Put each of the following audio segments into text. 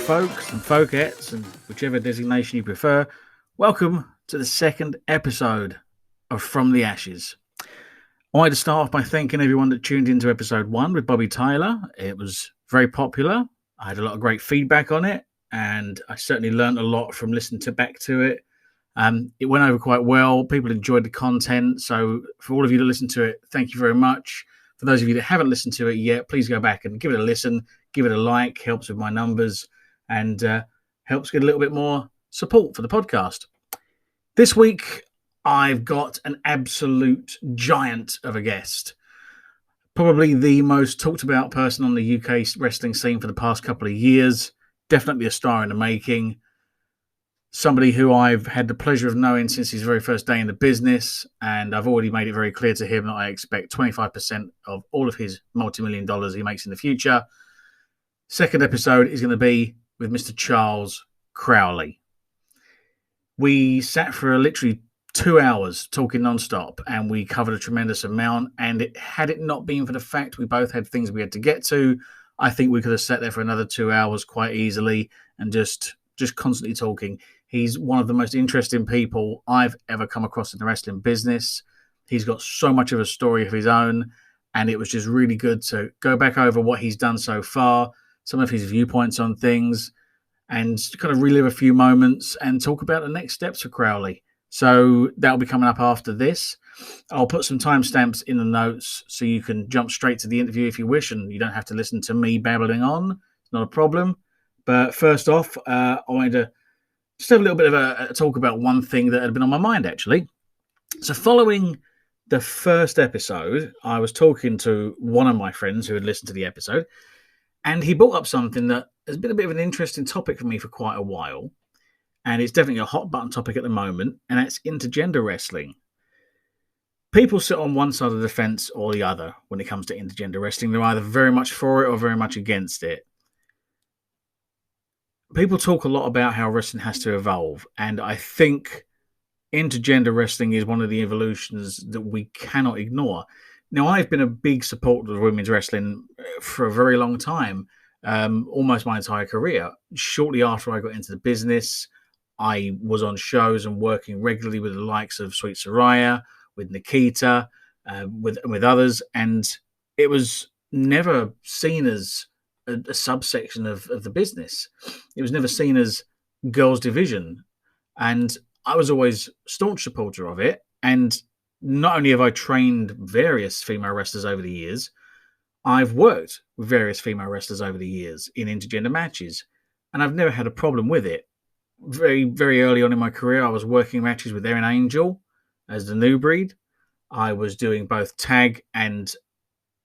folks and folkettes and whichever designation you prefer. Welcome to the second episode of From the Ashes. I wanted to start off by thanking everyone that tuned into episode 1 with Bobby Tyler. It was very popular. I had a lot of great feedback on it, and I certainly learned a lot from listening back to it. It went over quite well. People enjoyed the content. So for all of you that listened to it, thank you very much. For those of you that haven't listened to it yet, please go back and give it a listen, give it a like, helps with my numbers, and helps get a little bit more support for the podcast. This week, I've got an absolute giant of a guest. Probably the most talked about person on the UK wrestling scene for the past couple of years. Definitely a star in the making. Somebody who I've had the pleasure of knowing since his very first day in the business, and I've already made it very clear to him that I expect 25% of all of his multi-million dollars he makes in the future. Second episode is going to be with Mr. Charles Crowley. We sat for literally 2 hours talking non-stop, and we covered a tremendous amount, and had it not been for the fact we both had things we had to get to, I think we could have sat there for another 2 hours quite easily and just constantly talking. He's one of the most interesting people I've ever come across in the wrestling business. He's got so much of a story of his own, and it was just really good to go back over what he's done so far, some of his viewpoints on things, and kind of relive a few moments and talk about the next steps for Crowley. So that'll be coming up after this. I'll put some timestamps in the notes so you can jump straight to the interview if you wish, and you don't have to listen to me babbling on. It's not a problem. But first off, I wanted to just have a little bit of a talk about one thing that had been on my mind, actually. So following the first episode, I was talking to one of my friends who had listened to the episode, and he brought up something that has been a bit of an interesting topic for me for quite a while, and it's definitely a hot button topic at the moment, and that's intergender wrestling. People sit on one side of the fence or the other when it comes to intergender wrestling. They're either very much for it or very much against it. People talk a lot about how wrestling has to evolve, and I think intergender wrestling is one of the evolutions that we cannot ignore. Now, I've been a big supporter of women's wrestling for a very long time, almost my entire career. Shortly after I got into the business, I was on shows and working regularly with the likes of Sweet Saraya, with Nikita, with others, and it was never seen as a subsection of the business. It was never seen as girls' division, and I was always staunch supporter of it. And not only have I trained various female wrestlers over the years, I've worked with various female wrestlers over the years in intergender matches, and I've never had a problem with it. Very, very early on in my career, I was working matches with Erin Angel as the new breed. I was doing both tag and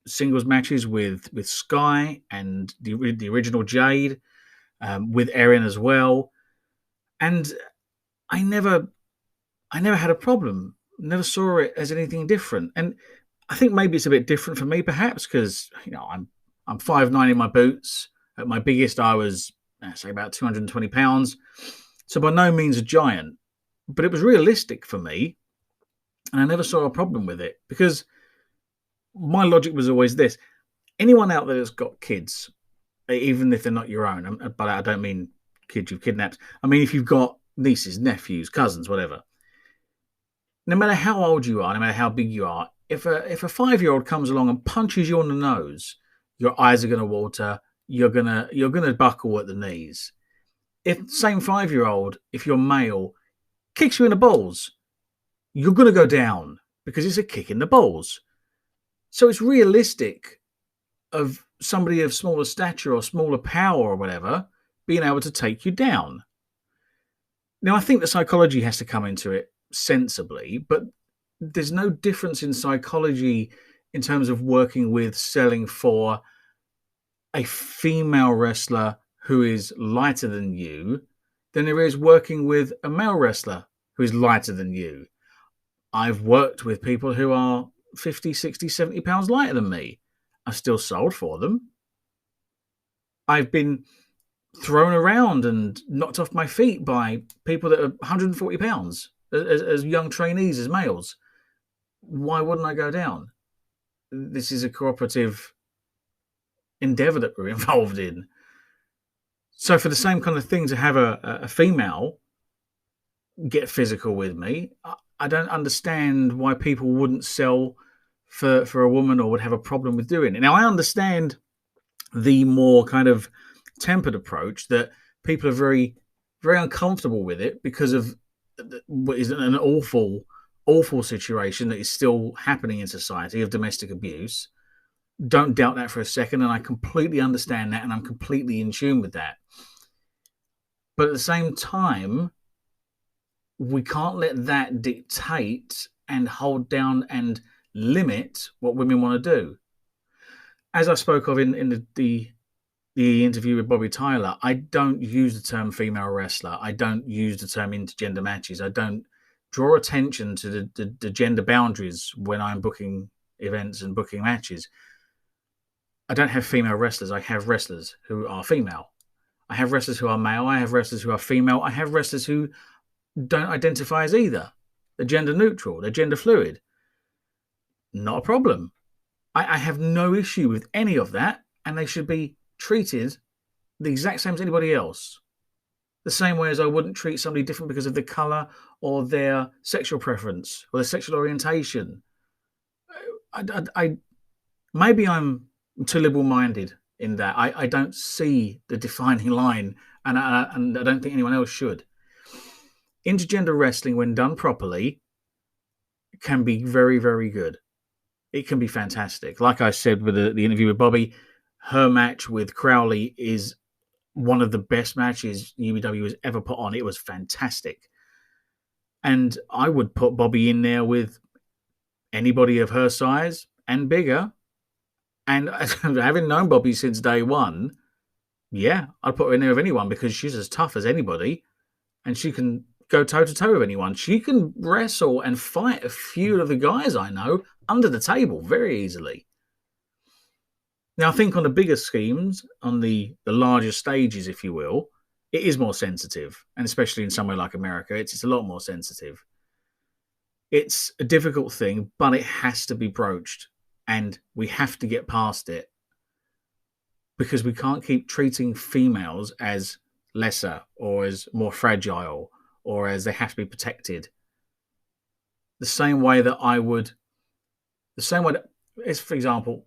singles matches with Sky and the original Jade, with Erin as well, and I never had a problem. Never saw it as anything different. And I think maybe it's a bit different for me, perhaps, because I'm 5'9" in my boots. At my biggest, I was say about 220 pounds, so by no means a giant. But it was realistic for me, and I never saw a problem with it, because my logic was always this: anyone out there that's got kids, even if they're not your own, but I don't mean kids you've kidnapped. I mean, if you've got nieces, nephews, cousins, whatever, no matter how old you are, no matter how big you are, if a 5-year-old comes along and punches you on the nose, your eyes are going to water. You're gonna buckle at the knees. If the same 5-year-old, if you're male, kicks you in the balls, you're going to go down because it's a kick in the balls. So it's realistic of somebody of smaller stature or smaller power or whatever being able to take you down. Now, I think the psychology has to come into it sensibly, but there's no difference in psychology in terms of working with, selling for a female wrestler who is lighter than you than there is working with a male wrestler who is lighter than you. I've worked with people who are 50, 60, 70 pounds lighter than me. I've still sold for them. I've been thrown around and knocked off my feet by people that are 140 pounds as young trainees, as males. Why wouldn't I go down? This is a cooperative endeavor that we're involved in. So for the same kind of thing to have a female get physical with me, I don't understand why people wouldn't sell for a woman or would have a problem with doing it. Now I understand the more kind of tempered approach that people are very uncomfortable with it because of what is an awful situation that is still happening in society of domestic abuse. Don't doubt that for a second, and I completely understand that, and I'm completely in tune with that. But at the same time, we can't let that dictate and hold down and limit what women want to do. As I spoke of in the interview with Bobby Tyler, I don't use the term female wrestler. I don't use the term intergender matches. I don't draw attention to the gender boundaries when I'm booking events and booking matches. I don't have female wrestlers. I have wrestlers who are female. I have wrestlers who are male. I have wrestlers who are female. I have wrestlers who don't identify as either. They're gender neutral. They're gender fluid. Not a problem. I have no issue with any of that, and they should be treated the exact same as anybody else. The same way as I wouldn't treat somebody different because of their colour or their sexual preference or their sexual orientation. Maybe I'm too liberal-minded in that. I don't see the defining line, and I don't think anyone else should. Intergender wrestling, when done properly, can be very, very good. It can be fantastic. Like I said with the interview with Bobby, her match with Crowley is one of the best matches UBW has ever put on. It was fantastic. And I would put Bobby in there with anybody of her size and bigger. And having known Bobby since day one, yeah, I'd put her in there with anyone because she's as tough as anybody and she can go toe-to-toe with anyone. She can wrestle and fight a few of the guys I know under the table very easily. Now, I think on the bigger schemes, on the larger stages, if you will, it is more sensitive. And especially in somewhere like America, it's a lot more sensitive. It's a difficult thing, but it has to be broached. And we have to get past it. Because we can't keep treating females as lesser or as more fragile or as they have to be protected. The same way that, for example,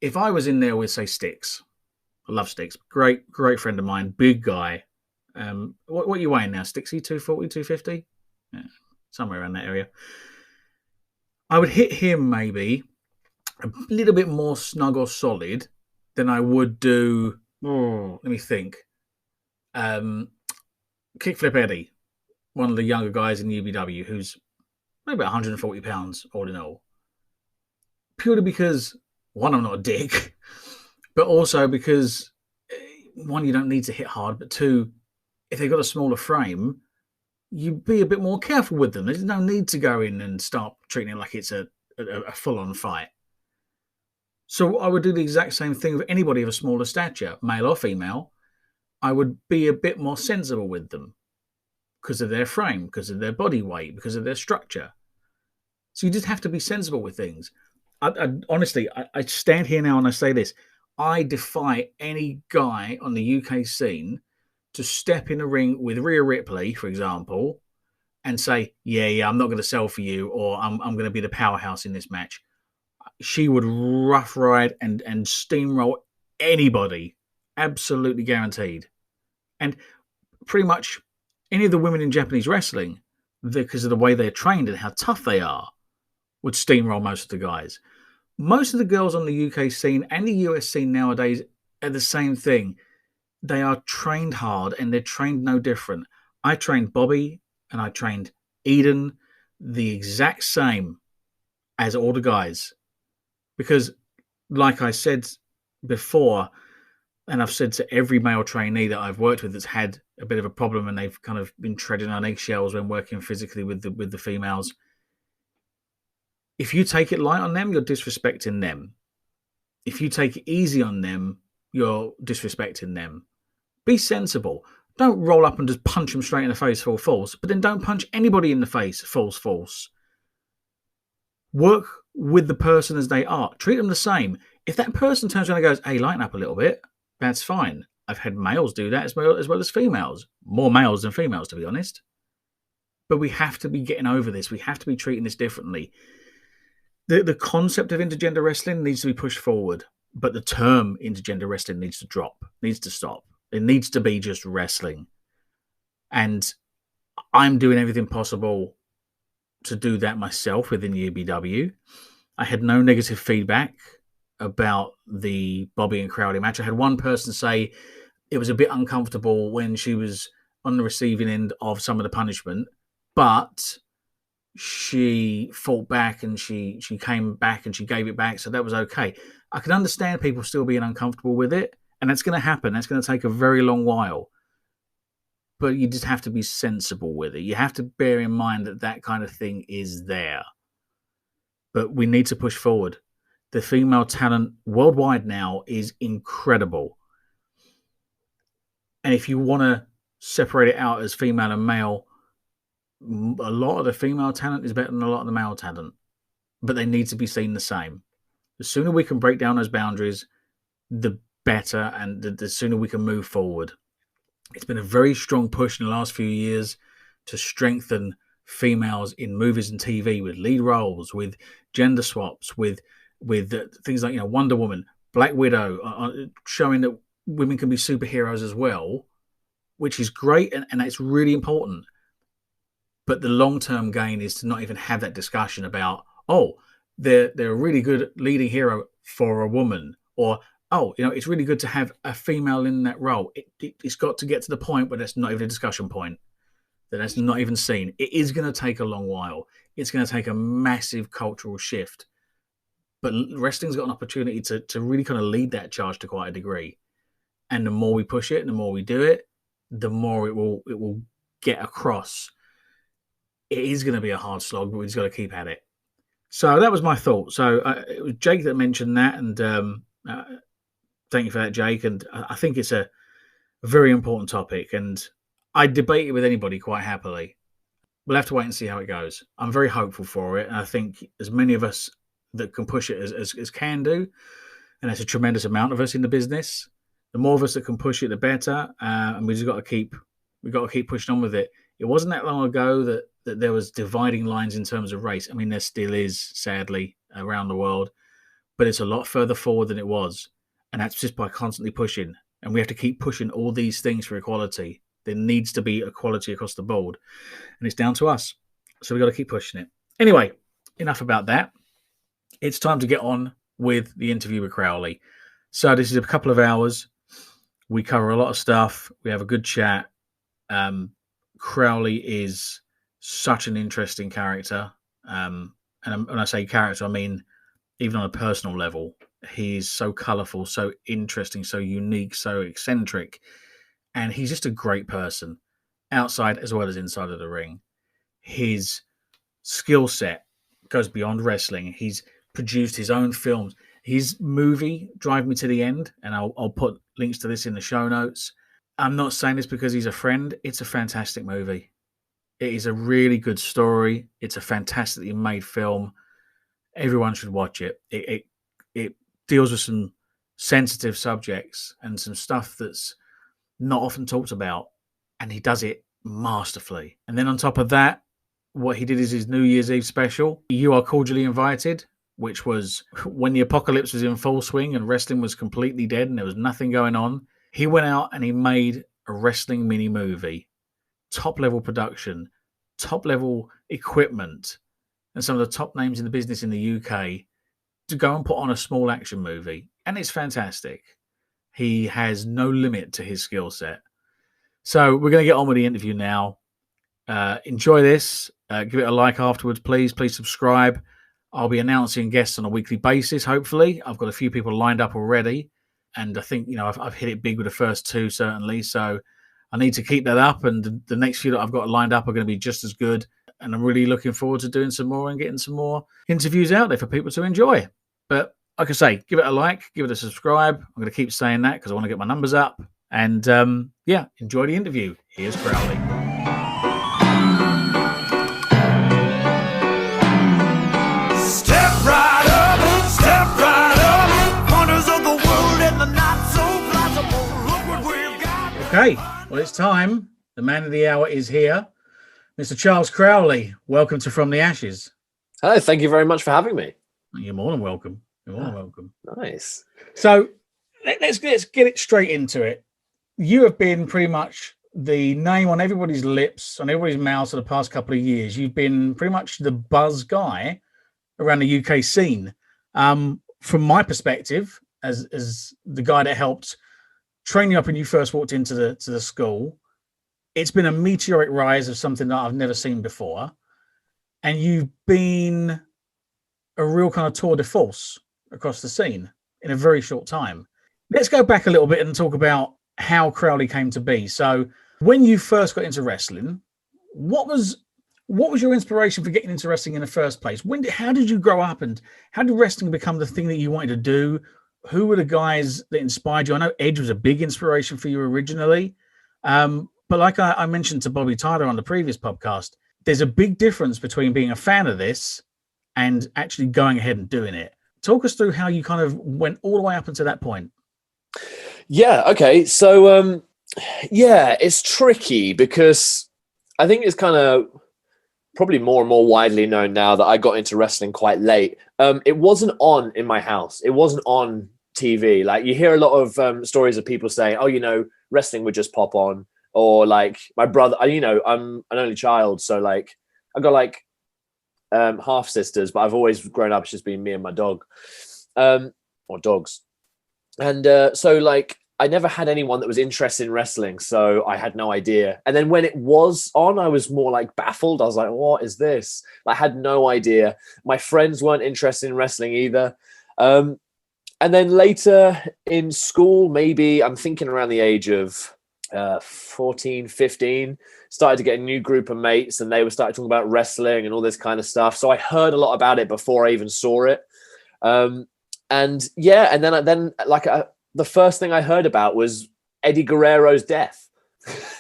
if I was in there with, say, Sticks, I love Sticks, great friend of mine, big guy. What are you weighing now, Sticksy? 240, 250? Yeah, somewhere around that area. I would hit him maybe a little bit more snug or solid than I would do, let me think, Kickflip Eddie, one of the younger guys in UBW, who's maybe 140 pounds all in all. Purely because, one, I'm not a dick, but also because, one, you don't need to hit hard, but two, if they've got a smaller frame, you be a bit more careful with them. There's no need to go in and start treating it like it's a full-on fight. So I would do the exact same thing with anybody of a smaller stature, male or female. I would be a bit more sensible with them because of their frame, because of their body weight, because of their structure. So you just have to be sensible with things. Honestly, I stand here now and I say this. I defy any guy on the UK scene to step in a ring with Rhea Ripley, for example, and say, yeah, I'm not going to sell for you, or I'm going to be the powerhouse in this match. She would rough ride and steamroll anybody, absolutely guaranteed. And pretty much any of the women in Japanese wrestling, because of the way they're trained and how tough they are, would steamroll most of the guys. Most of the girls on the UK scene and the US scene nowadays are the same thing. They are trained hard and they're trained no different. I trained Bobby and I trained Eden the exact same as all the guys. Because, like I said before, and I've said to every male trainee that I've worked with that's had a bit of a problem and they've kind of been treading on eggshells when working physically with the females, if you take it light on them, you're disrespecting them. If you take it easy on them, you're disrespecting them. Be sensible. Don't roll up and just punch them straight in the face full force, but then don't punch anybody in the face full force. Work with the person as they are. Treat them the same. If that person turns around and goes, hey, lighten up a little bit, that's fine. I've had males do that as well as females. More males than females, to be honest. But we have to be getting over this. We have to be treating this differently. The concept of intergender wrestling needs to be pushed forward, but the term intergender wrestling needs to drop, needs to stop. It needs to be just wrestling. And I'm doing everything possible to do that myself within the UBW. I had no negative feedback about the Bobby and Crowley match. I had one person say it was a bit uncomfortable when she was on the receiving end of some of the punishment, but she fought back and she came back and she gave it back, so that was okay. I can understand people still being uncomfortable with it, and that's going to happen. That's going to take a very long while. But you just have to be sensible with it. You have to bear in mind that kind of thing is there. But we need to push forward. The female talent worldwide now is incredible. And if you want to separate it out as female and male, a lot of the female talent is better than a lot of the male talent. But they need to be seen the same. The sooner we can break down those boundaries, the better, and the sooner we can move forward. It's been a very strong push in the last few years to strengthen females in movies and TV with lead roles, with gender swaps, with things like Wonder Woman, Black Widow, showing that women can be superheroes as well, which is great and that's really important. But the long-term gain is to not even have that discussion about, they're a really good leading hero for a woman, or it's really good to have a female in that role. It's got to get to the point where that's not even a discussion point, that's not even seen. It is going to take a long while. It's going to take a massive cultural shift. But wrestling's got an opportunity to really kind of lead that charge to quite a degree. And the more we push it and the more we do it, the more it will get across. It is going to be a hard slog, but we've just got to keep at it. So that was my thought. So it was Jake that mentioned that, and thank you for that, Jake. And I think it's a very important topic, and I debate it with anybody quite happily. We'll have to wait and see how it goes. I'm very hopeful for it, and I think as many of us that can push it as can do, and there's a tremendous amount of us in the business. The more of us that can push it, the better. And we've got to keep pushing on with it. It wasn't that long ago that there was dividing lines in terms of race. I mean, there still is, sadly, around the world, but it's a lot further forward than it was. And that's just by constantly pushing. And we have to keep pushing all these things for equality. There needs to be equality across the board. And it's down to us. So we've got to keep pushing it. Anyway, enough about that. It's time to get on with the interview with Crowley. So this is a couple of hours. We cover a lot of stuff. We have a good chat. Crowley is such an interesting character. And when I say character, I mean even on a personal level. He's so colourful, so interesting, so unique, so eccentric. And he's just a great person, outside as well as inside of the ring. His skill set goes beyond wrestling. He's produced his own films. His movie, Drive Me to the End, and I'll put links to this in the show notes. I'm not saying this because he's a friend. It's a fantastic movie. It is a really good story. It's a fantastically made film. Everyone should watch it. It deals with some sensitive subjects and some stuff that's not often talked about, and he does it masterfully. And then on top of that, what he did is his New Year's Eve special, You Are Cordially Invited, which was when the apocalypse was in full swing and wrestling was completely dead and there was nothing going on. He went out and he made a wrestling mini movie, top level production, top level equipment, and some of the top names in the business in the UK to go and put on a small action movie. And it's fantastic. He has no limit to his skill set. So we're going to get on with the interview now. Enjoy this. Give it a like afterwards, please. Please subscribe. I'll be announcing guests on a weekly basis, hopefully. I've got a few people lined up already. And I think, I've hit it big with the first two, certainly. So I need to keep that up. And the next few that I've got lined up are going to be just as good. And I'm really looking forward to doing some more and getting some more interviews out there for people to enjoy. But like I say, give it a like, give it a subscribe. I'm going to keep saying that because I want to get my numbers up. And enjoy the interview. Here's Crowley. Step right up, wonders of the world and the not so plausible. Look what we're Okay, well, it's time. The man of the hour is here. Mr. Charles Crowley, welcome to From the Ashes. Hello, thank you very much for having me. You're more than welcome. You're more than welcome. Nice. So let's get it straight into it. You have been pretty much the name on everybody's lips, on everybody's mouths for the past couple of years. You've been pretty much the buzz guy around the UK scene. From my perspective, as the guy that helped train you up when you first walked into the school, it's been a meteoric rise of something that I've never seen before. And you've been a real kind of tour de force across the scene in a very short time. Let's go back a little bit and talk about how Crowley came to be. So when you first got into wrestling, what was your inspiration for getting into wrestling in the first place? How did you grow up, and how did wrestling become the thing that you wanted to do? Who were the guys that inspired you? I know Edge was a big inspiration for you originally. But like I mentioned to Bobby Tyler on the previous podcast, there's a big difference between being a fan of this and actually going ahead and doing it. Talk us through how you kind of went all the way up until that point. Yeah, okay. So, it's tricky because I think it's kind of probably more and more widely known now that I got into wrestling quite late. It wasn't on in my house. It wasn't on TV. Like, you hear a lot of stories of people saying, oh, wrestling would just pop on. Or like my brother, I'm an only child. So like I've got like half sisters, but I've always grown up, it's just been me and my dog, or dogs. And so like I never had anyone that was interested in wrestling. So I had no idea. And then when it was on, I was more like baffled. I was like, what is this? I had no idea. My friends weren't interested in wrestling either. And then later in school, maybe I'm thinking around the age of 14, 15, started to get a new group of mates, and they were starting talking about wrestling and all this kind of stuff. So I heard a lot about it before I even saw it. And then the first thing I heard about was Eddie Guerrero's death.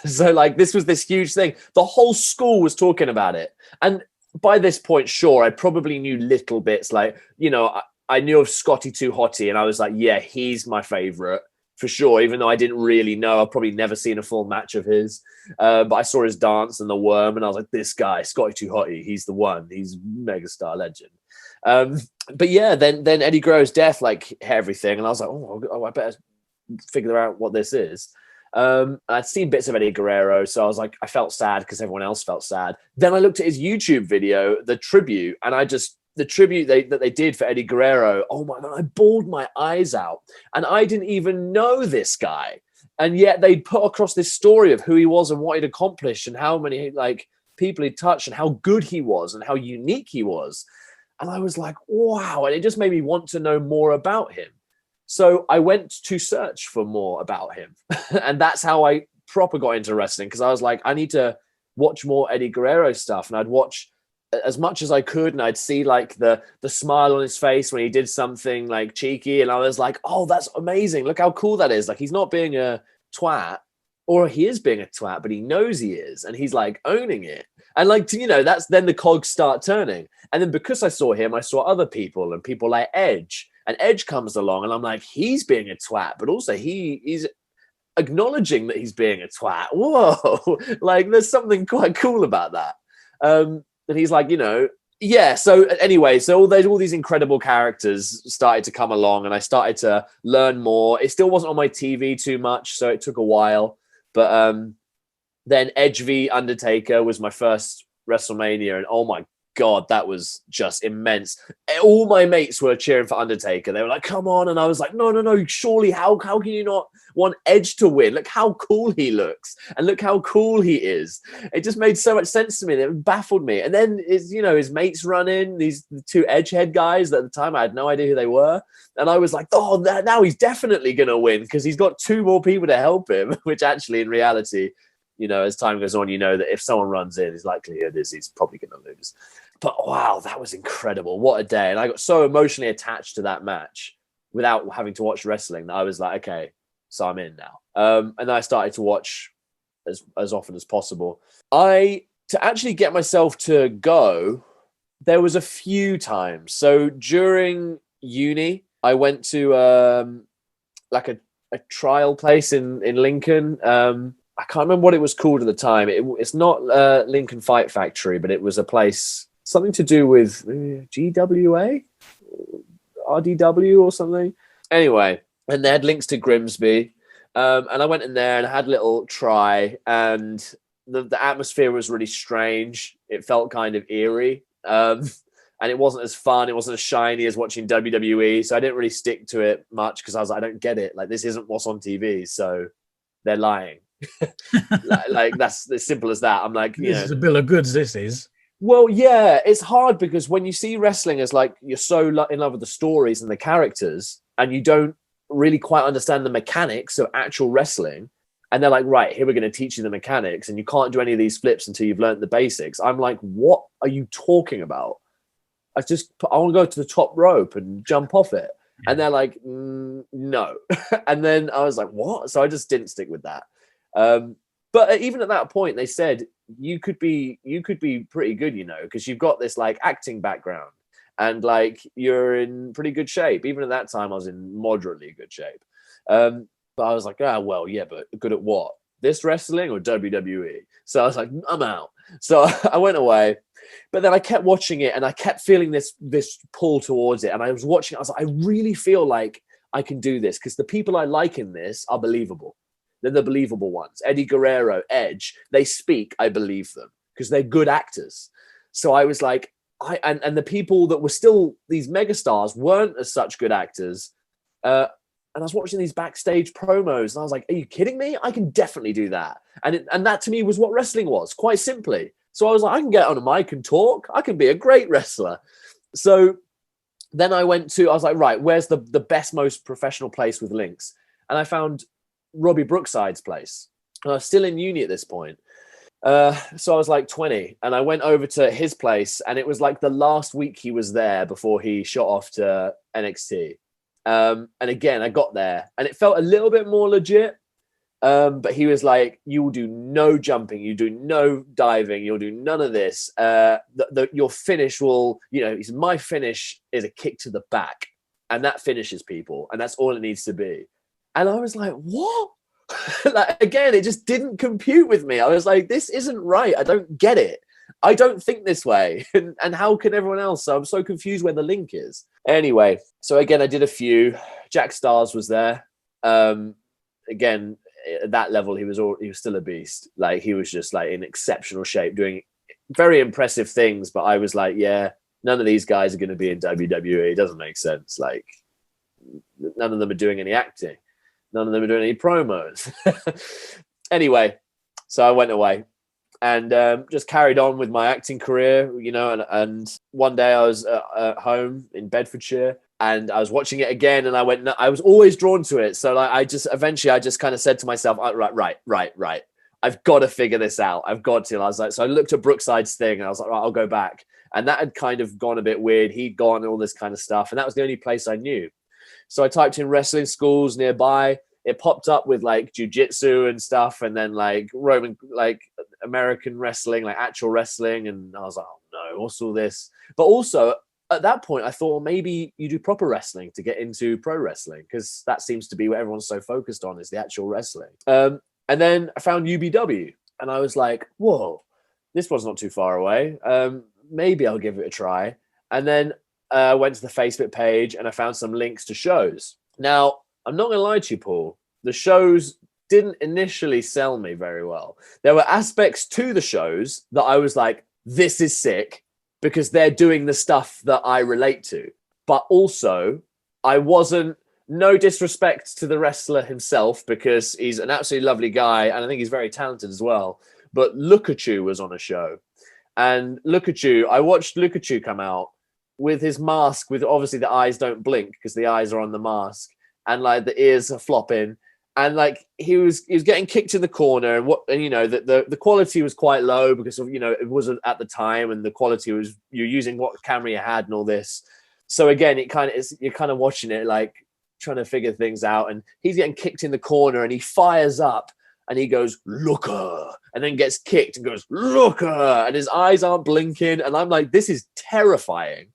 So like this was this huge thing. The whole school was talking about it. And by this point, sure, I probably knew little bits. Like, I knew of Scotty 2 Hotty, and I was like, yeah, he's my favorite. For sure, even though I didn't really know, I've probably never seen a full match of his. But I saw his dance and the worm, and I was like, this guy, Scotty 2 Hotty, he's the one. He's megastar legend. But yeah, then Eddie Guerrero's death, like everything. And I was like, oh, I better figure out what this is. I'd seen bits of Eddie Guerrero, so I was like, I felt sad because everyone else felt sad. Then I looked at his YouTube video, the tribute, and the tribute that they did for Eddie Guerrero, oh my God, I bawled my eyes out. And I didn't even know this guy. And yet they put across this story of who he was and what he'd accomplished and how many like people he'd touched and how good he was and how unique he was. And I was like, wow. And it just made me want to know more about him. So I went to search for more about him. And that's how I proper got into wrestling, because I was like, I need to watch more Eddie Guerrero stuff. And I'd watch as much as I could, and I'd see like the smile on his face when he did something like cheeky, and I was like, oh, that's amazing, look how cool that is. Like, he's not being a twat, or he is being a twat, but he knows he is, and he's like owning it. And like, that's then the cogs start turning. And then because I saw him, I saw other people, and people like Edge, and Edge comes along, and I'm like, he's being a twat, but also he's acknowledging that he's being a twat. Whoa, like there's something quite cool about that. And he's like, yeah. So anyway, so all these incredible characters started to come along, and I started to learn more. It still wasn't on my TV too much, so it took a while. But then Edge v Undertaker was my first WrestleMania, and oh my God, that was just immense. All my mates were cheering for Undertaker. They were like, come on. And I was like, no, surely, how can you not want Edge to win? Look how cool he looks, and look how cool he is. It just made so much sense to me. It baffled me. And then his mates run in, these two Edgehead guys that at the time I had no idea who they were. And I was like, oh, now he's definitely going to win, because he's got two more people to help him, which actually in reality, as time goes on, that if someone runs in, his likelihood is he's probably going to lose. But wow, that was incredible. What a day. And I got so emotionally attached to that match without having to watch wrestling that I was like, okay, so I'm in now. And I started to watch as often as possible. To actually get myself to go, there was a few times. So during uni, I went to like a a trial place in Lincoln. I can't remember what it was called at the time. It's not Lincoln Fight Factory, but it was a place, something to do with GWA, RDW or something. Anyway, and they had links to Grimsby. And I went in there and I had a little try, and the atmosphere was really strange. It felt kind of eerie. And it wasn't as fun. It wasn't as shiny as watching WWE. So I didn't really stick to it much because I was like, I don't get it. Like, this isn't what's on TV. So they're lying. like that's as simple as that. I'm like, this is a bill of goods. This is. Well, yeah, it's hard because when you see wrestling as like, you're so in love with the stories and the characters, and you don't really quite understand the mechanics of actual wrestling. And they're like, right, here we're going to teach you the mechanics, and you can't do any of these flips until you've learned the basics. I'm like, what are you talking about? I want to go to the top rope and jump off it. And they're like, no. And then I was like, what? So I just didn't stick with that. But even at that point, they said you could be pretty good, because you've got this like acting background and like you're in pretty good shape. Even at that time, I was in moderately good shape. But I was like, well, yeah, but good at what? This wrestling or WWE? So I was like, I'm out. So I went away. But then I kept watching it and I kept feeling this pull towards it. And I was watching it. I was like, I really feel like I can do this because the people I like in this are believable. They're the believable ones. Eddie Guerrero, Edge, they speak, I believe them because they're good actors. So I was like, and the people that were still these megastars weren't as such good actors. And I was watching these backstage promos and I was like, are you kidding me? I can definitely do that. And that to me was what wrestling was, quite simply. So I was like, I can get on a mic and talk. I can be a great wrestler. So then I was like, right, where's the best, most professional place with links? And I found Robbie Brookside's place. And I was still in uni at this point. So I was like 20 and I went over to his place and it was like the last week he was there before he shot off to NXT. And again, I got there and it felt a little bit more legit. But he was like, you will do no jumping, you do no diving, you'll do none of this. Your finish will, my finish is a kick to the back and that finishes people. And that's all it needs to be. And I was like, what? Like, again, it just didn't compute with me. I was like, this isn't right. I don't get it. I don't think this way. And how can everyone else? So I'm so confused where the link is. Anyway, so again, I did a few. Jack Stars was there. Again, at that level, he was still a beast. Like, he was just like in exceptional shape, doing very impressive things. But I was like, yeah, none of these guys are going to be in WWE. It doesn't make sense. Like, none of them are doing any acting. None of them are doing any promos. Anyway, so I went away and just carried on with my acting career, and one day I was at home in Bedfordshire and I was watching it again and I was always drawn to it. So like, I just kind of said to myself, right. I've got to figure this out. I've got to. I was like, so I looked at Brookside's thing and I was like, right, I'll go back. And that had kind of gone a bit weird. He'd gone and all this kind of stuff. And that was the only place I knew. So I typed in wrestling schools nearby. It popped up with like jiu-jitsu and stuff, and then like Roman, like American wrestling, like actual wrestling. And I was like, oh no, what's all this? But also at that point, I thought, well, maybe you do proper wrestling to get into pro wrestling, because that seems to be what everyone's so focused on, is the actual wrestling. And then I found UBW, and I was like, whoa, this one's not too far away. Maybe I'll give it a try. And then I went to the Facebook page and I found some links to shows. Now, I'm not going to lie to you, Paul. The shows didn't initially sell me very well. There were aspects to the shows that I was like, this is sick, because they're doing the stuff that I relate to. But also, I wasn't, no disrespect to the wrestler himself, because he's an absolutely lovely guy, and I think he's very talented as well. But Lukachu was on a show. And Lukachu, I watched Lukachu come out with his mask, with obviously the eyes don't blink because the eyes are on the mask, and like the ears are flopping. And like he was getting kicked in the corner, and the quality was quite low because of, it wasn't at the time, and the quality was, you're using what camera you had and all this. So again, you're kind of watching it like trying to figure things out, and he's getting kicked in the corner and he fires up and he goes, Looker, and then gets kicked and goes, Looker, and his eyes aren't blinking. And I'm like, this is terrifying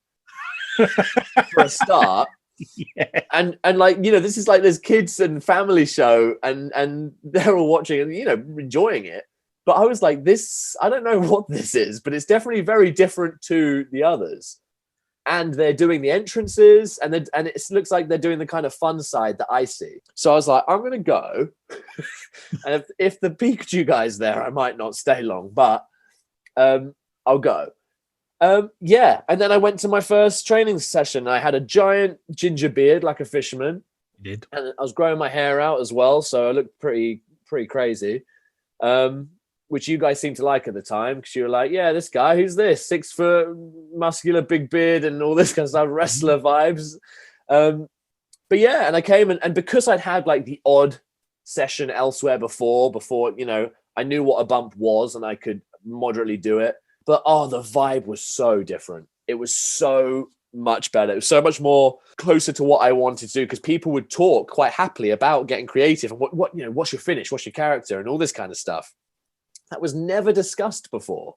for a start. Yeah. And like, you know, this is like this kids and family show, and they're all watching and, you know, enjoying it. But I was like, this, I don't know what this is, but it's definitely very different to the others. And they're doing the entrances, and it looks like they're doing the kind of fun side that I see. So I was like, I'm gonna go. And if the Pikachu guy's there, I might not stay long, but I'll go. Yeah, and then I went to my first training session. I had a giant ginger beard like a fisherman. You did. And I was growing my hair out as well, so I looked pretty crazy. Which you guys seemed to like at the time, because you were like, yeah, this guy, who's this? 6 foot, muscular, big beard, and all this kind of stuff, wrestler vibes. But yeah, and I came, and because I'd had like the odd session elsewhere before, you know, I knew what a bump was and I could moderately do it. But the vibe was so different. It was so much better. It was so much more closer to what I wanted to do, because people would talk quite happily about getting creative and what you know, what's your finish, what's your character, and all this kind of stuff. That was never discussed before.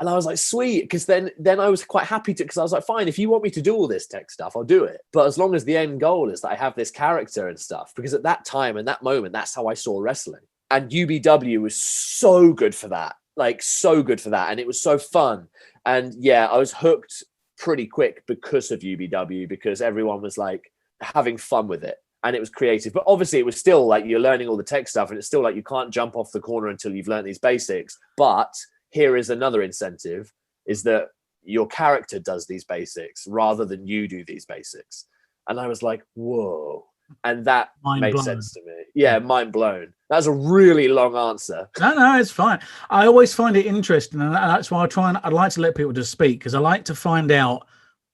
And I was like, sweet, because then I was quite happy to, because I was like, fine, if you want me to do all this tech stuff, I'll do it. But as long as the end goal is that I have this character and stuff, because at that time and that moment, that's how I saw wrestling. And UBW was so good for that, like so good for that. And it was so fun. And yeah, I was hooked pretty quick because of UBW, because everyone was like having fun with it. And it was creative, but obviously it was still like you're learning all the tech stuff, and it's still like you can't jump off the corner until you've learned these basics. But here is another incentive, is that your character does these basics rather than you do these basics. And I was like, whoa. And that made sense to me. Yeah, mind blown. That's a really long answer. No, it's fine. I always find it interesting, and that's why I'd like to let people just speak, because I like to find out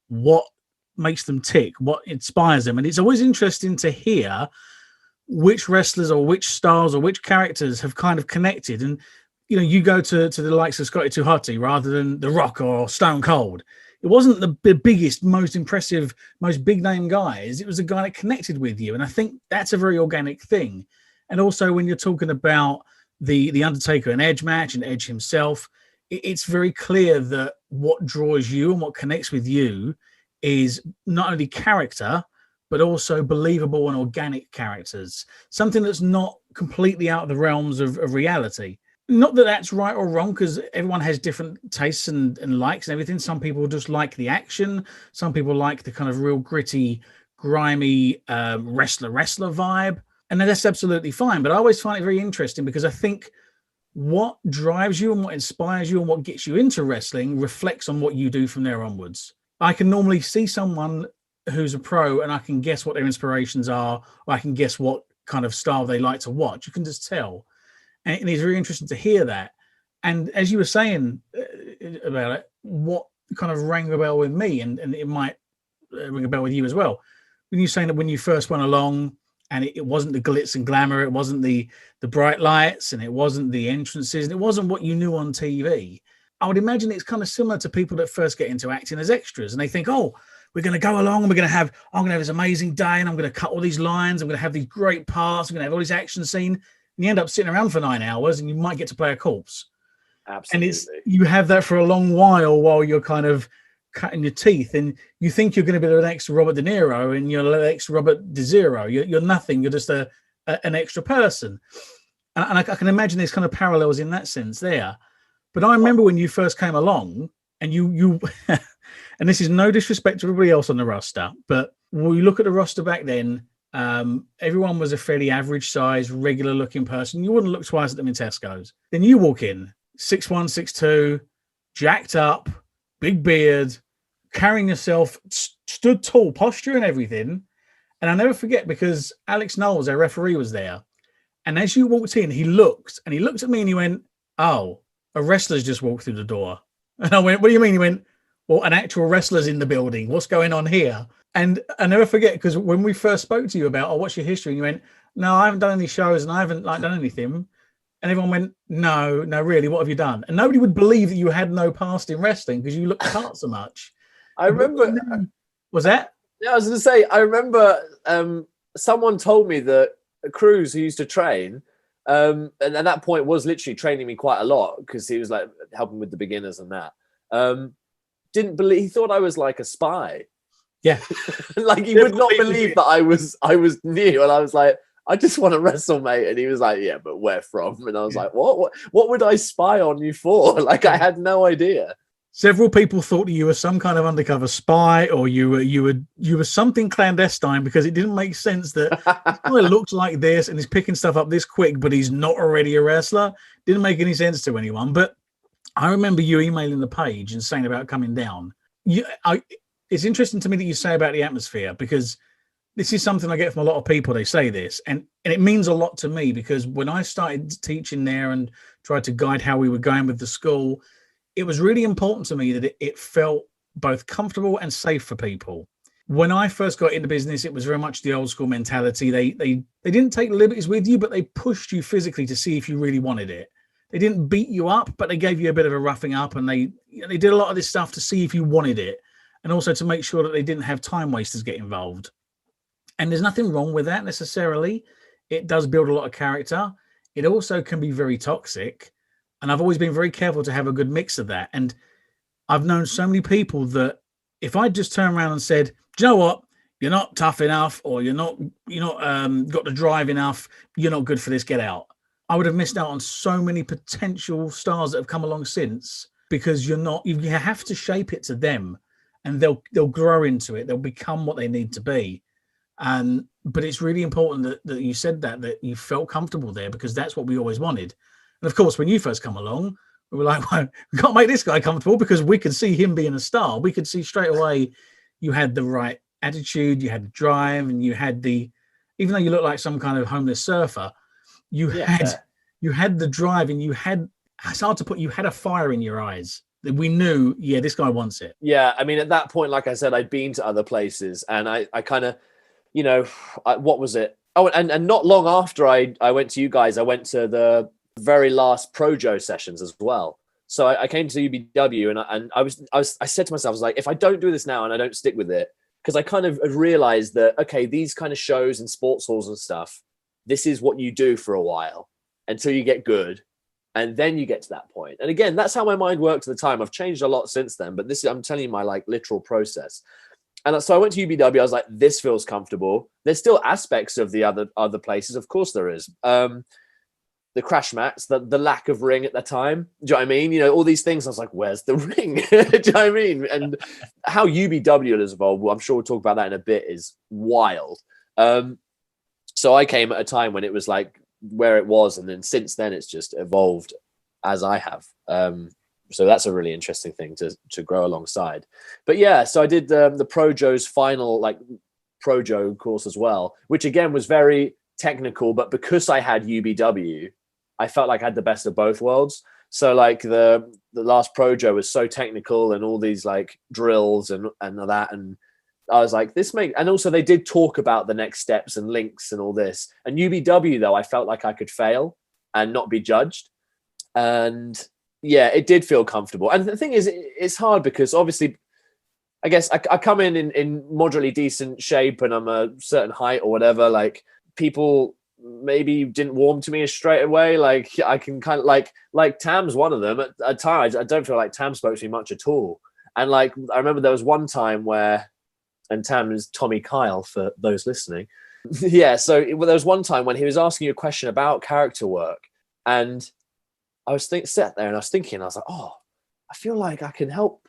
what makes them tick, what inspires them. And it's always interesting to hear which wrestlers or which stars or which characters have kind of connected. And you know, you go to the likes of Scotty 2 Hotty rather than The Rock or Stone Cold. It wasn't the biggest, most impressive, most big name guys. It was a guy that connected with you. And I think that's a very organic thing. And also when you're talking about the Undertaker and Edge match, and Edge himself, it's very clear that what draws you and what connects with you is not only character, but also believable and organic characters. Something that's not completely out of the realms of reality. Not that that's right or wrong, because everyone has different tastes and likes and everything. Some people just like the action. Some people like the kind of real gritty, grimy wrestler vibe. And that's absolutely fine. But I always find it very interesting, because I think what drives you and what inspires you and what gets you into wrestling reflects on what you do from there onwards. I can normally see someone who's a pro and I can guess what their inspirations are, or I can guess what kind of style they like to watch. You can just tell. And it's very interesting to hear that. And as you were saying about it, what kind of rang a bell with me, and it might ring a bell with you as well. When you're saying that when you first went along, and it wasn't the glitz and glamour, it wasn't the bright lights, and it wasn't the entrances, and it wasn't what you knew on TV. I would imagine it's kind of similar to people that first get into acting as extras, and they think, oh, we're going to go along and I'm going to have this amazing day, and I'm going to cut all these lines. I'm going to have these great parts. I'm going to have all this action scene. And you end up sitting around for 9 hours, and you might get to play a corpse. Absolutely. And you have that for a long while you're kind of cutting your teeth, and you think you're going to be the next Robert De Niro, and you're the next Robert De Zero. You're nothing. You're just an extra person. And I can imagine there's kind of parallels in that sense there. But I remember when you first came along, and you and this is no disrespect to everybody else on the roster, but when you look at the roster back then, everyone was a fairly average size, regular looking person. You wouldn't look twice at them in Tesco's. Then you walk in, 6'1", 6'2", jacked up, big beard, carrying yourself, stood tall, posture and everything. And I'll never forget, because Alex Knowles, our referee, was there. And as you walked in, he looked at me and he went, oh, a wrestler's just walked through the door. And I went, what do you mean? He went, well, an actual wrestler's in the building. What's going on here? And I never forget, because when we first spoke to you about, what's your history? And you went, no, I haven't done any shows and I haven't done anything. And everyone went, no, really, what have you done? And nobody would believe that you had no past in wrestling, because you looked apart so much. I remember. Was that? Yeah, I was going to say, I remember someone told me that Cruz, who used to train, and at that point was literally training me quite a lot, because he was like helping with the beginners and that. Didn't believe, he thought I was like a spy. Yeah. Like, he would not believe that I was new, and I was like, I just want to wrestle, mate. And he was like, yeah, but where from? And I was like, what would I spy on you for? Like, I had no idea. Several people thought that you were some kind of undercover spy, or you were something clandestine, because it didn't make sense that this guy looks like this and he's picking stuff up this quick, but he's not already a wrestler. Didn't make any sense to anyone. But I remember you emailing the page and saying about coming down. It's interesting to me that you say about the atmosphere, because this is something I get from a lot of people. They say this, and it means a lot to me, because when I started teaching there and tried to guide how we were going with the school, it was really important to me that it felt both comfortable and safe for people. When I first got into business, it was very much the old school mentality. They didn't take liberties with you, but they pushed you physically to see if you really wanted it. They didn't beat you up, but they gave you a bit of a roughing up, and they did a lot of this stuff to see if you wanted it, and also to make sure that they didn't have time wasters get involved. And there's nothing wrong with that necessarily. It does build a lot of character. It also can be very toxic. And I've always been very careful to have a good mix of that. And I've known so many people that if I just turn around and said, do you know what? You're not tough enough, or you're not got the drive enough, you're not good for this, get out. I would have missed out on so many potential stars that have come along since, because you have to shape it to them, and they'll grow into it. They'll become what they need to be. But it's really important that you said that you felt comfortable there, because that's what we always wanted. And of course, when you first come along, we were like, well, we can't make this guy comfortable, because we could see him being a star. We could see straight away you had the right attitude, you had the drive, and you had even though you look like some kind of homeless surfer, you had the drive, and it's hard to put, you had a fire in your eyes that we knew, yeah, this guy wants it. Yeah. I mean, at that point, like I said, I'd been to other places, and I kind of, what was it? Oh, and not long after I went to you guys, I went to the very last Projo sessions as well. So I came to UBW, and I said to myself, I was like, if I don't do this now and I don't stick with it, because I kind of realized that, okay, these kind of shows and sports halls and stuff, this is what you do for a while until you get good, and then you get to that point. And again, that's how my mind worked at the time. I've changed a lot since then, but I'm telling you my like literal process. And so I went to UBW. I was like, this feels comfortable. There's still aspects of the other places. Of course there is. The crash mats, the lack of ring at the time. Do you know what I mean? All these things. I was like, where's the ring? Do you know what I mean? And how UBW has evolved, well, I'm sure we'll talk about that in a bit, is wild. So I came at a time when it was like where it was. And then since then, it's just evolved as I have. So that's a really interesting thing to grow alongside. But yeah, so I did the Projo's final like Projo course as well, which again was very technical, but because I had UBW, I felt like I had the best of both worlds. So like the last Projo was so technical, and all these like drills and that, and I was like, and also they did talk about the next steps and links and all this. And UBW though, I felt like I could fail and not be judged. And yeah, it did feel comfortable. And the thing is, it's hard because obviously, I guess I come in moderately decent shape, and I'm a certain height or whatever. Like, people maybe didn't warm to me straight away. Like, I can kind of like Tam's one of them. At times, I don't feel like Tam spoke to me much at all. And like, I remember there was one time where, and Tam is Tommy Kyle for those listening. Yeah. So there was one time when he was asking you a question about character work, and I was sat there and I was thinking, I was like, oh, I feel like I can help.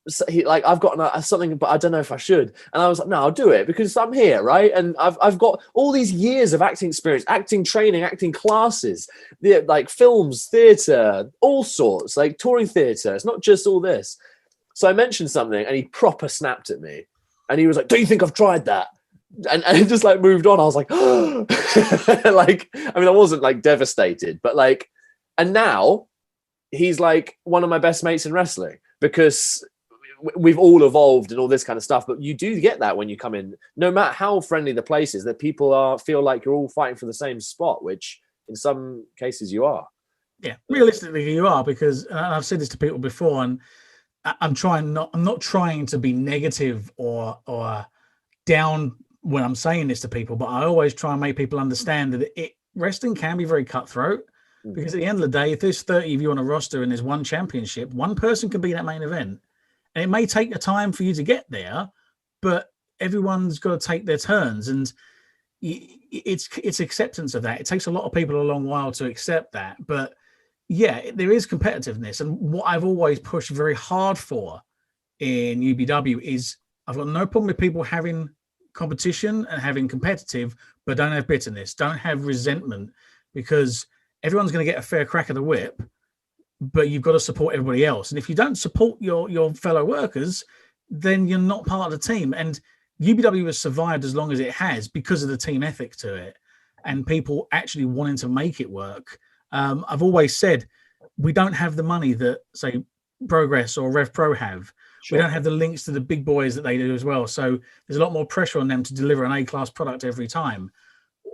So I've got something, but I don't know if I should. And I was like, no, I'll do it because I'm here, right? And I've got all these years of acting experience, acting training, acting classes, like films, theatre, all sorts, like touring theatre. It's not just all this. So I mentioned something, and he proper snapped at me, and he was like, "Do you think I've tried that?" And it just like moved on. I was like, oh. Like, I mean, I wasn't like devastated, but like. And now he's like one of my best mates in wrestling, because we've all evolved and all this kind of stuff. But you do get that when you come in, no matter how friendly the place is, that people feel like you're all fighting for the same spot, which in some cases you are. Yeah, realistically you are, because I've said this to people before, and I'm not trying to be negative or down when I'm saying this to people, but I always try and make people understand that wrestling can be very cutthroat. Because at the end of the day, if there's 30 of you on a roster and there's one championship, one person can be that main event. And it may take a time for you to get there, but everyone's got to take their turns, and it's acceptance of that. It takes a lot of people a long while to accept that, but yeah, there is competitiveness. And what I've always pushed very hard for in UBW is I've got no problem with people having competition and having competitive, but don't have bitterness, don't have resentment, because everyone's going to get a fair crack of the whip, but you've got to support everybody else. And if you don't support your fellow workers, then you're not part of the team. And UBW has survived as long as it has because of the team ethic to it and people actually wanting to make it work. I've always said we don't have the money that, say, Progress or Rev Pro have. Sure. We don't have the links to the big boys that they do as well. So there's a lot more pressure on them to deliver an A-class product every time.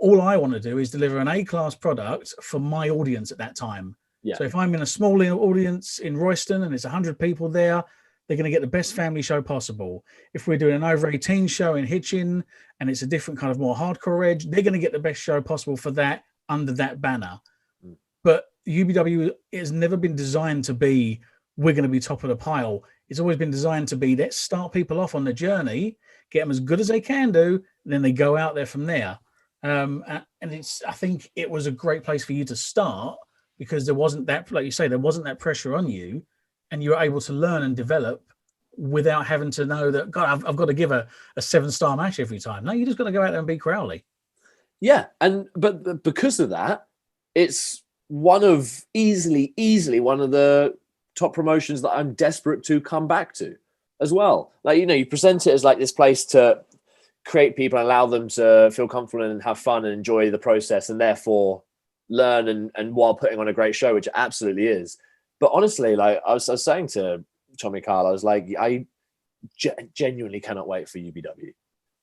All I want to do is deliver an A-class product for my audience at that time. Yeah. So if I'm in a small audience in Royston and it's 100 people there, they're going to get the best family show possible. If we're doing an over 18 show in Hitchin and it's a different kind of more hardcore edge, they're going to get the best show possible for that under that banner. But UBW has never been designed to be, we're going to be top of the pile. It's always been designed to be, let's start people off on the journey, get them as good as they can do, and then they go out there from there. And I think it was a great place for you to start because there wasn't that, like you say, there wasn't that pressure on you, and you were able to learn and develop without having to know that, God, I've got to give a 7-star match every time. No, you just got to go out there and beat Crowley. Yeah, but because of that, it's easily one of the top promotions that I'm desperate to come back to as well. Like, you present it as like this place to create people and allow them to feel comfortable and have fun and enjoy the process and therefore learn and while putting on a great show, which it absolutely is. But honestly, like I was saying to Tommy Carl, I was like, I genuinely cannot wait for UBW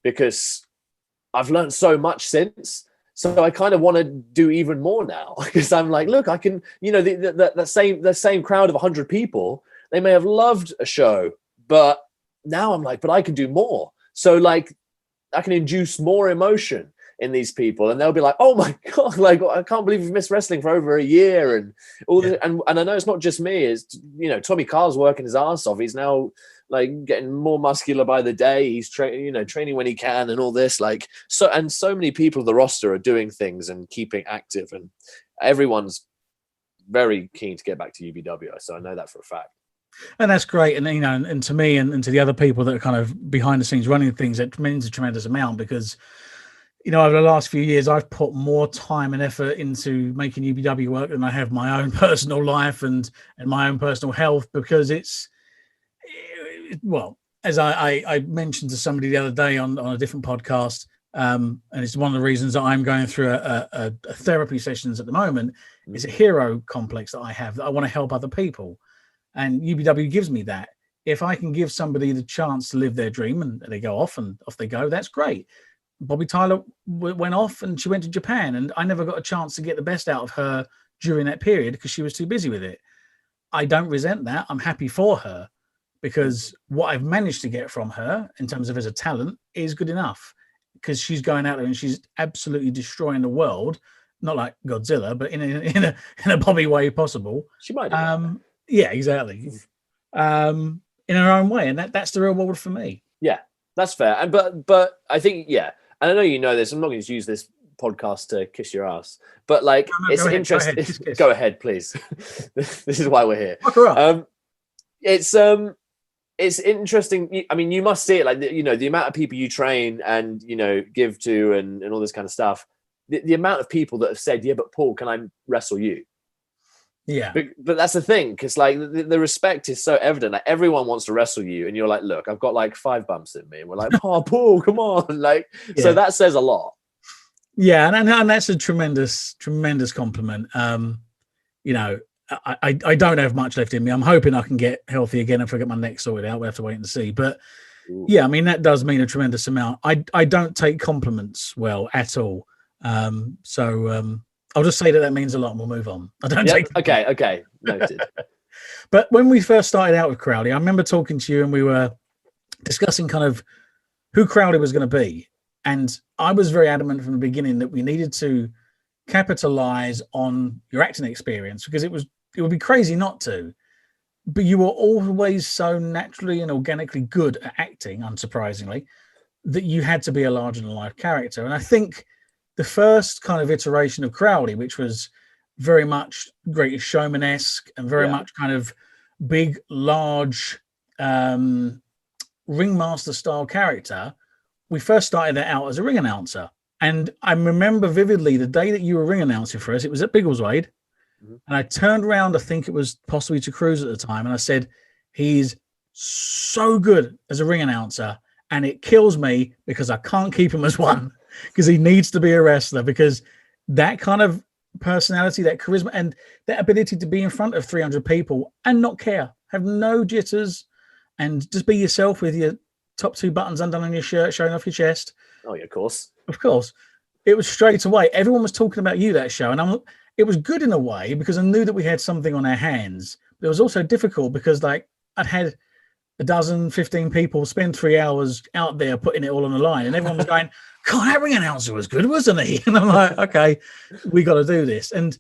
because I've learned so much since. So I kind of want to do even more now because I'm like, look, I can, the same crowd of 100 people, they may have loved a show, but now I'm like, but I can do more. So like, I can induce more emotion in these people, and they'll be like, oh my God, like, I can't believe you've missed wrestling for over a year and all this. And I know it's not just me, it's, Tommy Carl's working his ass off. He's now like getting more muscular by the day. He's training when he can and all this, like, so many people on the roster are doing things and keeping active, and everyone's very keen to get back to UBW. So I know that for a fact. And that's great. And, and to me and to the other people that are kind of behind the scenes running things, it means a tremendous amount because, over the last few years, I've put more time and effort into making UBW work than I have my own personal life and my own personal health, because it's, well, as I mentioned to somebody the other day on a different podcast, and it's one of the reasons that I'm going through a therapy sessions at the moment, is a hero complex that I have, that I want to help other people. And UBW gives me that. If I can give somebody the chance to live their dream and they go off and off they go, that's great. Bobby Tyler went off and she went to Japan, and I never got a chance to get the best out of her during that period because she was too busy with it. I don't resent that. I'm happy for her because what I've managed to get from her in terms of as a talent is good enough, because she's going out there and she's absolutely destroying the world, not like Godzilla, but in a Bobby way possible. She might do yeah, exactly. In her own way, and that's the reward for me. Yeah, that's fair. And but I think, yeah, and I know this. I'm not going to use this podcast to kiss your ass, but like, it's interesting. Go ahead, please. This is why we're here. It's interesting. I mean, you must see it, like, the amount of people you train and give to and all this kind of stuff. The amount of people that have said, yeah, but Paul, can I wrestle you? Yeah, but that's the thing, because like the respect is so evident. Like, everyone wants to wrestle you, and you're like, look, I've got like 5 bumps in me, and we're like, oh, Paul, come on, like, yeah. So that says a lot. Yeah, and that's a tremendous compliment. I don't have much left in me. I'm hoping I can get healthy again if I get my neck sorted out. We have to wait and see. But yeah, I mean, that does mean a tremendous amount. I don't take compliments well at all. I'll just say that means a lot and we'll move on. I don't take. Okay. Noted. But when we first started out with Crowley, I remember talking to you and we were discussing kind of who Crowley was going to be. And I was very adamant from the beginning that we needed to capitalize on your acting experience, because it would be crazy not to. But you were always so naturally and organically good at acting, unsurprisingly. that you had to be a larger than life character. And I think the first kind of iteration of Crowley, which was very much Greatest Showman-esque and very Yeah. much kind of big, large ringmaster style character, we first started that out as a ring announcer. And I remember vividly the day that you were ring announcing for us, it was at Biggleswade. Mhm. And I turned around, I think it was possibly to Cruz at the time, and I said, he's so good as a ring announcer. And it kills me because I can't keep him as one because he needs to be a wrestler, because that kind of personality, that charisma, and that ability to be in front of 300 people and not care, have no jitters, and just be yourself with your top two buttons undone on your shirt, showing off your chest. Oh, yeah, of course. Of course. It was straight away. Everyone was talking about you that show. And it was good in a way because I knew that we had something on our hands. But it was also difficult because, like, I'd had a dozen, 15 people spend 3 hours out there putting it all on the line. And everyone was going, God, that ring announcer was good, wasn't he? And I'm like, okay, we got to do this. And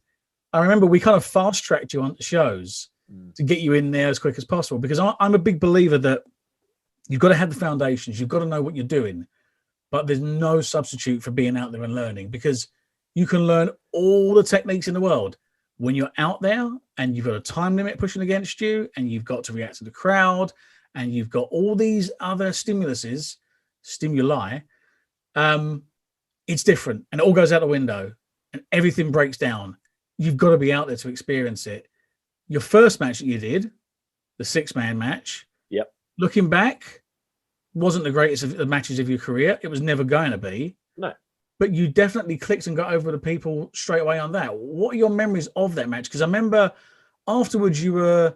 I remember we kind of fast tracked you onto shows to get you in there as quick as possible, because I'm a big believer that you've got to have the foundations. You've got to know what you're doing. But there's no substitute for being out there and learning, because you can learn all the techniques in the world when you're out there and you've got a time limit pushing against you and you've got to react to the crowd and you've got all these other stimuli. It's different, and it all goes out the window and everything breaks down. You've got to be out there to experience it. Your first match that you did, the 6-man match, Yep. looking back, wasn't the greatest of the matches of your career. It was never going to be. No. But you definitely clicked and got over the people straight away on that. What are your memories of that match? Because I remember afterwards you were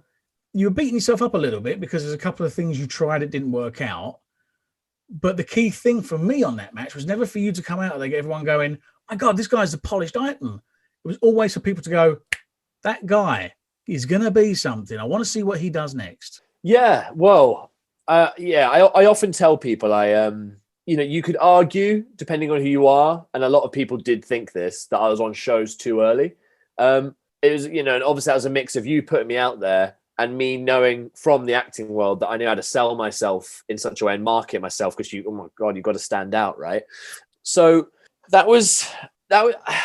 beating yourself up a little bit because there's a couple of things you tried that didn't work out. But the key thing for me on that match was never for you to come out there, everyone going, my God, this guy's a polished item. It was always for people to go, that guy is going to be something. I want to see what he does next. Yeah, well, I often tell people you could argue depending on who you are, and a lot of people did think this, that I was on shows too early. It was, and obviously that was a mix of you putting me out there and me knowing from the acting world that I knew how to sell myself in such a way and market myself, because oh my God, you've got to stand out, right? So that was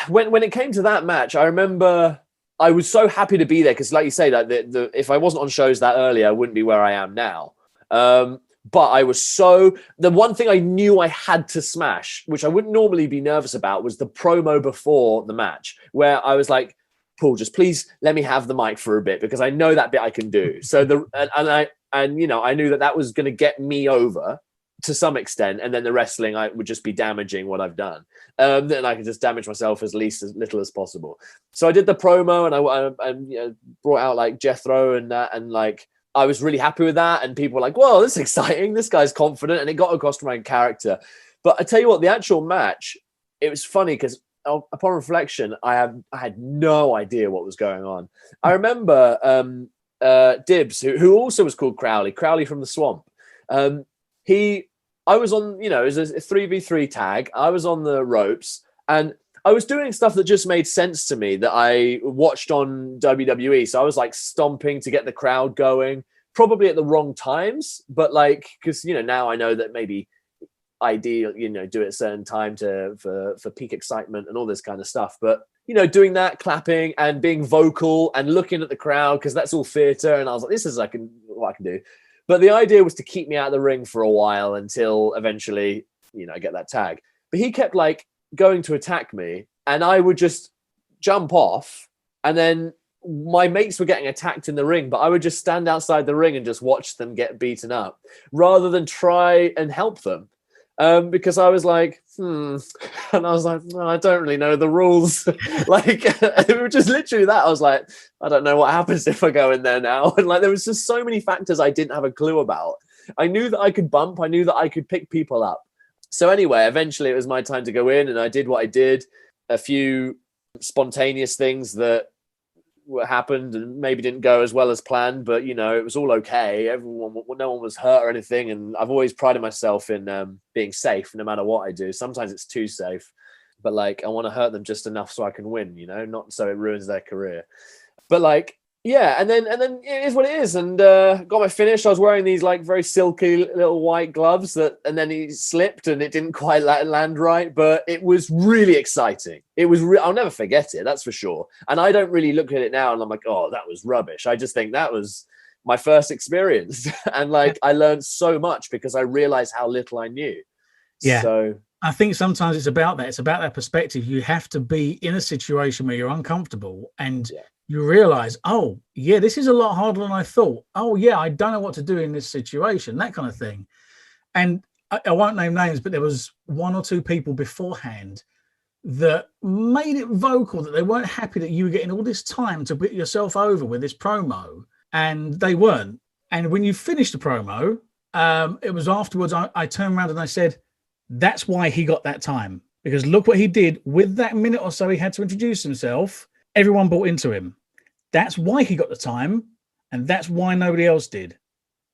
when it came to that match, I remember I was so happy to be there because, like you say, that if I wasn't on shows that early, I wouldn't be where I am now. But I was the one thing I knew I had to smash, which I wouldn't normally be nervous about, was the promo before the match, where I was like, Paul, just please let me have the mic for a bit, because I know that bit I can do. So I knew that was going to get me over to some extent, and then the wrestling I would just be damaging what I've done. Then I could just damage myself as little as possible. So I did the promo, and I brought out like Jethro and that, and like I was really happy with that. And people were like, "Whoa, this is exciting! This guy's confident," and it got across to my character. But I tell you what, the actual match, it was funny because upon reflection, I had no idea what was going on. I remember Dibs, who also was called Crowley from the Swamp. I was on, it was a 3v3 tag. I was on the ropes and I was doing stuff that just made sense to me that I watched on WWE. So I was like stomping to get the crowd going, probably at the wrong times, but like, because, now I know that maybe ideal, do it at a certain time for peak excitement and all this kind of stuff. But, doing that, clapping and being vocal and looking at the crowd, because that's all theater. And I was like, this is what I can do. But the idea was to keep me out of the ring for a while until eventually, I get that tag. But he kept like going to attack me and I would just jump off. And then my mates were getting attacked in the ring, but I would just stand outside the ring and just watch them get beaten up rather than try and help them. Because I was like, and I was like, no, I don't really know the rules. Like, it was just literally that. I was like, I don't know what happens if I go in there now. And like, there was just so many factors I didn't have a clue about. I knew that I could bump. I knew that I could pick people up. So anyway, eventually it was my time to go in, and I did what I did. A few spontaneous things that happened and maybe didn't go as well as planned, but it was all okay. No one was hurt or anything, and I've always prided myself in being safe no matter what I do. Sometimes it's too safe, but like I want to hurt them just enough so I can win, not so it ruins their career. But like yeah, and then it is what it is. And got my finish. I was wearing these like very silky little white gloves and then he slipped and it didn't quite land right. But it was really exciting. It was. I'll never forget it. That's for sure. And I don't really look at it now and I'm like, oh, that was rubbish. I just think that was my first experience, and like I learned so much because I realized how little I knew. Yeah. So I think sometimes it's about that. It's about that perspective. You have to be in a situation where you're uncomfortable and you realize, oh, yeah, this is a lot harder than I thought. Oh, yeah, I don't know what to do in this situation, that kind of thing. And I won't name names, but there was one or two people beforehand that made it vocal that they weren't happy that you were getting all this time to put yourself over with this promo, and they weren't. And when you finished the promo, it was afterwards, I turned around and I said, that's why he got that time, because look what he did with that minute or so he had to introduce himself. Everyone bought into him. That's why he got the time, and that's why nobody else did.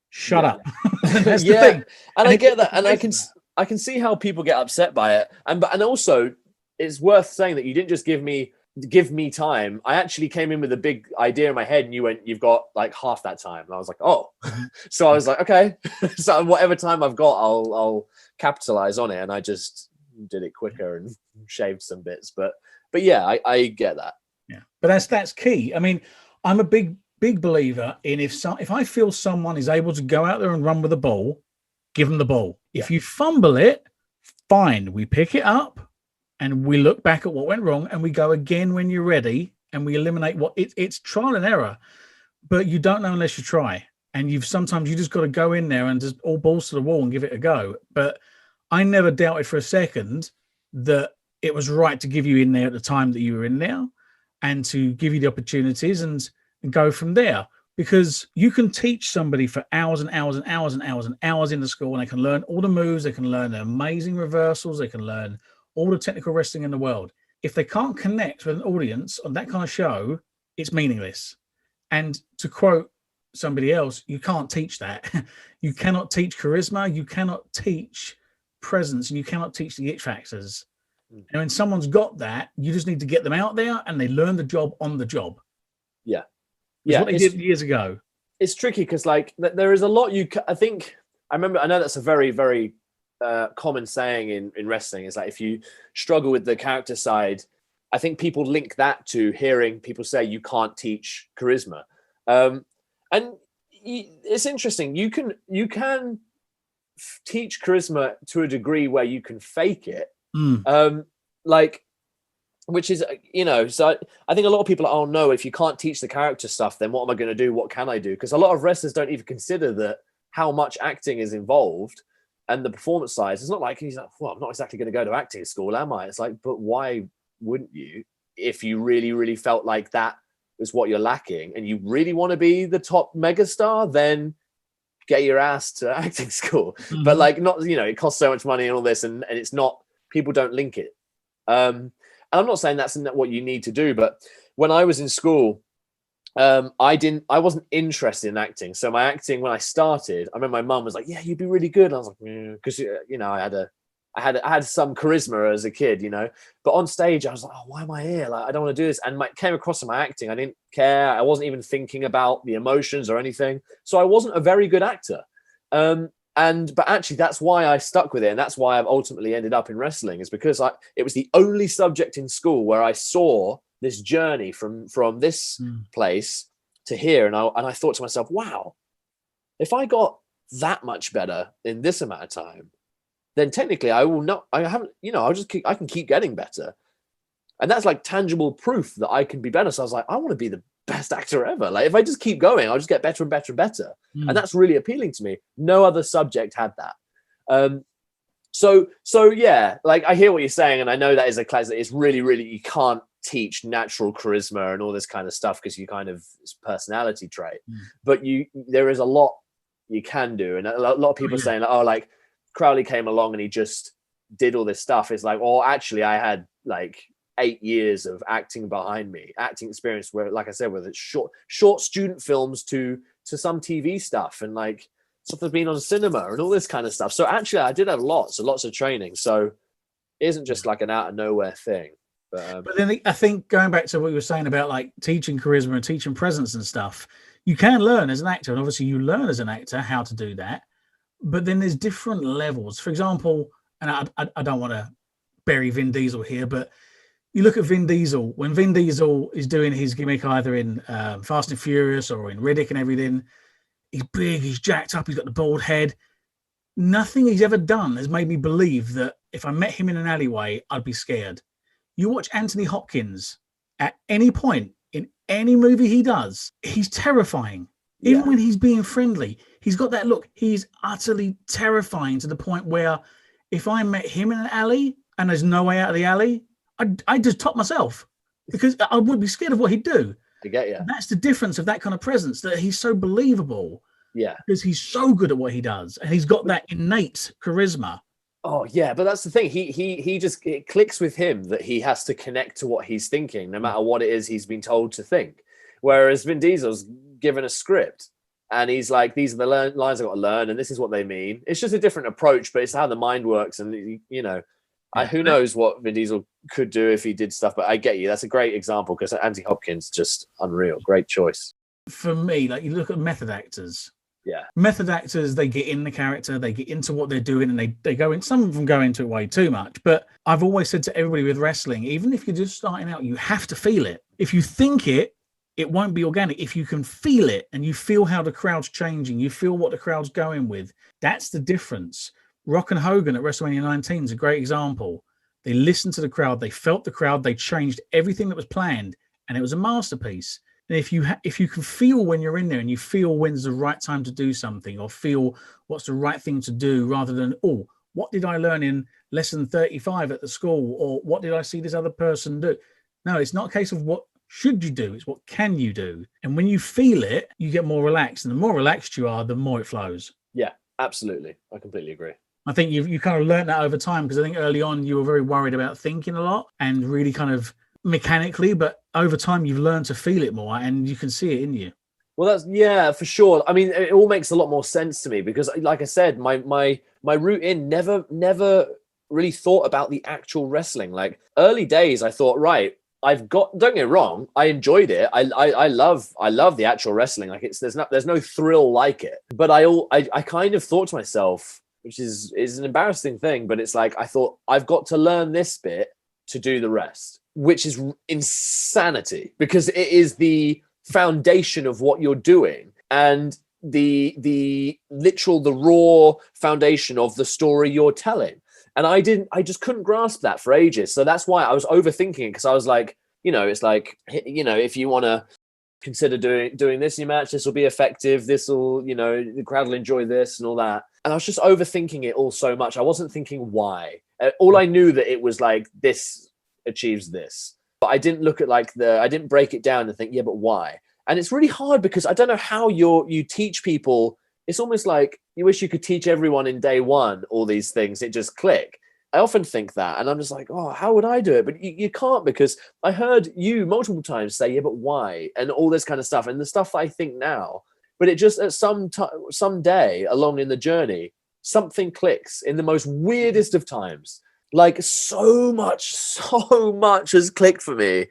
Shut up. That's the thing. And I get that, and I can see how people get upset by it, and also it's worth saying that you didn't just give me time. I actually came in with a big idea in my head, and you went, "You've got like half that time," and I was like, "Oh," so I was like, "Okay," so whatever time I've got, I'll capitalize on it, and I just did it quicker and shaved some bits, but yeah, I get that. Yeah, but that's key. I mean, I'm a big believer in if I feel someone is able to go out there and run with the ball, give them the ball. If you fumble it, fine, we pick it up and we look back at what went wrong and we go again when you're ready and we eliminate it's trial and error, but you don't know unless you try. And sometimes you just got to go in there and just all balls to the wall and give it a go. But I never doubted for a second that it was right to give you in there at the time that you were in there and to give you the opportunities and go from there. Because you can teach somebody for hours and hours and hours and hours and hours in the school, and they can learn all the moves, they can learn the amazing reversals, they can learn all the technical wrestling in the world. If they can't connect with an audience on that kind of show, it's meaningless. And to quote somebody else, you can't teach that. You cannot teach charisma, you cannot teach presence, and you cannot teach the it factors. And when someone's got that, you just need to get them out there and they learn the job on the job. Yeah. It's what they did years ago. It's tricky because like there is a lot I know that's a very, very common saying in wrestling is like, if you struggle with the character side, I think people link that to hearing people say you can't teach charisma. And it's interesting. You can teach charisma to a degree where you can fake it. Which is, so I think a lot of people are, oh no, if you can't teach the character stuff, then what am I going to do? What can I do? Because a lot of wrestlers don't even consider that how much acting is involved and the performance side. It's not like he's like, well, I'm not exactly going to go to acting school, am I? It's like, but why wouldn't you? If you really, really felt like that is what you're lacking and you really want to be the top megastar, then get your ass to acting school. But like, not, it costs so much money and all this, and it's not, people don't link it. And I'm not saying that's what you need to do, but when I was in school, I wasn't interested in acting. So my acting, when I started, I remember my mum was like, "Yeah, you'd be really good." And I was like, because I had some charisma as a kid, But on stage, I was like, "Oh, why am I here? Like, I don't want to do this." And came across in my acting, I didn't care. I wasn't even thinking about the emotions or anything. So I wasn't a very good actor. But actually, that's why I stuck with it, and that's why I've ultimately ended up in wrestling, is because it was the only subject in school where I saw this journey from this place to here, and I thought to myself, wow, if I got that much better in this amount of time, then technically I will not. I haven't, I can keep getting better, and that's like tangible proof that I can be better. So I was like, I want to be the best actor ever. Like, if I just keep going, I'll just get better and better and better. And that's really appealing to me. No other subject had that. So yeah, like, I hear what you're saying, and I know that is a class that is really, really, you can't teach natural charisma and all this kind of stuff because it's a personality trait. But there is a lot you can do, and a lot of people are saying, oh, like Crowley came along and he just did all this stuff. It's like, well, actually, I had like 8 years of acting behind me, acting experience, where, like I said, whether it's short student films to some TV stuff, and like stuff that's been on cinema and all this kind of stuff. So actually, I did have lots of training. So it isn't just like an out of nowhere thing. But then I think going back to what you were saying about like teaching charisma and teaching presence and stuff, you can learn as an actor, and obviously you learn as an actor how to do that. But then there's different levels. For example, and I don't want to bury Vin Diesel here, but you look at Vin Diesel. When Vin Diesel is doing his gimmick either in Fast and Furious or in Riddick and everything, he's big, he's jacked up, he's got the bald head. Nothing he's ever done has made me believe that if I met him in an alleyway, I'd be scared. You watch Anthony Hopkins at any point in any movie he does, he's terrifying. Even when he's being friendly, he's got that look. He's utterly terrifying to the point where if I met him in an alley and there's no way out of the alley, I'd just top myself because I would be scared of what he'd do. I get you. That's the difference of that kind of presence, that he's so believable. Yeah. Because he's so good at what he does and he's got that innate charisma. Oh yeah, but that's the thing. He just, it clicks with him that he has to connect to what he's thinking, no matter what it is he's been told to think. Whereas Vin Diesel's given a script and he's like, these are the lines I've got to learn and this is what they mean. It's just a different approach, but it's how the mind works. And you know, who knows what Vin Diesel could do if he did stuff, but I get you. That's a great example because Anthony Hopkins, just unreal. Great choice. For me, like you look at method actors. Yeah. Method actors, they get in the character, they get into what they're doing, and they go in. Some of them go into it way too much. But I've always said to everybody with wrestling, even if you're just starting out, you have to feel it. If you think it, it won't be organic. If you can feel it and you feel how the crowd's changing, you feel what the crowd's going with, that's the difference. Rock and Hogan at WrestleMania 19 is a great example. They listened to the crowd, they felt the crowd, they changed everything that was planned, and it was a masterpiece. And if you can feel when you're in there and you feel when's the right time to do something or feel what's the right thing to do rather than, oh, what did I learn in lesson 35 at the school or what did I see this other person do? No, it's not a case of what should you do, it's what can you do. And when you feel it, you get more relaxed. And the more relaxed you are, the more it flows. Yeah, absolutely. I completely agree. I think you kind of learned that over time because I think early on you were very worried about thinking a lot and really kind of mechanically, but over time you've learned to feel it more and you can see it in you. Well, that's, yeah, for sure. I mean, it all makes a lot more sense to me because, like I said, my route in never really thought about the actual wrestling. Like early days, I thought, right, don't get me wrong, I enjoyed it. I love the actual wrestling. Like there's no thrill like it. But I kind of thought to myself, which is an embarrassing thing, but it's like I thought I've got to learn this bit to do the rest, which is insanity because it is the foundation of what you're doing and the raw foundation of the story you're telling. And I just couldn't grasp that for ages. So that's why I was overthinking it because I was like, it's like, if you want to consider doing this in your match, this will be effective. This will, the crowd will enjoy this and all that. And I was just overthinking it all so much. I wasn't thinking why. All I knew that it was like this achieves this. But I didn't look at I didn't break it down and think, yeah, but why? And it's really hard because I don't know how you teach people. It's almost like you wish you could teach everyone in day one all these things. It just click. I often think that. And I'm just like, oh, how would I do it? But you can't because I heard you multiple times say, yeah, but why? And all this kind of stuff. And the stuff I think now. But it just at some day along in the journey, something clicks in the most weirdest of times. Like so much has clicked for me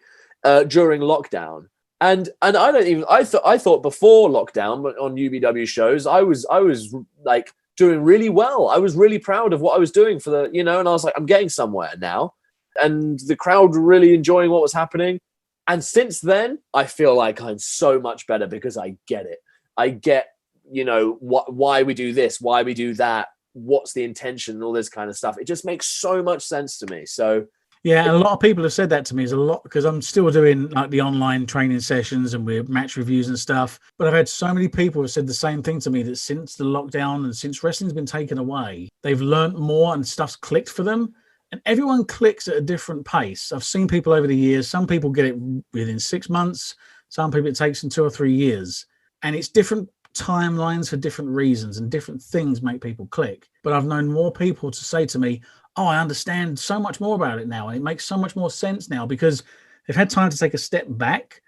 during lockdown. And I thought before lockdown on UBW shows, I was like doing really well. I was really proud of what I was doing for the, and I was like, I'm getting somewhere now. And the crowd were really enjoying what was happening. And since then, I feel like I'm so much better because I get it. I get, why we do this, why we do that, what's the intention and all this kind of stuff. It just makes so much sense to me. So yeah, and a lot of people have said that to me is a lot because I'm still doing like the online training sessions and we're match reviews and stuff. But I've had so many people have said the same thing to me that since the lockdown and since wrestling's been taken away, they've learned more and stuff's clicked for them. And everyone clicks at a different pace. I've seen people over the years. Some people get it within 6 months. Some people it takes them 2 or 3 years. And it's different timelines for different reasons and different things make people click. But I've known more people to say to me, oh, I understand so much more about it now. And it makes so much more sense now because they've had time to take a step back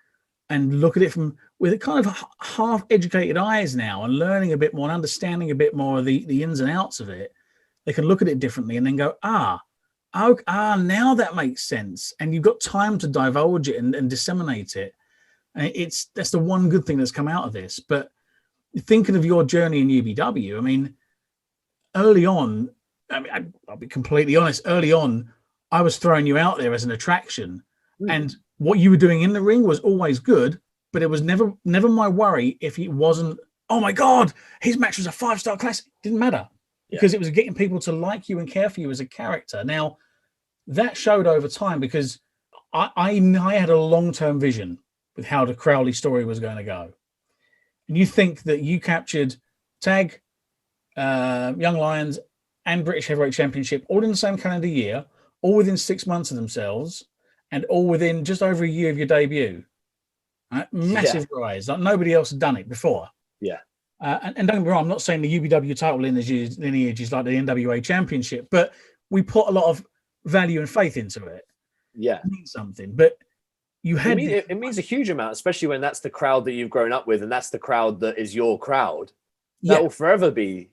and look at it with kind of half-educated eyes now and learning a bit more and understanding a bit more of the ins and outs of it. They can look at it differently and then go, Oh, now that makes sense. And you've got time to divulge it and disseminate it. And that's the one good thing that's come out of this. But thinking of your journey in UBW, I mean, early on, I mean, I'll be completely honest. Early on, I was throwing you out there as an attraction, and what you were doing in the ring was always good. But it was never my worry if it wasn't. Oh my God, his match was a 5-star classic. Didn't matter because it was getting people to like you and care for you as a character. Now that showed over time because I had a long-term vision with how the Crowley story was going to go. And you think that you captured tag, Young Lions, and British Heavyweight Championship all in the same calendar year, all within 6 months of themselves, and all within just over a year of your debut. Right? Massive rise. Like nobody else had done it before. Yeah. And don't get me wrong, I'm not saying the UBW title lineage is like the NWA Championship, but we put a lot of value and faith into it. Yeah. It means something. But you had it means a huge amount, especially when that's the crowd that you've grown up with, and that's the crowd that is your crowd. That will forever be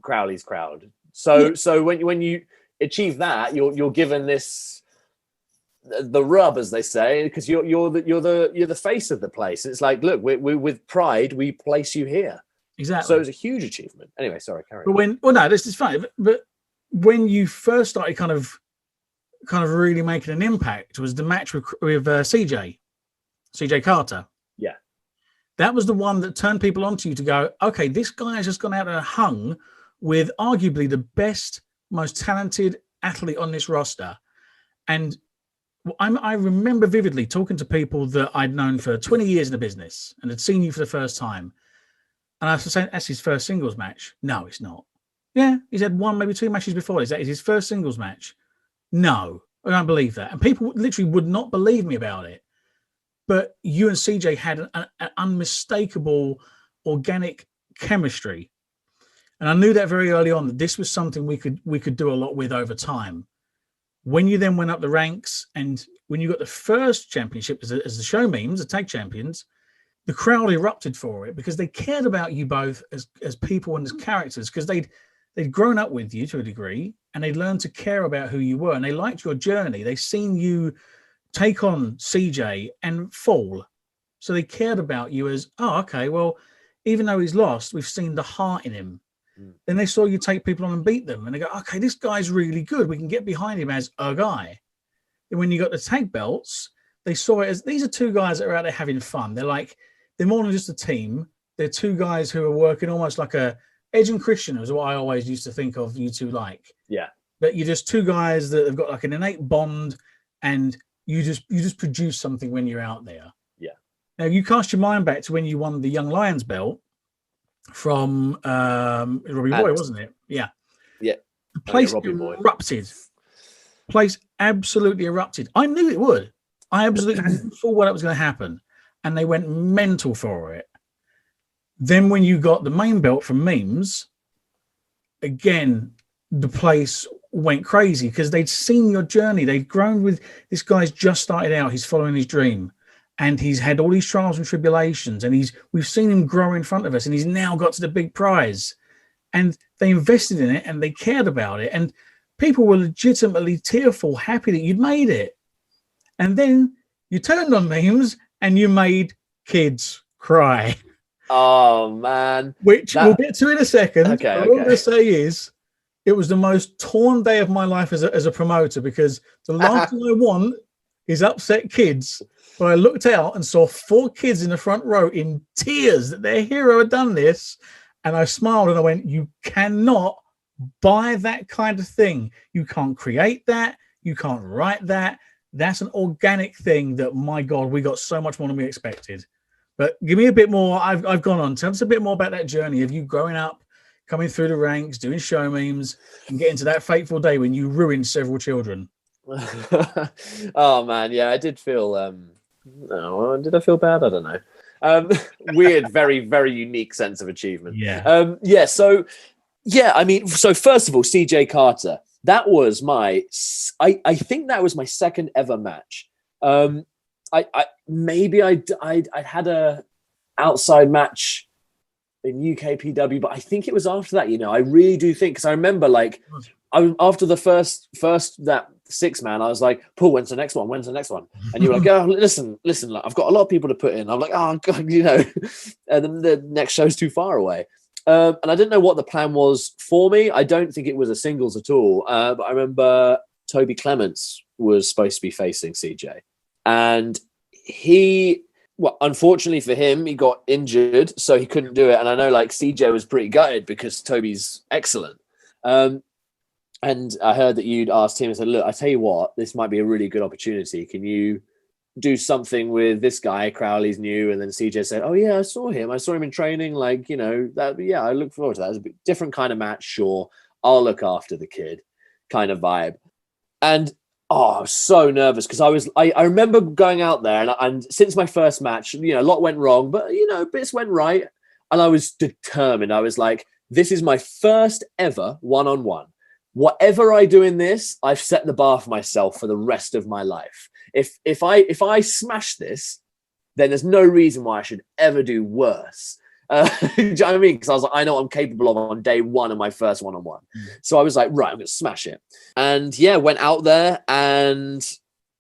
Crowley's crowd. So when you achieve that, you're given this the rub, as they say, because you're the face of the place. It's like, look, we with pride we place you here. Exactly. So it was a huge achievement. Anyway, sorry, carry on. No, this is fine. But when you first started kind of really making an impact was the match with CJ Carter. Yeah. That was the one that turned people onto you to go, okay, this guy has just gone out and hung with arguably the best, most talented athlete on this roster. And I remember vividly talking to people that I'd known for 20 years in the business and had seen you for the first time. And I was saying, that's his first singles match. No, it's not. Yeah, he's had one, maybe two matches before. Is that his first singles match? No, I don't believe that. And people literally would not believe me about it. But you and CJ had an unmistakable organic chemistry. And I knew that very early on that this was something we could do a lot with over time. When you then went up the ranks and when you got the first championship as the show memes, the tag champions, the crowd erupted for it because they cared about you both as people and as characters because they'd grown up with you to a degree and they'd learned to care about who you were and they liked your journey. They'd seen you take on CJ and fall. So they cared about you as, oh, okay, well, even though he's lost, we've seen the heart in him. Then they saw you take people on and beat them and they go, okay, this guy's really good. We can get behind him as a guy. And when you got the tag belts, they saw it as these are two guys that are out there having fun. They're more than just a team. They're two guys who are working almost like a Edge and Christian is what I always used to think of you two like. Yeah. But you're just two guys that have got like an innate bond and you just produce something when you're out there. Yeah. Now you cast your mind back to when you won the Young Lions belt from Robbie Boy, wasn't it? Yeah. Yeah. The place erupted. Place absolutely erupted. I knew it would. I absolutely knew full well that was going to happen. And they went mental for it. Then when you got the main belt from Memes, again, the place went crazy because they'd seen your journey. They'd grown with this guy's just started out. He's following his dream. And he's had all these trials and tribulations. And we've seen him grow in front of us. And he's now got to the big prize. And they invested in it and they cared about it. And people were legitimately tearful, happy that you'd made it. And then you turned on Memes and you made kids cry. Oh, man. Which we'll get to in a second. Okay. All I'm going to say is it was the most torn day of my life as a promoter because the last thing I want is upset kids. But I looked out and saw 4 kids in the front row in tears that their hero had done this. And I smiled and I went, you cannot buy that kind of thing. You can't create that. You can't write that. That's an organic thing that, my God, we got so much more than we expected. But give me a bit more. I've gone on. Tell us a bit more about that journey of you growing up, coming through the ranks, doing show memes, and getting to that fateful day when you ruined several children. Oh, man. Yeah, I did feel... did I feel bad? I don't know. Weird, very, very unique sense of achievement. Yeah. So first of all, CJ Carter. That was I think that was my second ever match. I'd had a outside match in UKPW, but I think it was after that. I really do think because I remember after the first that 6-man, I was like, Paul, when's the next one? When's the next one? And you were like, oh, listen, like, I've got a lot of people to put in. I'm like, oh God, the next show's too far away. And I didn't know what the plan was for me. I don't think it was a singles at all. But I remember Toby Clements was supposed to be facing CJ, and unfortunately for him, he got injured, so he couldn't do it. And I know like CJ was pretty gutted because Toby's excellent. And I heard that you'd asked him and said, look, I tell you what, this might be a really good opportunity. Can you do something with this guy? Crowley's new. And then CJ said, oh yeah, I saw him in training. Like, I look forward to that. It's a different kind of match. Sure. I'll look after the kid kind of vibe. And I was so nervous because I remember going out there and since my first match, a lot went wrong, but bits went right. And I was determined. I was like, this is my first ever one-on-one. Whatever I do in this, I've set the bar for myself for the rest of my life. If I smash this, then there's no reason why I should ever do worse. Do you know what I mean? Because I was like, I know what I'm capable of on day one of my first one-on-one. So I was like, right, I'm going to smash it. And yeah, went out there and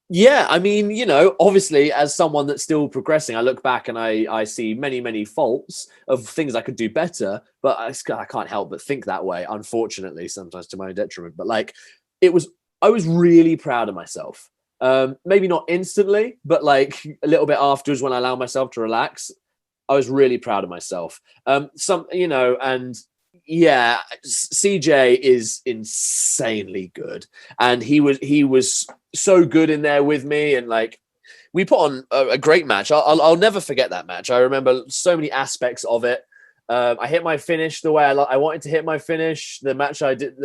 yeah, I mean, obviously as someone that's still progressing, I look back and I see many, many faults of things I could do better, but I can't help but think that way, unfortunately, sometimes to my own detriment. But like, I was really proud of myself. Maybe not instantly, but like a little bit afterwards when I allowed myself to relax, I was really proud of myself. And yeah, CJ is insanely good, and he was so good in there with me, and like we put on a great match. I'll never forget that match. I remember so many aspects of it. I hit my finish the way I wanted to hit my finish. The match I did,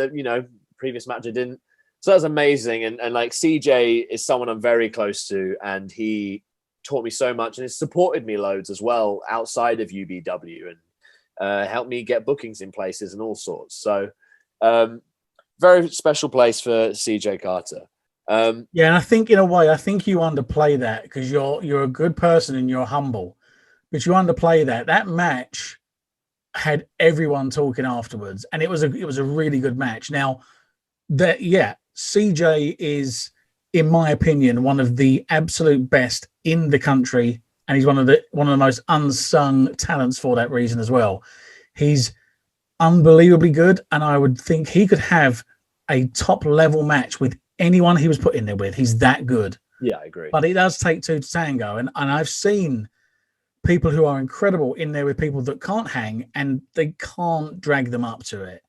previous match I didn't. So that was amazing, and like CJ is someone I'm very close to, and he taught me so much and has supported me loads as well outside of UBW and helped me get bookings in places and all sorts. So very special place for CJ Carter. Yeah, and I think in a way, I think you underplay that because you're a good person and you're humble, but you underplay that. That match had everyone talking afterwards, and it was a really good match. Now, CJ is, in my opinion, one of the absolute best in the country, and he's one of the most unsung talents for that reason as well. He's unbelievably good, and I would think he could have a top level match with anyone he was put in there with. He's that good. Yeah, I agree. But it does take two to tango, and I've seen people who are incredible in there with people that can't hang, and they can't drag them up to it.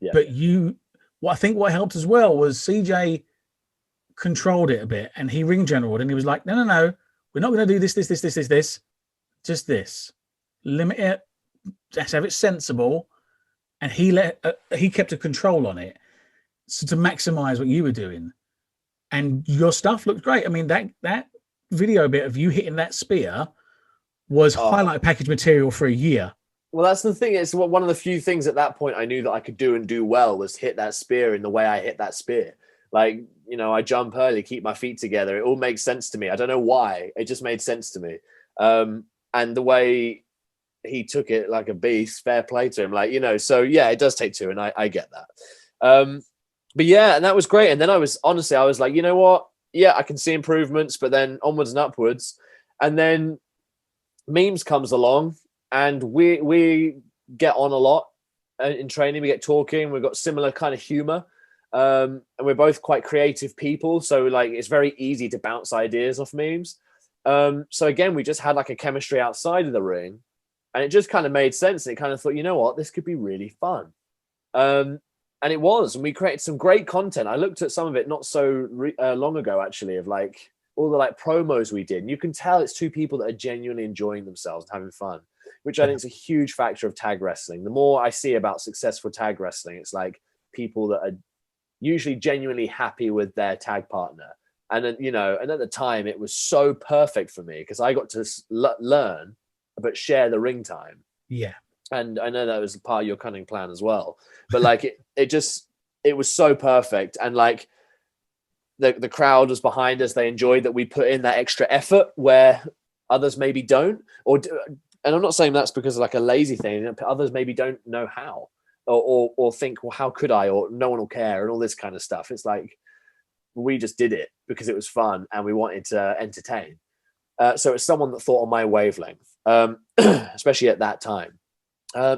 Yeah. But I think what helped as well was CJ controlled it a bit, and he ring generaled, and he was like, no, we're not going to do this, just this. Limit it. Let's have it sensible. And he kept a control on it, so to maximize what you were doing. And your stuff looked great. I mean, that video bit of you hitting that spear was highlight package material for a year. Well, that's the thing. It's one of the few things at that point I knew that I could do and do well was hit that spear in the way I hit that spear. Like, I jump early, keep my feet together. It all makes sense to me. I don't know why. It just made sense to me. And the way he took it like a beast, fair play to him. Like, so yeah, it does take two, and I get that. But yeah, and that was great. And then I was like, you know what? Yeah, I can see improvements, but then onwards and upwards. And then Memes comes along, and we get on a lot in training. We get talking. We've got similar kind of humor. And we're both quite creative people, so like it's very easy to bounce ideas off Memes. So again, we just had like a chemistry outside of the ring, and it just kind of made sense. And it kind of thought, you know what, this could be really fun. And it was, and we created some great content. I looked at some of it not so long ago, actually, of like all the like promos we did. And you can tell it's two people that are genuinely enjoying themselves and having fun, which I think is a huge factor of tag wrestling. The more I see about successful tag wrestling, it's like people that are usually genuinely happy with their tag partner. And then, and at the time it was so perfect for me because I got to learn, but share the ring time. Yeah. And I know that was part of your cunning plan as well, but like it was so perfect. And like the crowd was behind us. They enjoyed that we put in that extra effort where others maybe don't, and I'm not saying that's because of like a lazy thing. Others maybe don't know how. or think, well, how could I, or no one will care, and all this kind of stuff. It's like we just did it because it was fun and we wanted to entertain. So it's someone that thought on my wavelength, especially at that time.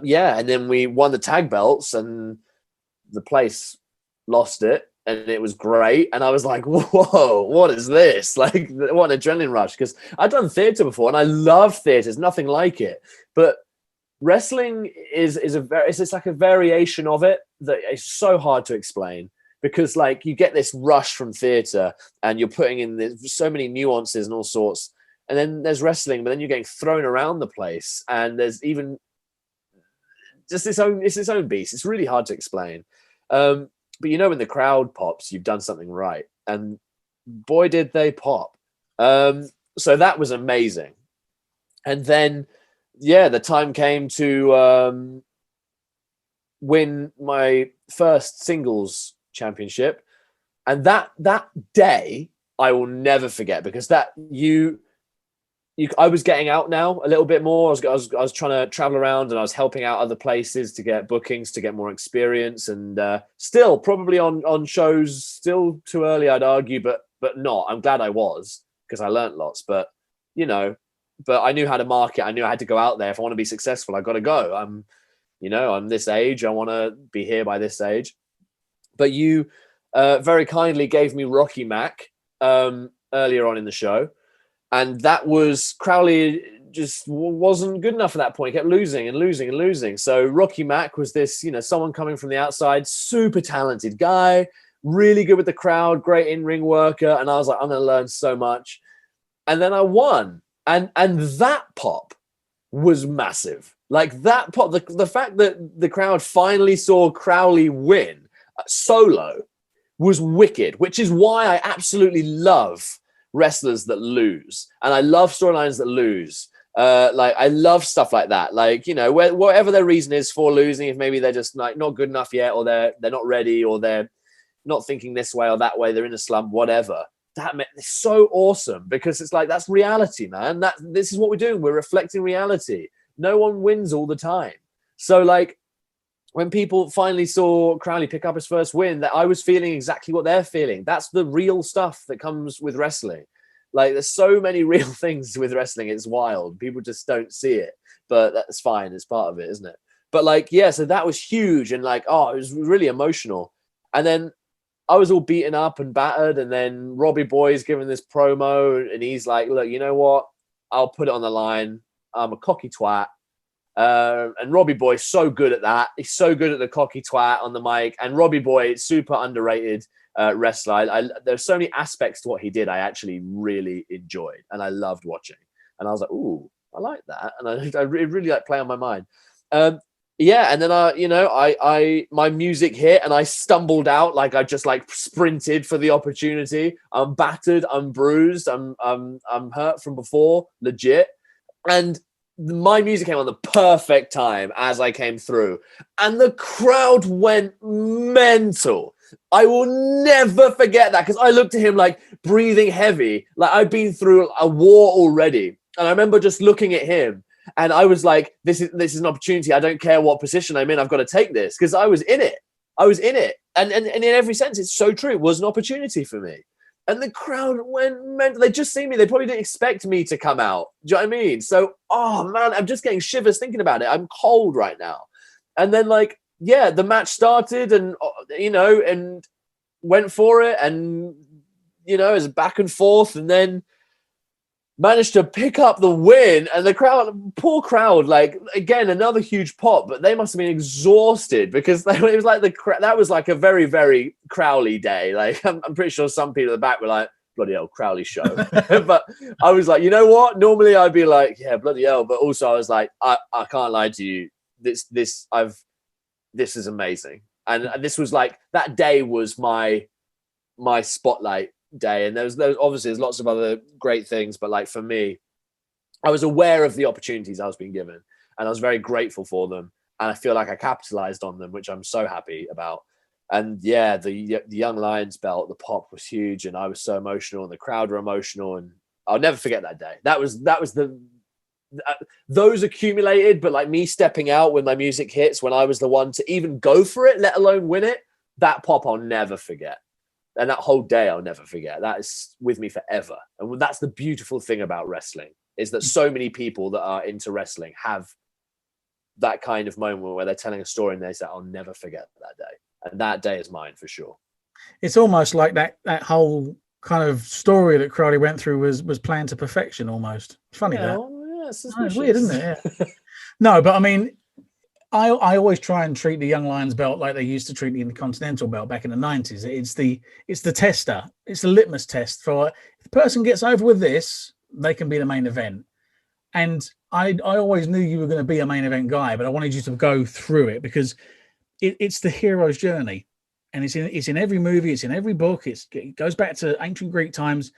Yeah, and then we won the tag belts, and the place lost it, and it was great. And I was like, whoa, what is this? Like, what an adrenaline rush, because I'd done theater before and I love theater. There's nothing like it. But wrestling is it's like a variation of it that is so hard to explain, because like you get this rush from theater and you're putting in so many nuances and all sorts. And then there's wrestling, but then you're getting thrown around the place, and there's even just its own beast. It's really hard to explain. But you know, when the crowd pops, you've done something right. And boy, did they pop. So that was amazing. And then, yeah, the time came to win my first singles championship. And that day, I will never forget, because I was getting out now a little bit more. I was trying to travel around, and I was helping out other places to get bookings, to get more experience, and still probably on shows, still too early, I'd argue, but not. I'm glad I was, because I learned lots. But you know, but I knew how to market. I knew I had to go out there. If I want to be successful, I got to go. I'm this age. I want to be here by this age. But you very kindly gave me Rocky Mac earlier on in the show. And that was, Crowley just wasn't good enough at that point. He kept losing and losing and losing. So Rocky Mac was this, someone coming from the outside, super talented guy, really good with the crowd, great in-ring worker. And I was like, I'm going to learn so much. And then I won. And that pop was massive. Like that pop, the fact that the crowd finally saw Crowley win solo was wicked, which is why I absolutely love wrestlers that lose, and I love storylines that lose. Like I love stuff like that. Like, whatever their reason is for losing, if maybe they're just like not good enough yet, or they're not ready, or they're not thinking this way or that way, they're in a slump, whatever. It's so awesome, because it's like, that's reality, man. This is what we're doing. We're reflecting reality. No one wins all the time. So like, when people finally saw Crowley pick up his first win, that I was feeling exactly what they're feeling. That's the real stuff that comes with wrestling. Like, there's so many real things with wrestling. It's wild. People just don't see it, but that's fine. It's part of it, isn't it? But like, yeah, so that was huge. And like, it was really emotional. And then I was all beaten up and battered. And then Robbie Boy's giving this promo, and he's like, look, you know what? I'll put it on the line. I'm a cocky twat. And Robbie Boy's so good at that. He's so good at the cocky twat on the mic. And Robbie Boy, super underrated wrestler. There's so many aspects to what he did I actually really enjoyed, and I loved watching. And I was like, ooh, I like that. And I really like play on my mind. Yeah, and then I my music hit, and I stumbled out, like I just like sprinted for the opportunity. I'm battered, I'm bruised, I'm hurt from before, legit. And my music came on the perfect time as I came through, and the crowd went mental. I will never forget that, because I looked at him like breathing heavy, like I'd been through a war already. And I remember just looking at him, and I was like, this is an opportunity. I don't care what position I'm in. I've got to take this, because I was in it. And in every sense, it's so true. It was an opportunity for me. And the crowd went mental. They just see me. They probably didn't expect me to come out. Do you know what I mean? So, oh man, I'm just getting shivers thinking about it. I'm cold right now. And then like, yeah, the match started, and, and went for it. And, it was back and forth, and then managed to pick up the win. And the crowd, poor crowd, like, again, another huge pop, but they must have been exhausted, because it was like that was like a very, very Crowley day. Like, I'm pretty sure some people at the back were like, bloody hell, Crowley show. But I was like, you know what? Normally I'd be like, yeah, bloody hell. But also I was like, I can't lie to you. This is amazing. And this was like, that day was my spotlight day. And there's obviously there's lots of other great things, but like for me, I was aware of the opportunities I was being given, and I was very grateful for them, and I feel like I capitalized on them, which I'm so happy about. And yeah, the Young Lions belt, the pop was huge, and I was so emotional, and the crowd were emotional, and I'll never forget that day. That was those accumulated, but like me stepping out when my music hits, when I was the one to even go for it, let alone win it, that pop I'll never forget. And that whole day I'll never forget. That is with me forever. And that's the beautiful thing about wrestling, is that so many people that are into wrestling have that kind of moment where they're telling a story and they say, I'll never forget that day. And that day is mine for sure. It's almost like that whole kind of story that Crowley went through was planned to perfection almost. It's funny that. Well, It's weird, isn't it? Yeah. No, but I mean, I always try and treat the Young Lions belt like they used to treat the Intercontinental belt back in the 90s. It's the tester. It's the litmus test for if the person gets over with this, they can be the main event. And I always knew you were going to be a main event guy, but I wanted you to go through it because it's the hero's journey. And it's in every movie, it's in every book. It goes back to ancient Greek times.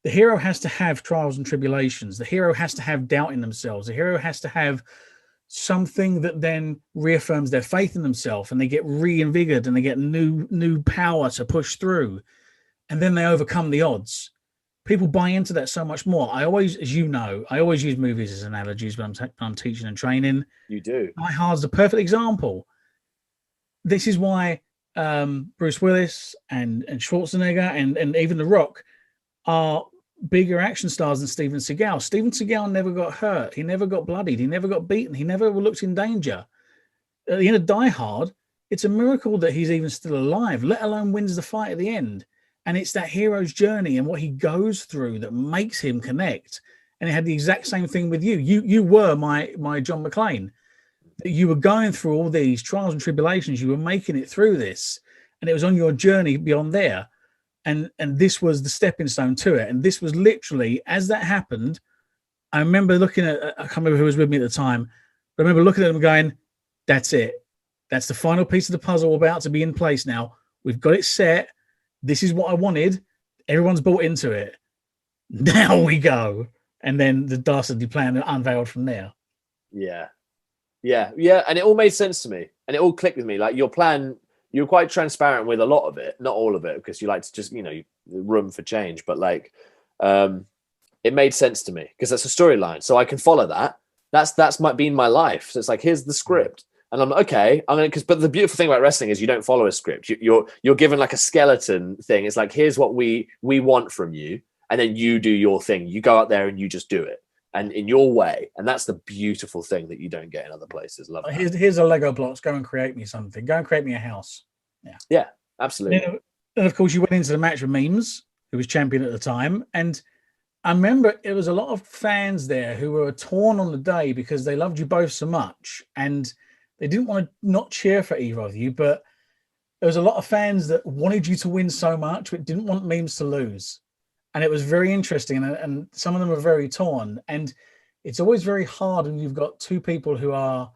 The hero has to have trials and tribulations. The hero has to have doubt in themselves. The hero has to have something that then reaffirms their faith in themselves, and they get reinvigorated and they get new power to push through. And then they overcome the odds. People buy into that so much more. I always, as you know, I always use movies as analogies when I'm teaching and training. You do. Die Hard's the perfect example. This is why Bruce Willis and Schwarzenegger and even The Rock are bigger action stars than Steven Seagal. Steven Seagal never got hurt. He never got bloodied. He never got beaten. He never looked in danger. At the end of Die Hard, it's a miracle that he's even still alive, let alone wins the fight at the end. And it's that hero's journey and what he goes through that makes him connect. And it had the exact same thing with you. You were my John McClane. You were going through all these trials and tribulations. You were making it through this. And it was on your journey beyond there. And this was the stepping stone to it. And this was literally, as that happened, I remember looking at, I can't remember who was with me at the time, but I remember looking at them going, that's it. That's the final piece of the puzzle about to be in place now. We've got it set. This is what I wanted. Everyone's bought into it. Now we go. And then the dastardly plan unveiled from there. Yeah. And it all made sense to me. And it all clicked with me. Like your plan, you're quite transparent with a lot of it. Not all of it, because you like to just, room for change. But like, it made sense to me because that's a storyline. So I can follow that. That's been my life. So it's like, here's the script. And I'm like, okay, but the beautiful thing about wrestling is you don't follow a script. You're given like a skeleton thing. It's like, here's what we want from you. And then you do your thing. You go out there and you just do it. And in your way. And that's the beautiful thing that you don't get in other places. Love that. Here's a Lego blocks. Go and create me something. Go and create me a house. Yeah, absolutely. And of course, you went into the match with Memes, who was champion at the time. And I remember it was a lot of fans there who were torn on the day because they loved you both so much. And they didn't want to not cheer for either of you, but there was a lot of fans that wanted you to win so much, but didn't want Memes to lose. And it was very interesting. And some of them were very torn. And it's always very hard when you've got two people who are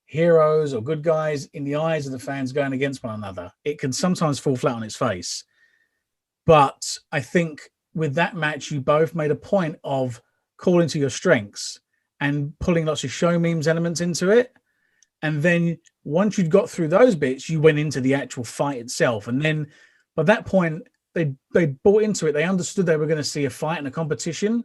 heroes or good guys in the eyes of the fans going against one another. It can sometimes fall flat on its face. But I think with that match, you both made a point of calling to your strengths and pulling lots of show memes elements into it. And then once you'd got through those bits, you went into the actual fight itself. And then by that point, they bought into it. They understood they were going to see a fight and a competition.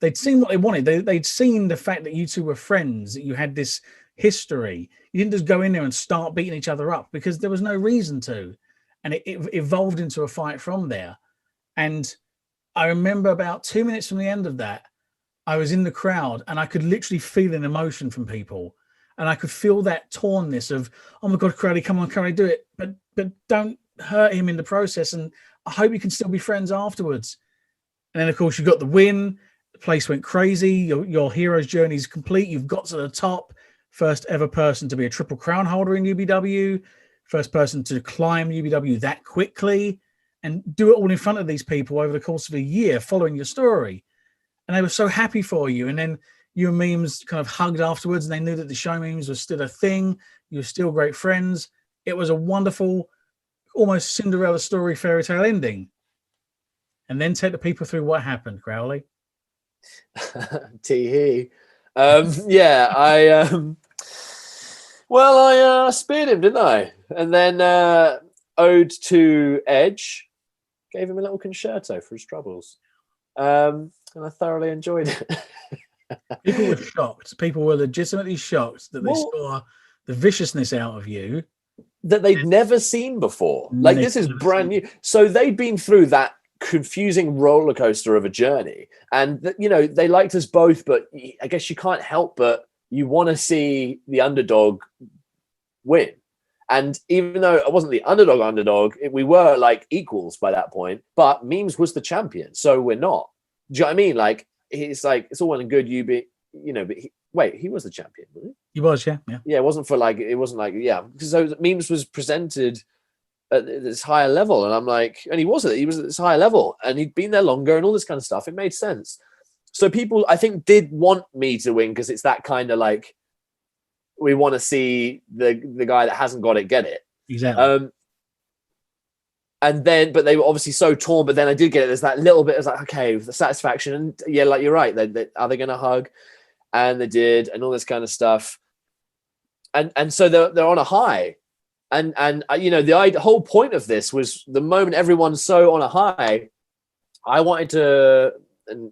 They'd seen what they wanted. They'd seen the fact that you two were friends, that you had this history. You didn't just go in there and start beating each other up because there was no reason to. And it evolved into a fight from there. And I remember about 2 minutes from the end of that, I was in the crowd and I could literally feel an emotion from people. And I could feel that tornness of, oh my God, Crowley, come on, Crowley, do it. But don't hurt him in the process. And I hope you can still be friends afterwards. And then, of course, you got the win. The place went crazy. Your hero's journey is complete. You've got to the top. First ever person to be a triple crown holder in UBW. First person to climb UBW that quickly. And do it all in front of these people over the course of a year following your story. And they were so happy for you. And then you and Memes kind of hugged afterwards, and they knew that the show Memes was still a thing. You were still great friends. It was a wonderful, almost Cinderella story fairy tale ending. And then take the people through what happened, Crowley. Tee-hee. I speared him, didn't I? And then ode to Edge, gave him a little concerto for his troubles. And I thoroughly enjoyed it. People were shocked. People were legitimately shocked that they Well, saw the viciousness out of you. that they'd never seen before. Like, this is Never brand seen. new. So they'd been through that confusing roller coaster of a journey, and they liked us both, but I guess you can't help but you want to see the underdog win. And even though I wasn't the underdog, we were like equals by that point. But Memes was the champion, so we're not. Do you know what I mean? Like, it's like, it's all well and good you be, but he was the champion, wasn't He was, yeah. he? Yeah, it wasn't yeah. So Memes was presented at this higher level, and I'm like, and he was at this higher level, and he'd been there longer, and all this kind of stuff. It made sense. So people, I think, did want me to win because it's that kind of like, we want to see the guy that hasn't got it get it. Exactly. And then, but they were obviously so torn. But then I did get it. There's that little bit. I was like, okay, the satisfaction. And yeah, like you're right. Are they going to hug? And they did, and all this kind of stuff. And so they're on a high. And the whole point of this was the moment everyone's so on a high, I wanted to. And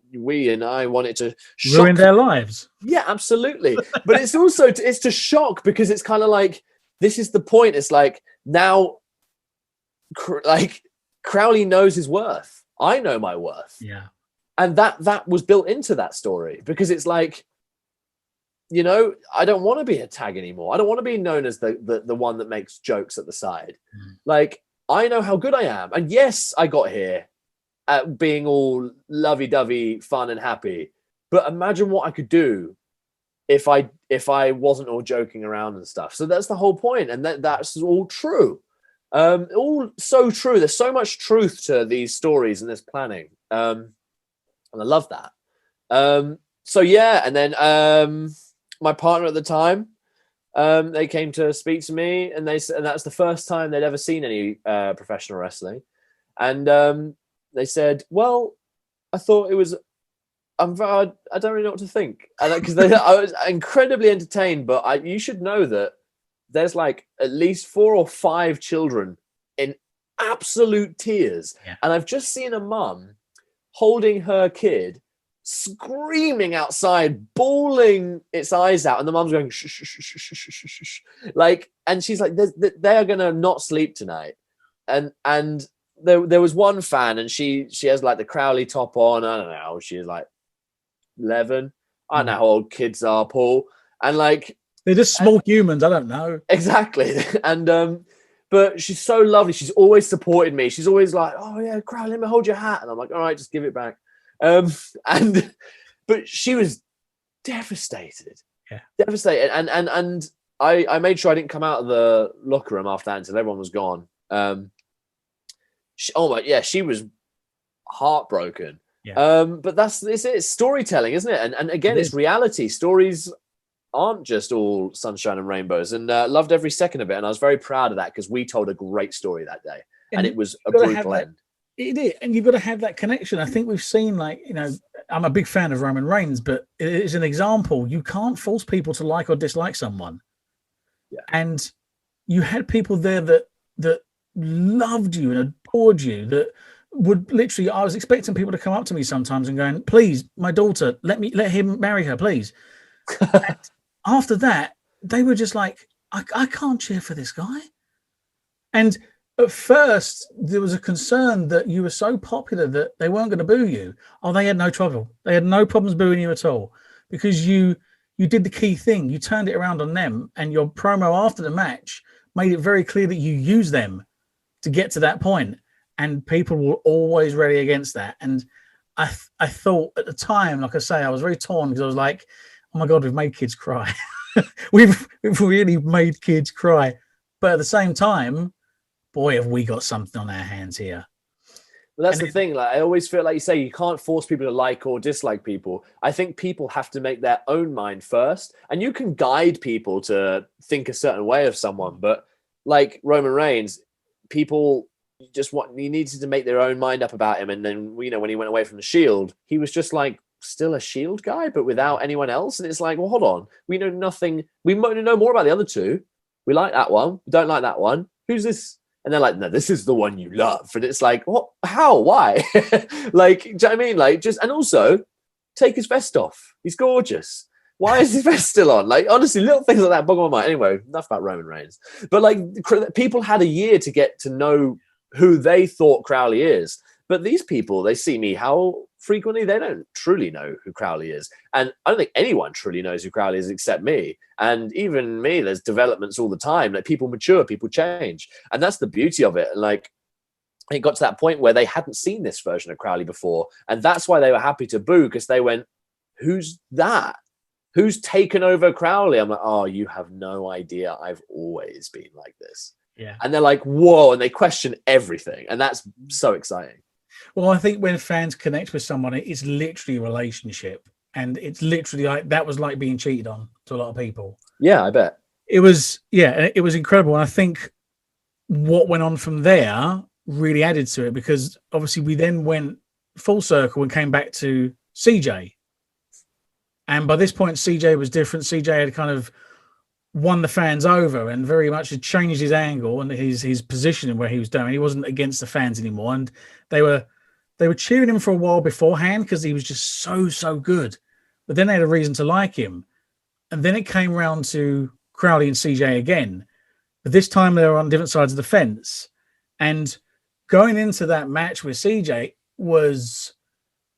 I wanted to ruin their lives. Yeah, absolutely. But it's also it's to shock, because it's kind of like, this is the point. It's like, now, like, Crowley knows his worth. I know my worth. Yeah. And that was built into that story, because it's like, I don't want to be a tag anymore. I don't want to be known as the one that makes jokes at the side. Like, I know how good I am. And yes, I got here at being all lovey-dovey, fun and happy. But imagine what I could do if I wasn't all joking around and stuff. So that's the whole point. And that's all true. All so true. There's so much truth to these stories and this planning. And I love that. So yeah, and then my partner at the time, they came to speak to me, and that's the first time they'd ever seen any professional wrestling. And they said, well, I thought it was, I don't really know what to think. Because I was incredibly entertained, but you should know that there's like at least 4 or 5 children in absolute tears. Yeah. And I've just seen a mum holding her kid, screaming outside, bawling its eyes out. And the mum's going, shh, shh, shh, shh, shh, shh, shh, shh. Like, and she's like, they are going to not sleep tonight. And there was one fan, and she has like the Crowley top on. I don't know, she's like 11. I don't know how old kids are, Paul. And like, they're just small humans. I don't know. Exactly. And but she's so lovely. She's always supported me. She's always like, oh yeah, Crowley, let me hold your hat. And I'm like, all right, just give it back. But she was devastated. Yeah. Devastated. And I made sure I didn't come out of the locker room after that until everyone was gone. She was heartbroken. Yeah. But it's storytelling, isn't it? And again, it's reality. Stories aren't just all sunshine and rainbows. And loved every second of it. And I was very proud of that, because we told a great story that day. And it was a brutal end. It is, and you've got to have that connection. I think we've seen, like, I'm a big fan of Roman Reigns, but it is an example. You can't force people to like or dislike someone. Yeah. And you had people there that loved you and adored you, that would literally, I was expecting people to come up to me sometimes and going, please, my daughter, let him marry her, please. And after that, they were just like, I can't cheer for this guy. And at first, there was a concern that you were so popular that they weren't going to boo you. Oh, they had no trouble. They had no problems booing you at all, because you did the key thing. You turned it around on them, and your promo after the match made it very clear that you used them to get to that point, and people were always ready against that. And I thought at the time, like I say, I was very torn, because I was like, oh my God, we've made kids cry. we've really made kids cry. But at the same time, boy, have we got something on our hands here. Well, that's the thing. Like, I always feel like you say, you can't force people to like or dislike people. I think people have to make their own mind first, and you can guide people to think a certain way of someone. But like Roman Reigns, people he needed to make their own mind up about him. And then, when he went away from the Shield, he was just like still a Shield guy, but without anyone else. And it's like, well, hold on. We know nothing. We know more about the other two. We like that one. We don't like that one. Who's this? And they're like, no, this is the one you love. And it's like, what? How? Why? Like, do you know what I mean? Like, just, and also, take his vest off. He's gorgeous. Why is his vest still on? Like, honestly, little things like that boggle my mind. Anyway, enough about Roman Reigns. But like, people had a year to get to know who they thought Crowley is. But these people, they see me how frequently, they don't truly know who Crowley is. And I don't think anyone truly knows who Crowley is except me. And even me, there's developments all the time. Like, people mature, people change. And that's the beauty of it. And like, it got to that point where they hadn't seen this version of Crowley before. And that's why they were happy to boo, because they went, who's that? Who's taken over Crowley? I'm like, oh, you have no idea. I've always been like this. Yeah. And they're like, whoa. And they question everything. And that's so exciting. Well, I think when fans connect with someone, it's literally a relationship. And it's literally like, that was like being cheated on to a lot of people. Yeah, I bet. It was incredible. And I think what went on from there really added to it, because obviously we then went full circle and came back to CJ. And by this point, CJ was different. CJ had kind of won the fans over and very much had changed his angle and his position and where he was doing. He wasn't against the fans anymore. And they were cheering him for a while beforehand because he was just so good. But then they had a reason to like him. And then it came round to Crowley and CJ again. But this time they were on different sides of the fence. And going into that match with CJ was,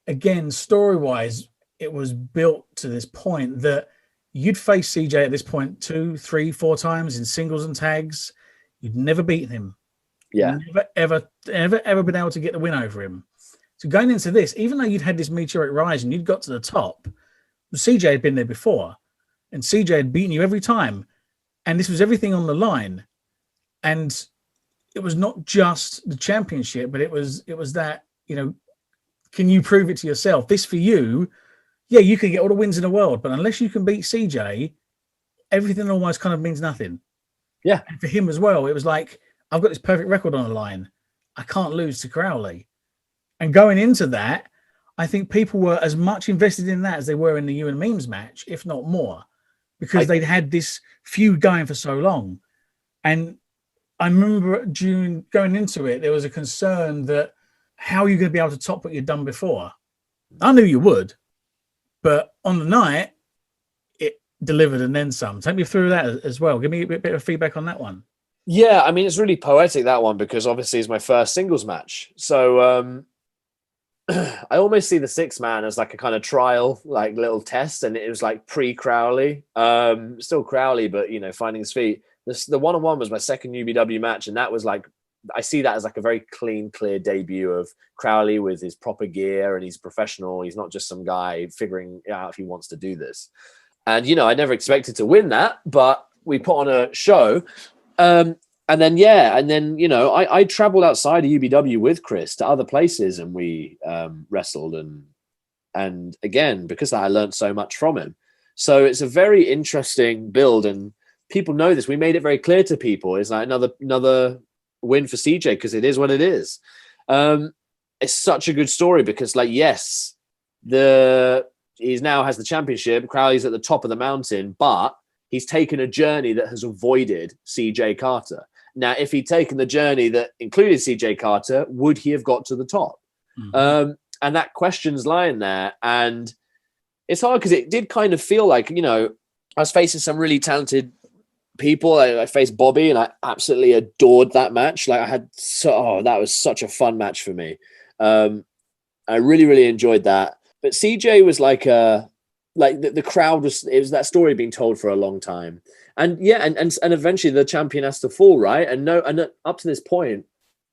again, story-wise, it was built to this point that you'd face CJ at this point 2, 3, 4 times in singles and tags. You'd never beaten him. Yeah. Never, ever been able to get the win over him. So going into this, even though you'd had this meteoric rise and you'd got to the top, CJ had been there before. And CJ had beaten you every time. And this was everything on the line. And it was not just the championship, but it was that, can you prove it to yourself? This for you, yeah, you can get all the wins in the world, but unless you can beat CJ, everything almost kind of means nothing. Yeah. And for him as well, it was like, I've got this perfect record on the line. I can't lose to Crowley. And going into that, I think people were as much invested in that as they were in the You and Memes match, if not more, because they'd had this feud going for so long. And I remember going into it, there was a concern that how are you going to be able to top what you'd done before? I knew you would. But on the night, it delivered and then some. Take me through that as well. Give me a bit of feedback on that one. Yeah, I mean, it's really poetic, that one, because obviously it's my first singles match. So I almost see the 6-man as like a kind of trial, like little test. And it was like pre-Crowley. Still Crowley, but, finding his feet. The one-on-one was my second UBW match. And that was like, I see that as like a very clean, clear debut of Crowley with his proper gear, and he's professional. He's not just some guy figuring out if he wants to do this. And, I never expected to win that, but we put on a show. I traveled outside of UBW with Chris to other places, and we wrestled. And again, because I learned so much from him. So it's a very interesting build, and people know this. We made it very clear to people. It's like another win for CJ, because it is what it is. It's such a good story because, like, yes, he now has the championship. Crowley's at the top of the mountain, but he's taken a journey that has avoided CJ Carter. Now, if he'd taken the journey that included CJ Carter, would he have got to the top? Mm-hmm. And that question's lying there. And it's hard because it did kind of feel like, I was facing some really talented people. I faced Bobby, and I absolutely adored that match. Like, that was such a fun match for me. I really, really enjoyed that. But CJ was like the crowd it was that story being told for a long time. And yeah, and eventually the champion has to fall, right? And up to this point,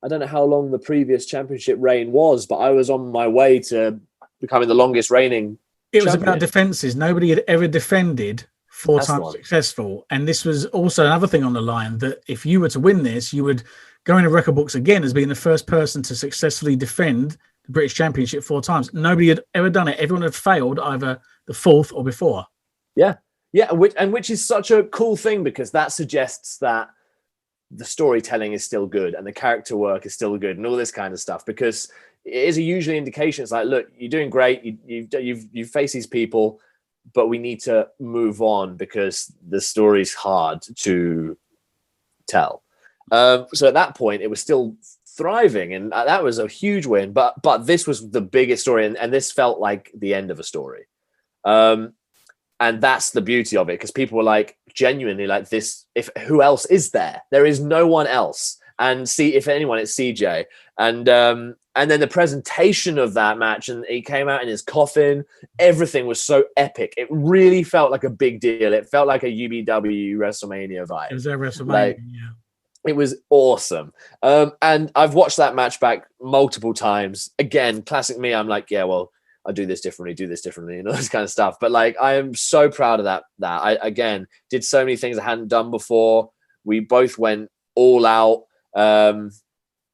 I don't know how long the previous championship reign was, but I was on my way to becoming the longest reigning. It was about defenses. Nobody had ever defended 4 times successful. And this was also another thing on the line, that if you were to win this, you would go in the record books again as being the first person to successfully defend the British Championship 4 times. Nobody had ever done it. Everyone had failed either the 4th or before. Yeah. Yeah. Which is such a cool thing, because that suggests that the storytelling is still good and the character work is still good and all this kind of stuff, because it is a usually indication. It's like, look, you're doing great. You've faced these people, but we need to move on because the story's hard to tell. So at that point, it was still thriving, and that was a huge win. But this was the biggest story, and this felt like the end of a story. And that's the beauty of it, because people were like, genuinely like, this, if who else is there? There is no one else. And see, if anyone, it's CJ. And then the presentation of that match, and he came out in his coffin. Everything was so epic. It really felt like a big deal. It felt like a UBW WrestleMania vibe. It was their WrestleMania, like, yeah. It was awesome. And I've watched that match back multiple times. Again, classic me. I'm like, yeah, well, I do this differently, and all this kind of stuff. But like, I am so proud of that. I, again, did so many things I hadn't done before. We both went all out.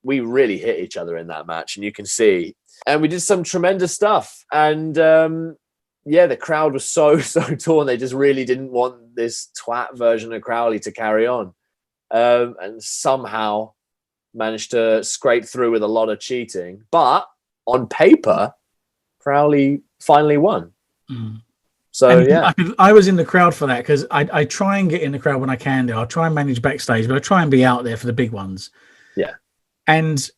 We really hit each other in that match, and you can see. And we did some tremendous stuff. And the crowd was so torn. They just really didn't want this twat version of Crowley to carry on. And somehow managed to scrape through with a lot of cheating. But on paper, Crowley finally won. So, and yeah. I was in the crowd for that, because I try and get in the crowd when I can do. I'll try and manage backstage, but I try and be out there for the big ones. Yeah. And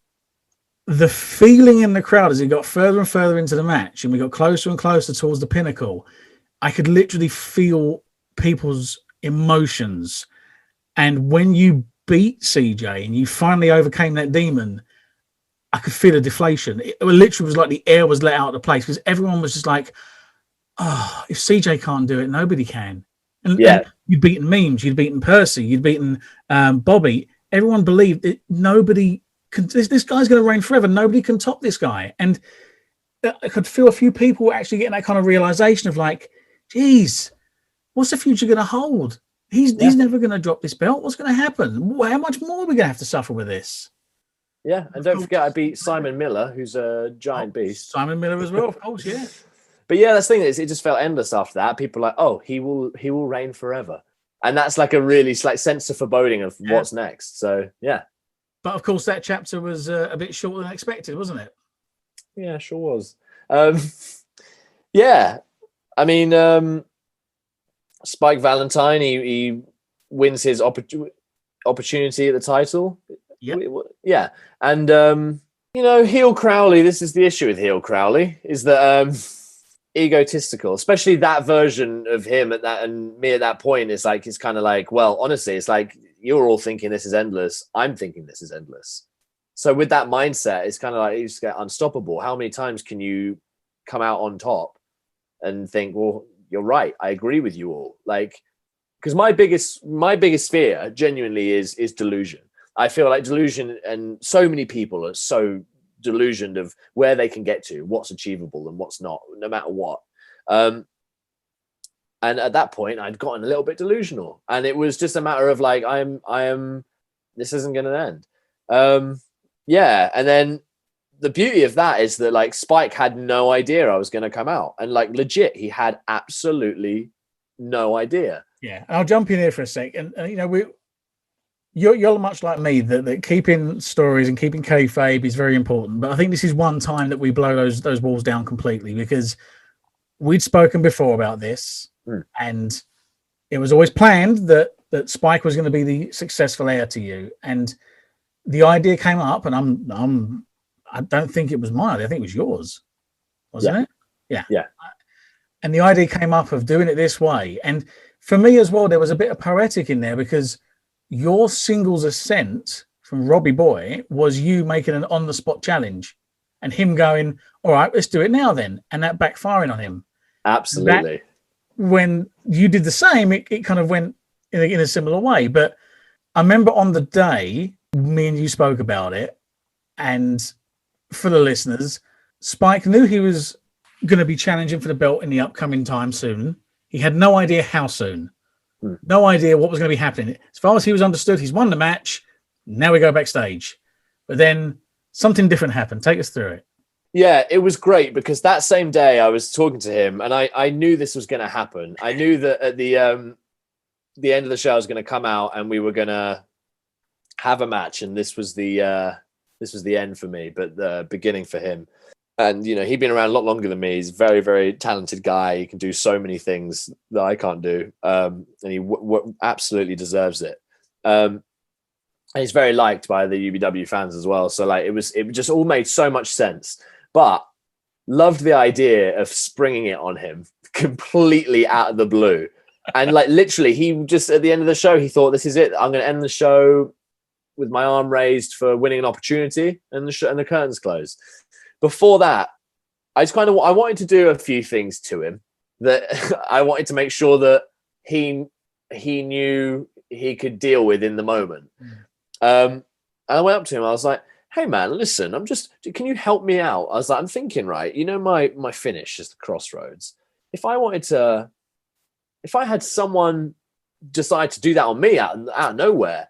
the feeling in the crowd as it got further and further into the match and we got closer and closer towards the pinnacle, I could literally feel people's emotions. And when you beat CJ and you finally overcame that demon, I could feel a deflation. It literally was like the air was let out of the place, because everyone was just like, oh, if CJ can't do it, nobody can. And you'd beaten Memes, you'd beaten Percy, you'd beaten Bobby. Everyone believed that nobody can. This guy's going to reign forever. Nobody can top this guy. And I could feel a few people were actually getting that kind of realization of like, geez, what's the future going to hold? He's never going to drop this belt. What's going to happen? How much more are we going to have to suffer with this? Yeah, and don't forget I beat Simon Miller, who's a giant beast. Simon Miller as well, of course, yeah. But yeah, that's the thing, is it just felt endless after that. People were like, oh, he will reign forever. And that's like a really like sense of foreboding of what's next. So yeah. But of course, that chapter was a bit shorter than expected, wasn't it? Yeah, sure was. Yeah, I mean, Spike Valentine, he wins his opportunity at the title. Yep. Yeah. And, heel Crowley, this is the issue with heel Crowley, is that egotistical, especially that version of him at that and me at that point. It's like, it's kind of like, well, honestly, it's like you're all thinking this is endless. I'm thinking this is endless. So with that mindset, it's kind of like you just get unstoppable. How many times can you come out on top and think, well, you're right, I agree with you all? Like, because my biggest fear genuinely is delusion. I feel like delusion, and so many people are so delusioned of where they can get to, what's achievable and what's not, no matter what. And at that point, I'd gotten a little bit delusional, and it was just a matter of like, I am. This isn't going to end. And then the beauty of that is that like Spike had no idea I was going to come out, and like legit, he had absolutely no idea. Yeah, and I'll jump in here for a sec, and you're much like me that keeping stories and keeping kayfabe is very important. But I think this is one time that we blow those walls down completely, because we'd spoken before about this, and it was always planned that Spike was going to be the successful heir to you. And the idea came up, and I don't think it was mine. I think it was yours, wasn't it? Yeah. And the idea came up of doing it this way. And for me as well, there was a bit of poetic in there, because your singles ascent from Robbie Boy was you making an on-the-spot challenge and him going, all right, let's do it now then. And that backfiring on him. Absolutely. When you did the same, it kind of went in a similar way. But I remember on the day, me and you spoke about it. And for the listeners, Spike knew he was going to be challenging for the belt in the upcoming time soon. He had no idea how soon. No idea what was going to be happening. As far as he was understood, he's won the match. Now we go backstage. But then something different happened. Take us through it. Yeah, it was great, because that same day I was talking to him, and I knew this was going to happen. I knew that at the end of the show I was going to come out and we were going to have a match, and this was the end for me, but the beginning for him. And, he'd been around a lot longer than me. He's a very, very talented guy. He can do so many things that I can't do. And he absolutely deserves it. And he's very liked by the UBW fans as well. So like it just all made so much sense. But loved the idea of springing it on him completely out of the blue. And like literally, he just at the end of the show, he thought, "This is it. I'm going to end the show with my arm raised for winning an opportunity," and the curtains closed. Before that, I wanted to do a few things to him that I wanted to make sure that he knew he could deal with in the moment. And I went up to him. I was like, "Hey man, listen, can you help me out?" I was like, "I'm thinking, right, you know, my finish is the crossroads. If I had someone decide to do that on me out of nowhere,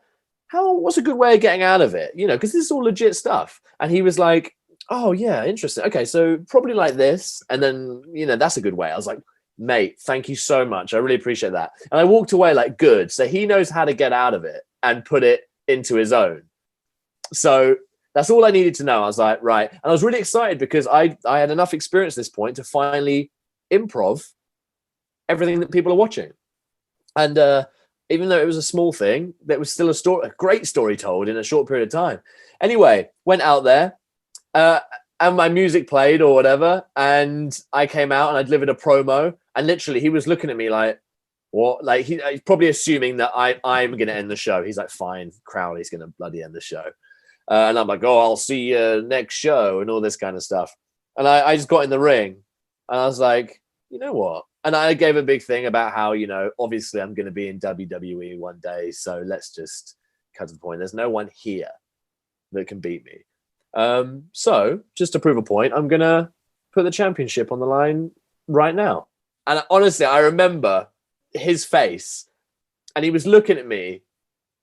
what's a good way of getting out of it? You know, because this is all legit stuff." And he was like, "Oh yeah, interesting. Okay, so probably like this, and then, you know, that's a good way." I was like, "Mate, thank you so much. I really appreciate that." And I walked away like, good. So he knows how to get out of it and put it into his own. So that's all I needed to know. I was like, right. And I was really excited because I had enough experience at this point to finally improv everything that people are watching. And even though it was a small thing, there was still a great story told in a short period of time. Anyway, went out there and my music played or whatever. And I came out and I delivered a promo. And literally he was looking at me like, what? Like he's probably assuming that I'm going to end the show. He's like, "Fine, Crowley's going to bloody end the show." And I'm like, "Oh, I'll see you next show," and all this kind of stuff. And I just got in the ring and I was like, "You know what?" And I gave a big thing about how, you know, obviously I'm going to be in WWE one day. So let's just cut to the point. There's no one here that can beat me. So just to prove a point, I'm going to put the championship on the line right now. And honestly, I remember his face and he was looking at me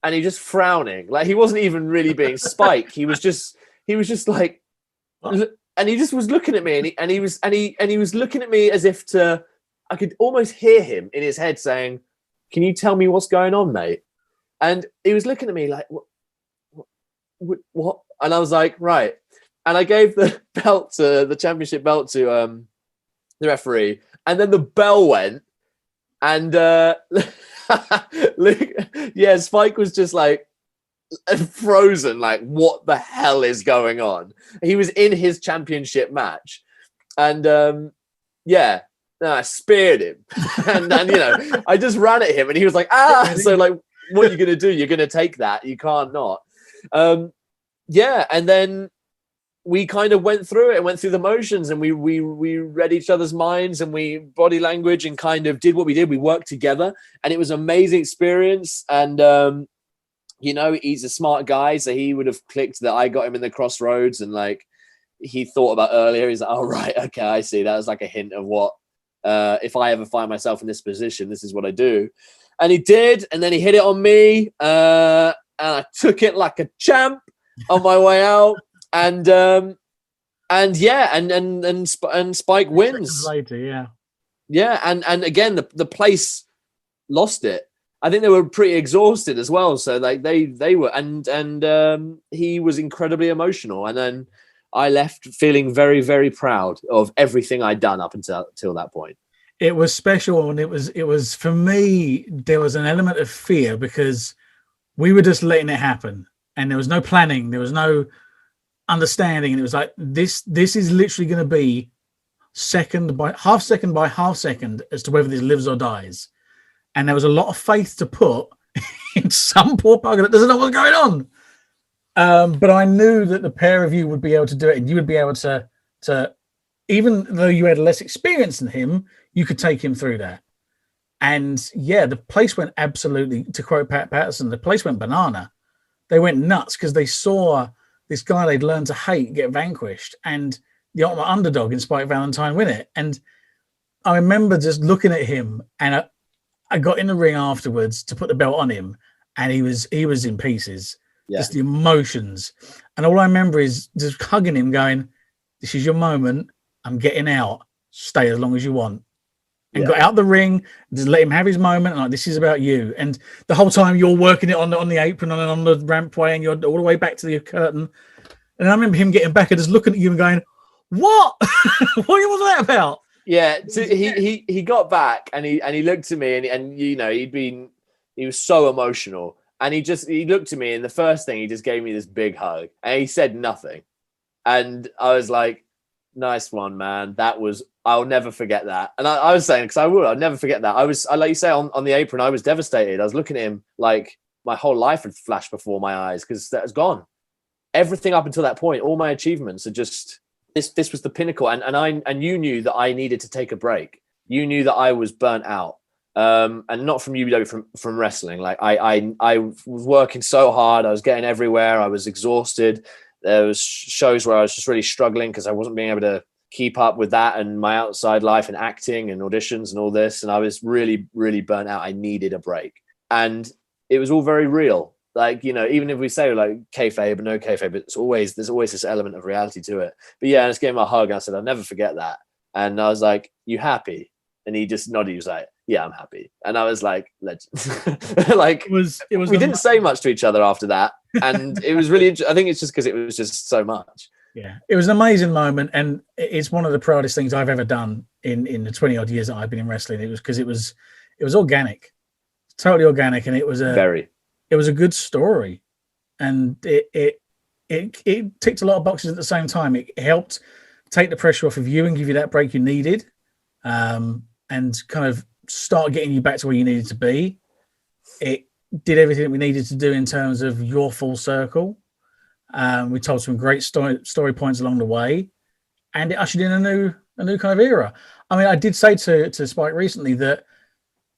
and he just frowning. Like he wasn't even really being Spike. He was just like, and he just was looking at me and he was looking at me as if I could almost hear him in his head saying, "Can you tell me what's going on, mate?" And he was looking at me like, what? And I was like, right. And I gave the championship belt to the referee. And then the bell went. And yeah, Spike was just like frozen, like, what the hell is going on? He was in his championship match. And yeah. No, I speared him. and you know, I just ran at him and he was like, "Ah!" So like, what are you going to do? You're going to take that. You can't not. Yeah. And then we kind of went through it and went through the motions and we read each other's minds and we body language and kind of did what we did. We worked together and it was an amazing experience. And, you know, he's a smart guy. So he would have clicked that I got him in the crossroads and like he thought about earlier. He's like, "Oh, right. Okay. I see." That was like a hint of what, if I ever find myself in this position, this is what I do. And he did. And then he hit it on me. And I took it like a champ on my way out. And yeah, and Spike wins later, yeah. And again, the place lost it. I think they were pretty exhausted as well. So like they were, and he was incredibly emotional. And then I left feeling very, very proud of everything I'd done up until that point. It was special, and it was for me. There was an element of fear because we were just letting it happen, and there was no planning, there was no understanding, and it was like this is literally going to be second by half second as to whether this lives or dies. And there was a lot of faith to put in some poor bugger that doesn't know what's going on. But I knew that the pair of you would be able to do it, and you would be able to even though you had less experience than him, you could take him through that. And yeah, the place went absolutely, to quote Pat Patterson, the place went banana. They went nuts because they saw this guy they'd learned to hate get vanquished and the ultimate underdog in Spike Valentine win it. And I remember just looking at him, and I got in the ring afterwards to put the belt on him, and he was in pieces. Yeah. Just the emotions. And all I remember is just hugging him going, "This is your moment. I'm getting out. Stay as long as you want." And got out the ring, just let him have his moment. And like, "This is about you." And the whole time you're working it on the apron and on the rampway, and you're all the way back to the curtain. And I remember him getting back and just looking at you and going, "What? What was that about?" Yeah, so he got back and he looked at me and you know he was so emotional, And he looked at me, and the first thing, he just gave me this big hug, and he said nothing. And I was like, nice one, man. I'll never forget that. And I was saying, because I'll never forget that. I like you say, on the apron, I was devastated. I was looking at him like my whole life had flashed before my eyes, because that was gone. Everything up until that point, all my achievements are just, this was the pinnacle. And you knew that I needed to take a break. You knew that I was burnt out. And not from UBW, from wrestling. Like I was working so hard. I was getting everywhere. I was exhausted. There was shows where I was just really struggling because I wasn't being able to keep up with that and my outside life and acting and auditions and all this. And I was really, really burnt out. I needed a break. And it was all very real. Like, you know, even if we say like kayfabe or no kayfabe, there's always this element of reality to it. But yeah, I just gave him a hug. And I said, I'll never forget that. And I was like, you happy? And he just nodded. He was like, yeah, I'm happy. And I was like, legend. Like, it was we didn't say much to each other after that. And it was really, I think it's just because it was just so much. Yeah, it was an amazing moment. And it's one of the proudest things I've ever done in the 20 odd years that I've been in wrestling. It was because it was organic, totally organic. And it was a good story. And it ticked a lot of boxes at the same time. It helped take the pressure off of you and give you that break you needed. And kind of start getting you back to where you needed to be. It did everything that we needed to do in terms of your full circle. We told some great story points along the way, and it ushered in a new kind of era. I mean, I did say to Spike recently that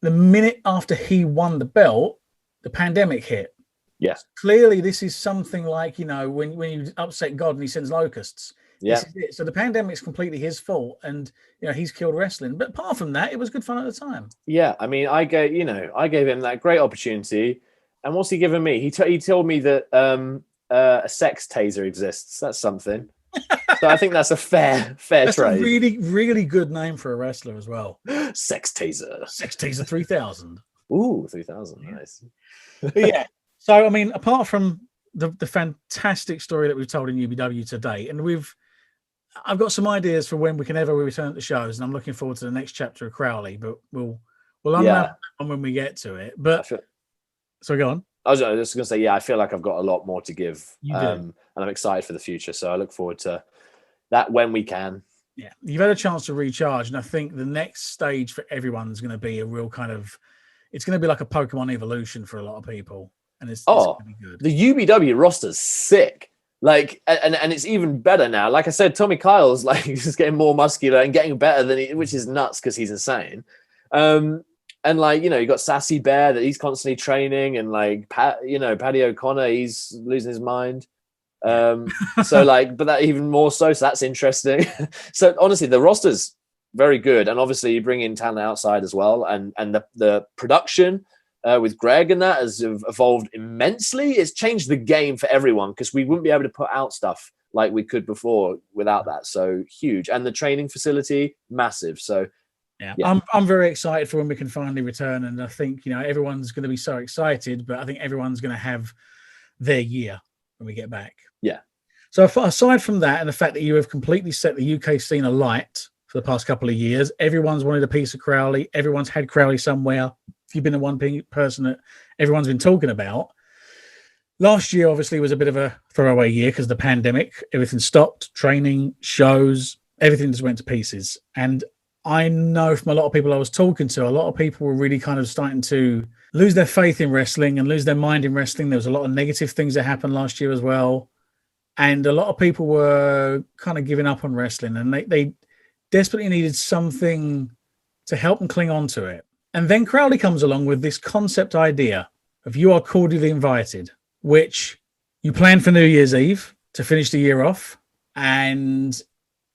the minute after he won the belt, the pandemic hit. Yes. Clearly, this is something like, you know, when you upset God and he sends locusts. Yeah. This is it. So the pandemic's completely his fault, and you know he's killed wrestling. But apart from that, it was good fun at the time. Yeah, I mean, I gave him that great opportunity, and what's he given me? He told me that a sex taser exists. That's something. So I think that's a fair that's trade. A really, really good name for a wrestler as well. Sex taser. Sex taser 3000. Ooh, 3000. Nice. But yeah. So I mean, apart from the fantastic story that we've told in UBW today, and I've got some ideas for when we can ever return to shows, and I'm looking forward to the next chapter of Crowley. But we'll unwrap that when we get to it. But so go on. I was just going to say, yeah, I feel like I've got a lot more to give, and I'm excited for the future. So I look forward to that when we can. Yeah, you've had a chance to recharge, and I think the next stage for everyone's going to be a real kind of, it's going to be like a Pokemon evolution for a lot of people, and it's going to be good. The UBW roster's sick. Like, and it's even better now. Like I said, Tommy Kyle's like just getting more muscular and getting better than which is nuts because he's insane. And like, you know, you got Sassy Bear that he's constantly training, and like Paddy O'Connor, he's losing his mind. So like, but that even more so that's interesting. So honestly, the roster's very good, and obviously you bring in talent outside as well, and the production with Greg and that has evolved immensely. It's changed the game for everyone because we wouldn't be able to put out stuff like we could before without that. So huge. And the training facility, massive. So yeah. I'm very excited for when we can finally return. And I think, you know, everyone's going to be so excited, but I think everyone's going to have their year when we get back. Yeah. So aside from that, and the fact that you have completely set the UK scene alight for the past couple of years, everyone's wanted a piece of Crowley. Everyone's had Crowley somewhere. You've been the one person that everyone's been talking about. Last year, obviously, was a bit of a throwaway year because of the pandemic. Everything stopped, training, shows, everything just went to pieces. And I know from a lot of people I was talking to, a lot of people were really kind of starting to lose their faith in wrestling and lose their mind in wrestling. There was a lot of negative things that happened last year as well. And a lot of people were kind of giving up on wrestling, and they desperately needed something to help them cling on to it. And then Crowley comes along with this concept idea of You Are Cordially Invited, which you planned for New Year's Eve to finish the year off. And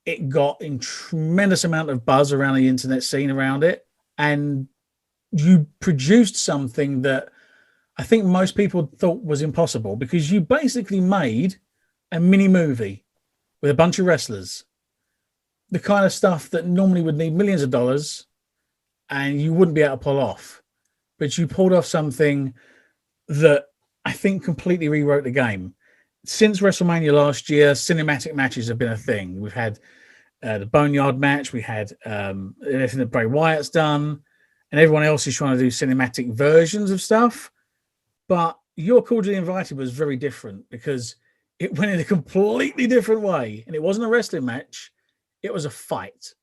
it got a tremendous amount of buzz around the internet scene around it. And you produced something that I think most people thought was impossible, because you basically made a mini movie with a bunch of wrestlers, the kind of stuff that normally would need millions of dollars and you wouldn't be able to pull off. But you pulled off something that I think completely rewrote the game. Since WrestleMania last year, cinematic matches have been a thing. We've had the Boneyard match. We had everything that Bray Wyatt's done, and everyone else is trying to do cinematic versions of stuff. But Your Cordially Invited was very different because it went in a completely different way, and it wasn't a wrestling match; it was a fight.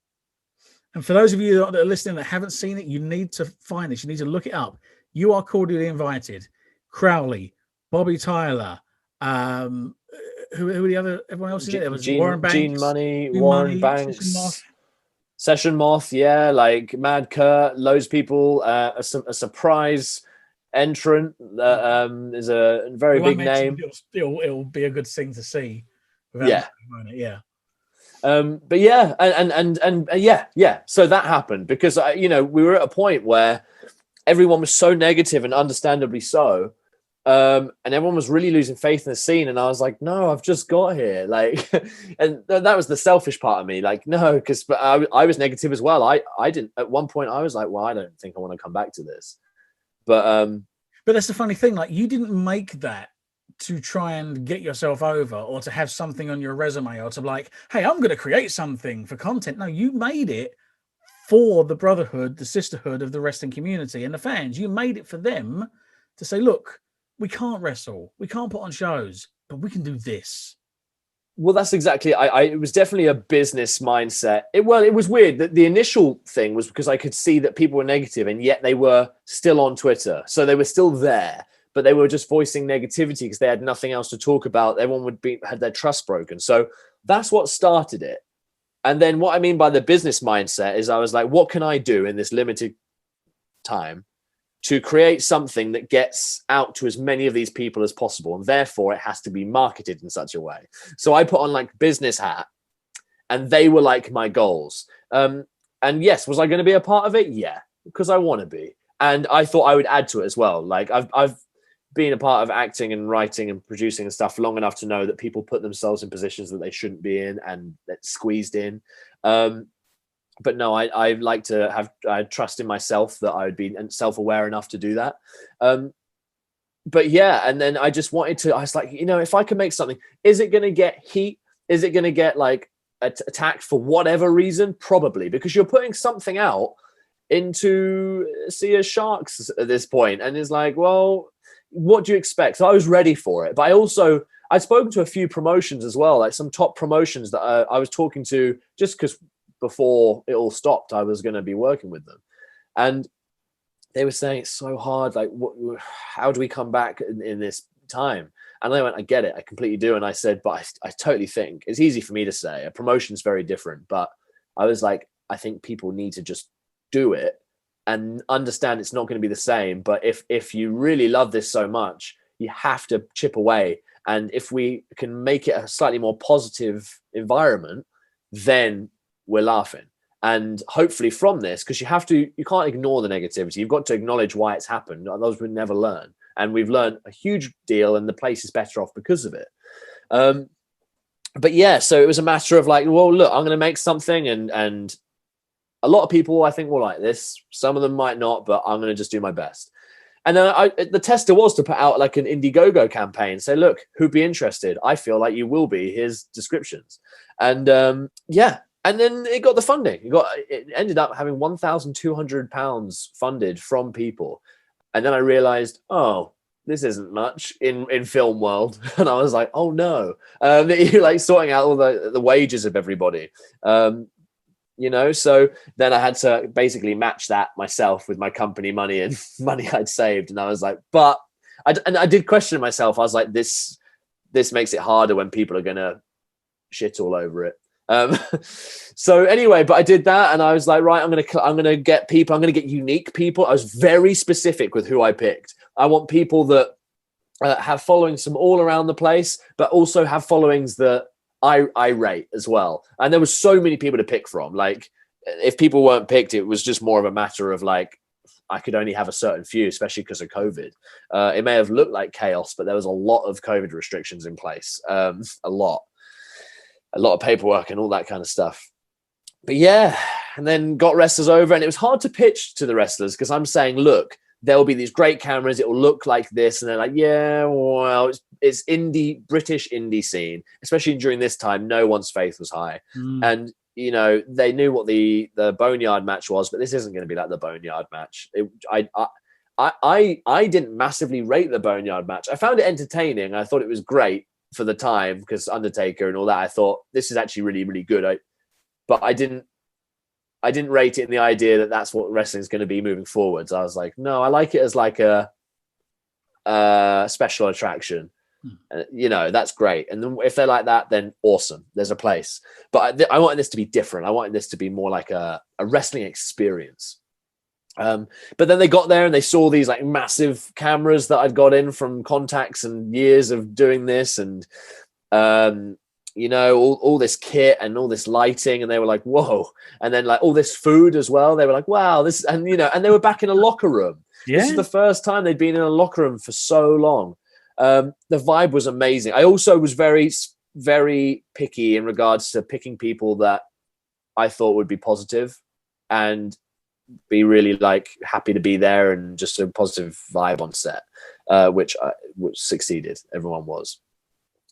And for those of you that are listening that haven't seen it, you need to find this. You need to look it up. You Are Cordially Invited. Crowley, Bobby Tyler, who are the other? Everyone else in it. There was Warren Banks, Gene Money, Gene Warren Money, Session Moth. Banks, Session Moth, yeah, like Mad Kurt, loads of people. A surprise entrant is a very big name. It'll be a good thing to see. Yeah. Yeah. But yeah, and yeah. So that happened because we were at a point where everyone was so negative, and understandably so. And everyone was really losing faith in the scene, and I was like, no, I've just got here, like, and that was the selfish part of me, like, no, because I was negative as well. I didn't, at one point I was like, well, I don't think I want to come back to this, but that's the funny thing, like, you didn't make that to try and get yourself over, or to have something on your resume, or to like, hey, I'm going to create something for content. No, you made it for the brotherhood, the sisterhood of the wrestling community and the fans. You made it for them to say, look, we can't wrestle, we can't put on shows, but we can do this. Well, that's exactly. It was definitely a business mindset. It was weird that the initial thing was because I could see that people were negative, and yet they were still on Twitter, so they were still there, but they were just voicing negativity because they had nothing else to talk about. Everyone had their trust broken. So that's what started it. And then what I mean by the business mindset is I was like, what can I do in this limited time to create something that gets out to as many of these people as possible? And therefore it has to be marketed in such a way. So I put on like business hat, and they were like my goals. And yes, was I going to be a part of it? Yeah, because I want to be. And I thought I would add to it as well. Like I've been a part of acting and writing and producing and stuff long enough to know that people put themselves in positions that they shouldn't be in, and that's squeezed in. But no, I like to have trust in myself that I would be self-aware enough to do that. But yeah, and then I was like, if I can make something, is it going to get heat? Is it going to get like attacked for whatever reason? Probably, because you're putting something out into sea of sharks at this point. And it's like, well, what do you expect? So I was ready for it. But I'd spoken to a few promotions as well, like some top promotions that I was talking to, just because before it all stopped, I was going to be working with them. And they were saying it's so hard. Like, how do we come back in this time? And I went, I get it. I completely do. And I said, but I totally think it's easy for me to say. A promotion's very different. But I was like, I think people need to just do it and understand it's not going to be the same. But if you really love this so much, you have to chip away. And if we can make it a slightly more positive environment, then we're laughing. And hopefully from this, because you can't ignore the negativity. You've got to acknowledge why it's happened. Otherwise we never learn. And we've learned a huge deal, and the place is better off because of it. But yeah, so it was a matter of like, well, look, I'm going to make something, and a lot of people I think will like this. Some of them might not, but I'm going to just do my best. And then the tester was to put out like an Indiegogo campaign. Say, look, who'd be interested? I feel like you will be. Here's descriptions. And yeah. And then it got the funding. It ended up having £1,200 funded from people. And then I realized, oh, this isn't much in film world. And I was like, oh no. You're like sorting out all the wages of everybody. So then I had to basically match that myself with my company money and money I'd saved. And I was like, but I did question myself. I was like, this makes it harder when people are going to shit all over it. So anyway, but I did that, and I was like, right, I'm gonna get people. I'm gonna get unique people. I was very specific with who I picked. I want people that have followings from all around the place, but also have followings that I rate as well. And there was so many people to pick from. Like, if people weren't picked, it was just more of a matter of like, I could only have a certain few, especially because of COVID. It may have looked like chaos, but there was a lot of COVID restrictions in place. A lot of paperwork and all that kind of stuff. But yeah, and then got wrestlers over, and it was hard to pitch to the wrestlers because I'm saying, look, there will be these great cameras. It will look like this. And they're like, yeah, well, it's British indie scene, especially during this time. No one's faith was high. And, they knew what the Boneyard match was, but this isn't going to be like the Boneyard match. I didn't massively rate the Boneyard match. I found it entertaining. I thought it was great for the time because Undertaker and all that. I thought this is actually really, really good. But I didn't rate it in the idea that that's what wrestling is going to be moving forwards. I was like, no, I like it as like a special attraction. That's great. And then if they're like that, then awesome. There's a place. But I wanted this to be different. I wanted this to be more like a wrestling experience. But then they got there and they saw these like massive cameras that I'd got in from contacts and years of doing this, and all this kit and all this lighting, and they were like, whoa. And then like all this food as well. They were like, wow, this, and and they were back in a locker room. Yeah. This is the first time they'd been in a locker room for so long. The vibe was amazing. I also was very, very picky in regards to picking people that I thought would be positive and be really like happy to be there and just a positive vibe on set, which succeeded. Everyone was.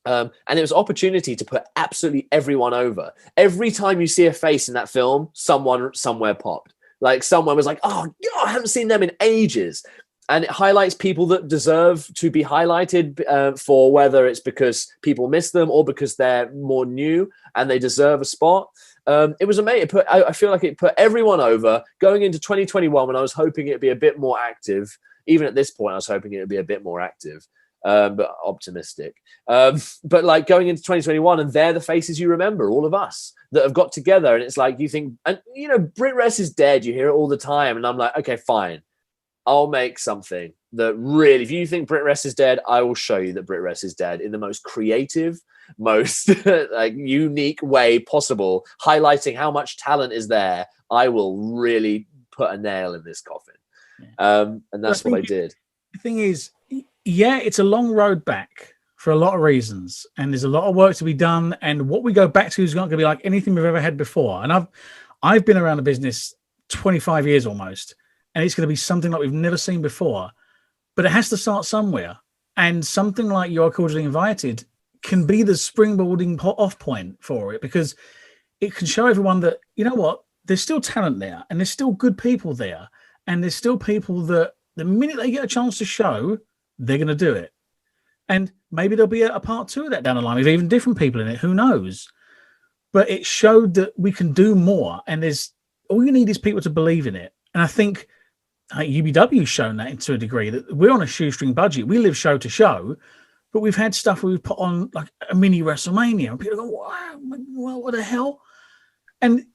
And it was an opportunity to put absolutely everyone over. Every time you see a face in that film, someone somewhere popped. Like someone was like, oh, God, I haven't seen them in ages. And it highlights people that deserve to be highlighted for whether it's because people miss them or because they're more new and they deserve a spot. It was amazing. I feel like it put everyone over going into 2021 when I was hoping it'd be a bit more active. Even at this point, I was hoping it would be a bit more active, but optimistic. But like going into 2021, and they're the faces you remember, all of us that have got together. And it's like you think, and Brit Rest is dead. You hear it all the time. And I'm like, okay, fine. I'll make something that really, if you think Brit Rest is dead, I will show you that Brit Rest is dead in the most creative, most like unique way possible, highlighting how much talent is there. I will really put a nail in this coffin. And that's what I did. The thing is, yeah, it's a long road back for a lot of reasons, and there's a lot of work to be done. And what we go back to is not going to be like anything we've ever had before. And I've been around the business 25 years almost. And it's going to be something like we've never seen before. But it has to start somewhere. And something like You're Cordially Invited can be the springboarding off point for it, because it can show everyone that, you know what, there's still talent there and there's still good people there. And there's still people that the minute they get a chance to show, they're going to do it. And maybe there'll be a part 2 of that down the line with even different people in it. Who knows? But it showed that we can do more. And all you need is people to believe in it. And I think UBW's shown that to a degree, that we're on a shoestring budget. We live show to show, but we've had stuff where we've put on like a mini WrestleMania and people go, wow, what the hell? And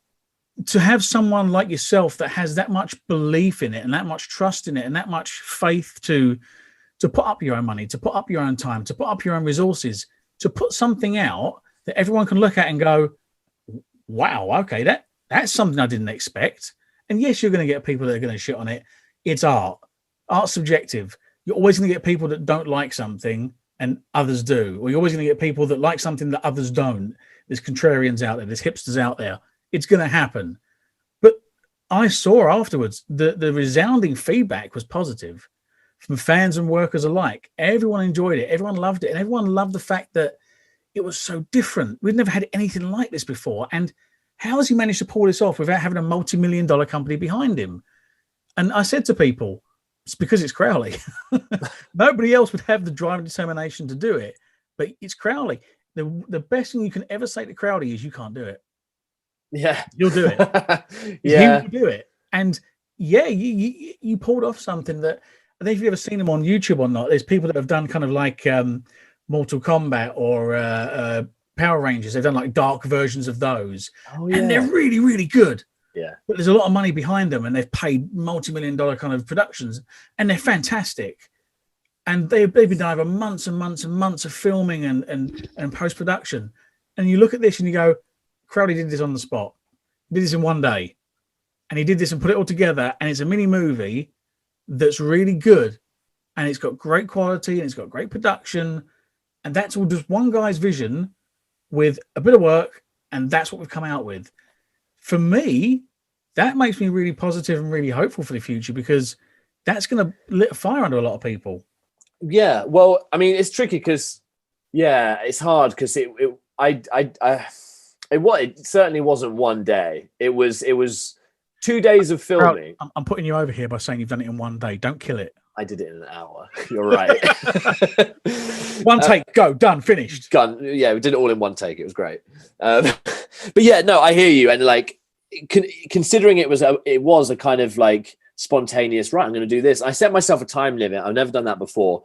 to have someone like yourself that has that much belief in it and that much trust in it and that much faith to put up your own money, to put up your own time, to put up your own resources, to put something out that everyone can look at and go, wow, okay, that's something I didn't expect. And yes, you're going to get people that are going to shit on it. It's art. Art's subjective. You're always going to get people that don't like something and others do. Or you're always going to get people that like something that others don't. There's contrarians out there. There's hipsters out there. It's going to happen. But I saw afterwards the resounding feedback was positive from fans and workers alike. Everyone enjoyed it. Everyone loved it. And everyone loved the fact that it was so different. We'd never had anything like this before. And how has he managed to pull this off without having a multi-million-dollar company behind him? And I said to people, it's because it's Crowley. Nobody else would have the drive and determination to do it, but it's Crowley. The best thing you can ever say to Crowley is you can't do it. Yeah. You'll do it. Yeah. He'll do it. And yeah, you pulled off something that, I don't know if you've ever seen them on YouTube or not. There's people that have done kind of like Mortal Kombat or Power Rangers. They've done like dark versions of those. Oh, yeah. And they're really, really good. Yeah. But there's a lot of money behind them and they've paid multi-million-dollar kind of productions and they're fantastic. And they've been done over months and months and months of filming and post-production. And you look at this and you go, Crowley did this on the spot. He did this in one day. And he did this and put it all together. And it's a mini movie that's really good. And it's got great quality and it's got great production. And that's all just one guy's vision with a bit of work. And that's what we've come out with. For me, that makes me really positive and really hopeful for the future, because that's going to lit a fire under a lot of people. Yeah, well, I mean, it's tricky because, yeah, it's hard because it certainly wasn't one day. It was 2 days of Crowley, filming. I'm putting you over here by saying you've done it in one day. Don't kill it. I did it in an hour. You're right. One take, go, done, finished. Gun. Yeah, we did it all in one take. It was great. But yeah, no, I hear you. And like, considering it was a kind of like spontaneous, right, I'm going to do this. I set myself a time limit. I've never done that before.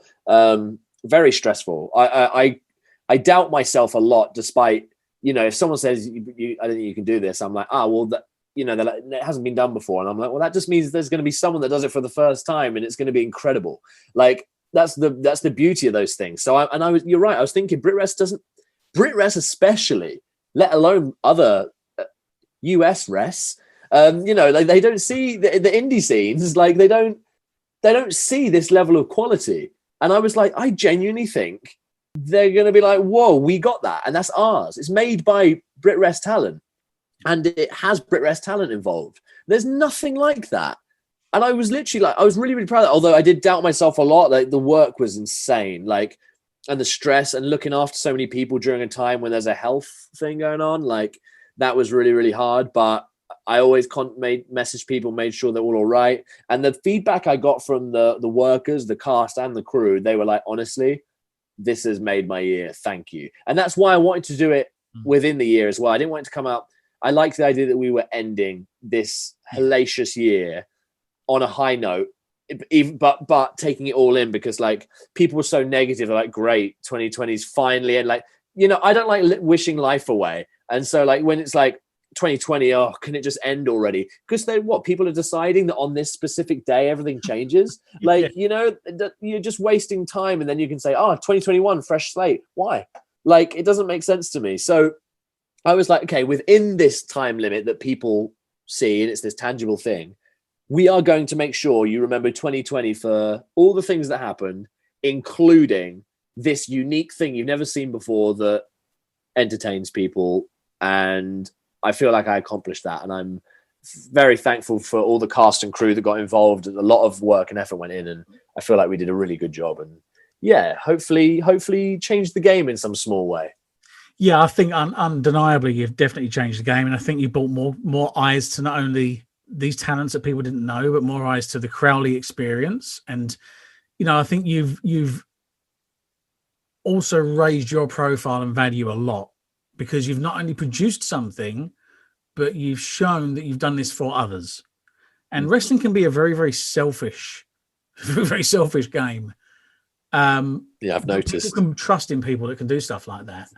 Very stressful. I doubt myself a lot, despite, you know, if someone says, I don't think you can do this, I'm like, well, you know, like, it hasn't been done before. And I'm like, well, that just means there's going to be someone that does it for the first time and it's going to be incredible. Like, that's the beauty of those things. So you're right. I was thinking BritRest especially, let alone other US rests, you know, like, they don't see the indie scenes, like they don't see this level of quality. And I was like, I genuinely think they're going to be like, whoa, we got that. And that's ours. It's made by BritRest talent. And it has BritRest talent involved. There's nothing like that. And I was literally like, I was really, really proud of that. Although I did doubt myself a lot. Like, the work was insane. Like, and the stress and looking after so many people during a time when there's a health thing going on. Like, that was really, really hard. But I always message people, made sure they're all right. And the feedback I got from the workers, the cast and the crew, they were like, honestly, this has made my year. Thank you. And that's why I wanted to do it within the year as well. I didn't want it to come out. I like the idea that we were ending this hellacious year on a high note, but taking it all in, because like, people were so negative. They're like, great, 2020's finally, and like, you know, I don't like wishing life away. And so like, when it's like 2020, oh, can it just end already? Because people are deciding that on this specific day everything changes. Like, you know, you're just wasting time. And then you can say, 2021, fresh slate. Why? Like, it doesn't make sense to me. So I was like, okay, within this time limit that people see, and it's this tangible thing, we are going to make sure you remember 2020 for all the things that happened, including this unique thing you've never seen before that entertains people. And I feel like I accomplished that. And I'm very thankful for all the cast and crew that got involved. A lot of work and effort went in, and I feel like we did a really good job. And yeah, hopefully changed the game in some small way. Yeah, I think undeniably you've definitely changed the game, and I think you brought more eyes to not only these talents that people didn't know, but more eyes to the Crowley experience. And you know, I think you've also raised your profile and value a lot, because you've not only produced something, but you've shown that you've done this for others. And wrestling can be a very, very selfish game. Yeah, I've noticed. People can trust in people that can do stuff like that.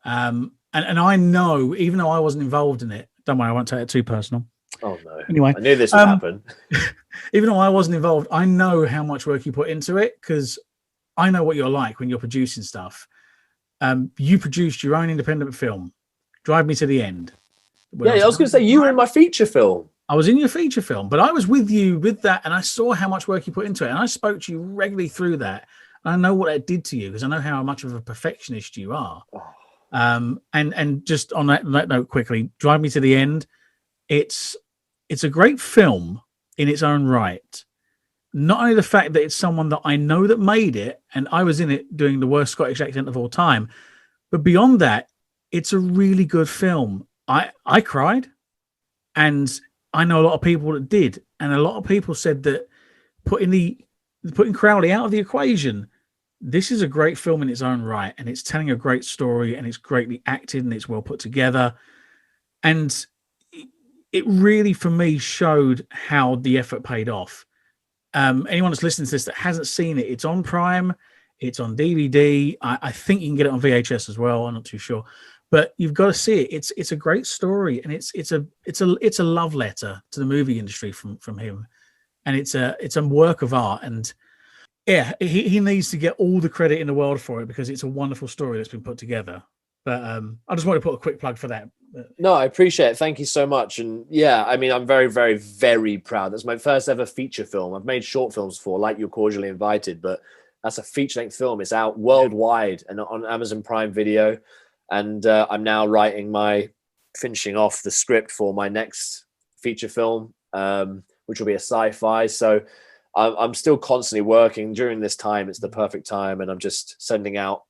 And I know, even though I wasn't involved in it, don't worry, I won't take it too personal. Oh no! Anyway, I knew this would happen. Even though I wasn't involved, I know how much work you put into it, because I know what you're like when you're producing stuff. You produced your own independent film, Drive Me to the End. Yeah, I was going to say, you were in my feature film. I was in your feature film, but I was with you with that, and I saw how much work you put into it, and I spoke to you regularly through that. And I know what that did to you, because I know how much of a perfectionist you are. And just on that note, quickly, Drive Me to the End. It's a great film in its own right. Not only the fact that it's someone that I know that made it, and I was in it doing the worst Scottish accent of all time, but beyond that, it's a really good film. I cried, and I know a lot of people that did, and a lot of people said that putting Crowley out of the equation, this is a great film in its own right, and it's telling a great story, and it's greatly acted, and it's well put together, and it really, for me, showed how the effort paid off. Anyone that's listening to this that hasn't seen it, it's on Prime, it's on DVD. I think you can get it on VHS as well. I'm not too sure, but you've got to see it. It's a great story, and it's a love letter to the movie industry from him, and it's a work of art. And yeah, he needs to get all the credit in the world for it, because it's a wonderful story that's been put together. But I just want to put a quick plug for that. No, I appreciate it. Thank you so much. And yeah, I mean, I'm very, very, very proud. That's my first ever feature film. I've made short films before, like You're Cordially Invited, but that's a feature-length film. It's out worldwide and on Amazon Prime Video. And I'm now finishing off the script for my next feature film, which will be a sci-fi. So I'm still constantly working during this time. It's the perfect time. And I'm just sending out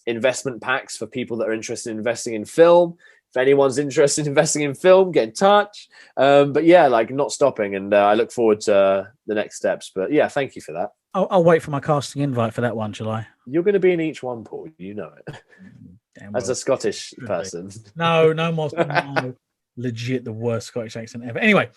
investment packs for people that are interested in investing in film. If anyone's interested in investing in film, get in touch. But yeah, like not stopping, and I look forward to the next steps. But yeah, thank you for that. I'll wait for my casting invite for that one, shall I? You're going to be in each one, Paul. You know it. Damn As well. a Scottish person. No more. No. Legit the worst Scottish accent ever. Anyway,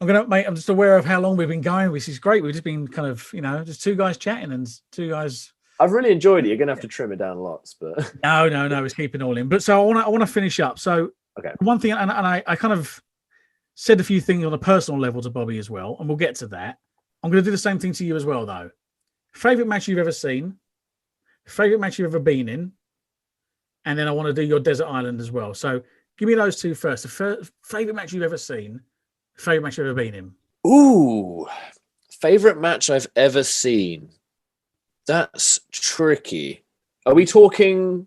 I'm just aware of how long we've been going, which is great. We've just been kind of, just two guys chatting and two guys. I've really enjoyed it. You're gonna have to trim it down lots, but no, it's keeping all in. But so I want to finish up. So okay, one thing, and I kind of said a few things on a personal level to Bobby as well, and we'll get to that. I'm going to do the same thing to you as well, though. Favorite match you've ever seen, favorite match you've ever been in, and then I want to do your desert island as well. So give me those two first. The favorite match you've ever seen, favorite match you've ever been in. Ooh, favorite match I've ever seen. That's tricky. Are we talking?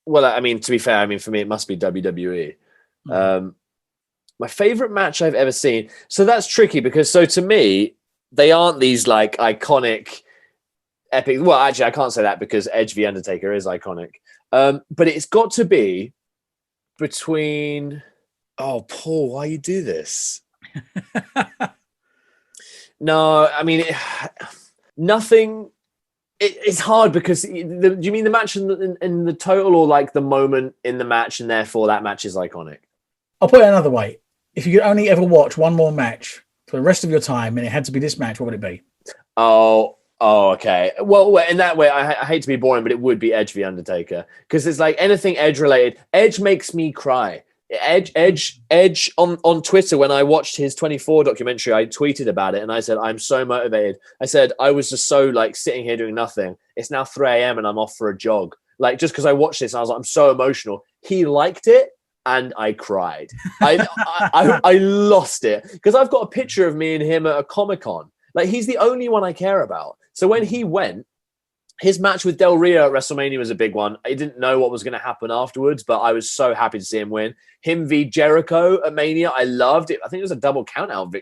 Well, I mean, to be fair, I mean, for me, it must be WWE. My favorite match I've ever seen. So that's tricky because, so to me, they aren't these like iconic, epic. Well, actually, I can't say that because Edge v Undertaker is iconic. But it's got to be between. Oh, Paul, why you do this? No, I mean, nothing. It's hard because do you mean the match in the total or like the moment in the match and therefore that match is iconic? I'll put it another way. If you could only ever watch one more match for the rest of your time and it had to be this match, what would it be? Oh, okay. Well, in that way, I hate to be boring, but it would be Edge v Undertaker because it's like anything Edge related. Edge makes me cry. Edge on Twitter, when I watched his 24 documentary, I tweeted about it and I said, I'm so motivated. I said, I was just so like sitting here doing nothing. It's now 3 a.m. and I'm off for a jog. Like, just because I watched this, and I was like, I'm so emotional. He liked it and I cried. I lost it because I've got a picture of me and him at a Comic-Con. Like, he's the only one I care about. So when he went, his match with Del Rio at WrestleMania was a big one. I didn't know what was going to happen afterwards, but I was so happy to see him win. Him v Jericho at Mania, I loved it. I think it was a double count-out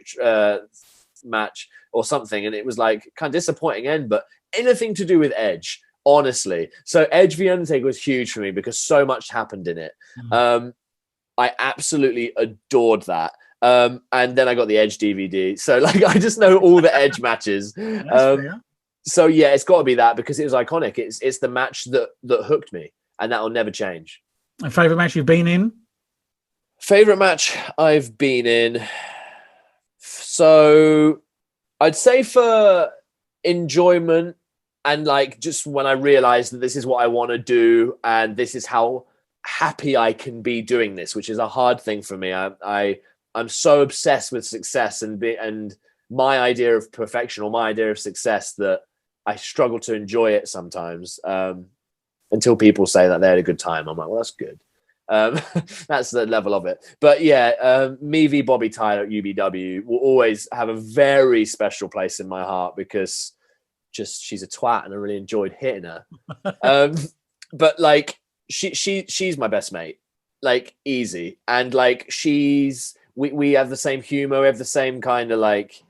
match or something, and it was like kind of disappointing end, but anything to do with Edge, honestly. So Edge v Undertaker was huge for me because so much happened in it. I absolutely adored that. And then I got the Edge DVD. So like I just know all the Edge matches. So yeah, it's got to be that because it was iconic. It's the match that hooked me, and that will never change. A favorite match you've been in? Favorite match I've been in. So I'd say for enjoyment and like just when I realized that this is what I want to do and this is how happy I can be doing this, which is a hard thing for me. I'm so obsessed with success and my idea of perfection or my idea of success that I struggle to enjoy it sometimes until people say that they had a good time. I'm like, well, that's good. That's the level of it. But yeah, me v Bobby Tyler at UBW will always have a very special place in my heart because just she's a twat and I really enjoyed hitting her. But like she's my best mate, like easy. And like we have the same humor, we have the same kind of like,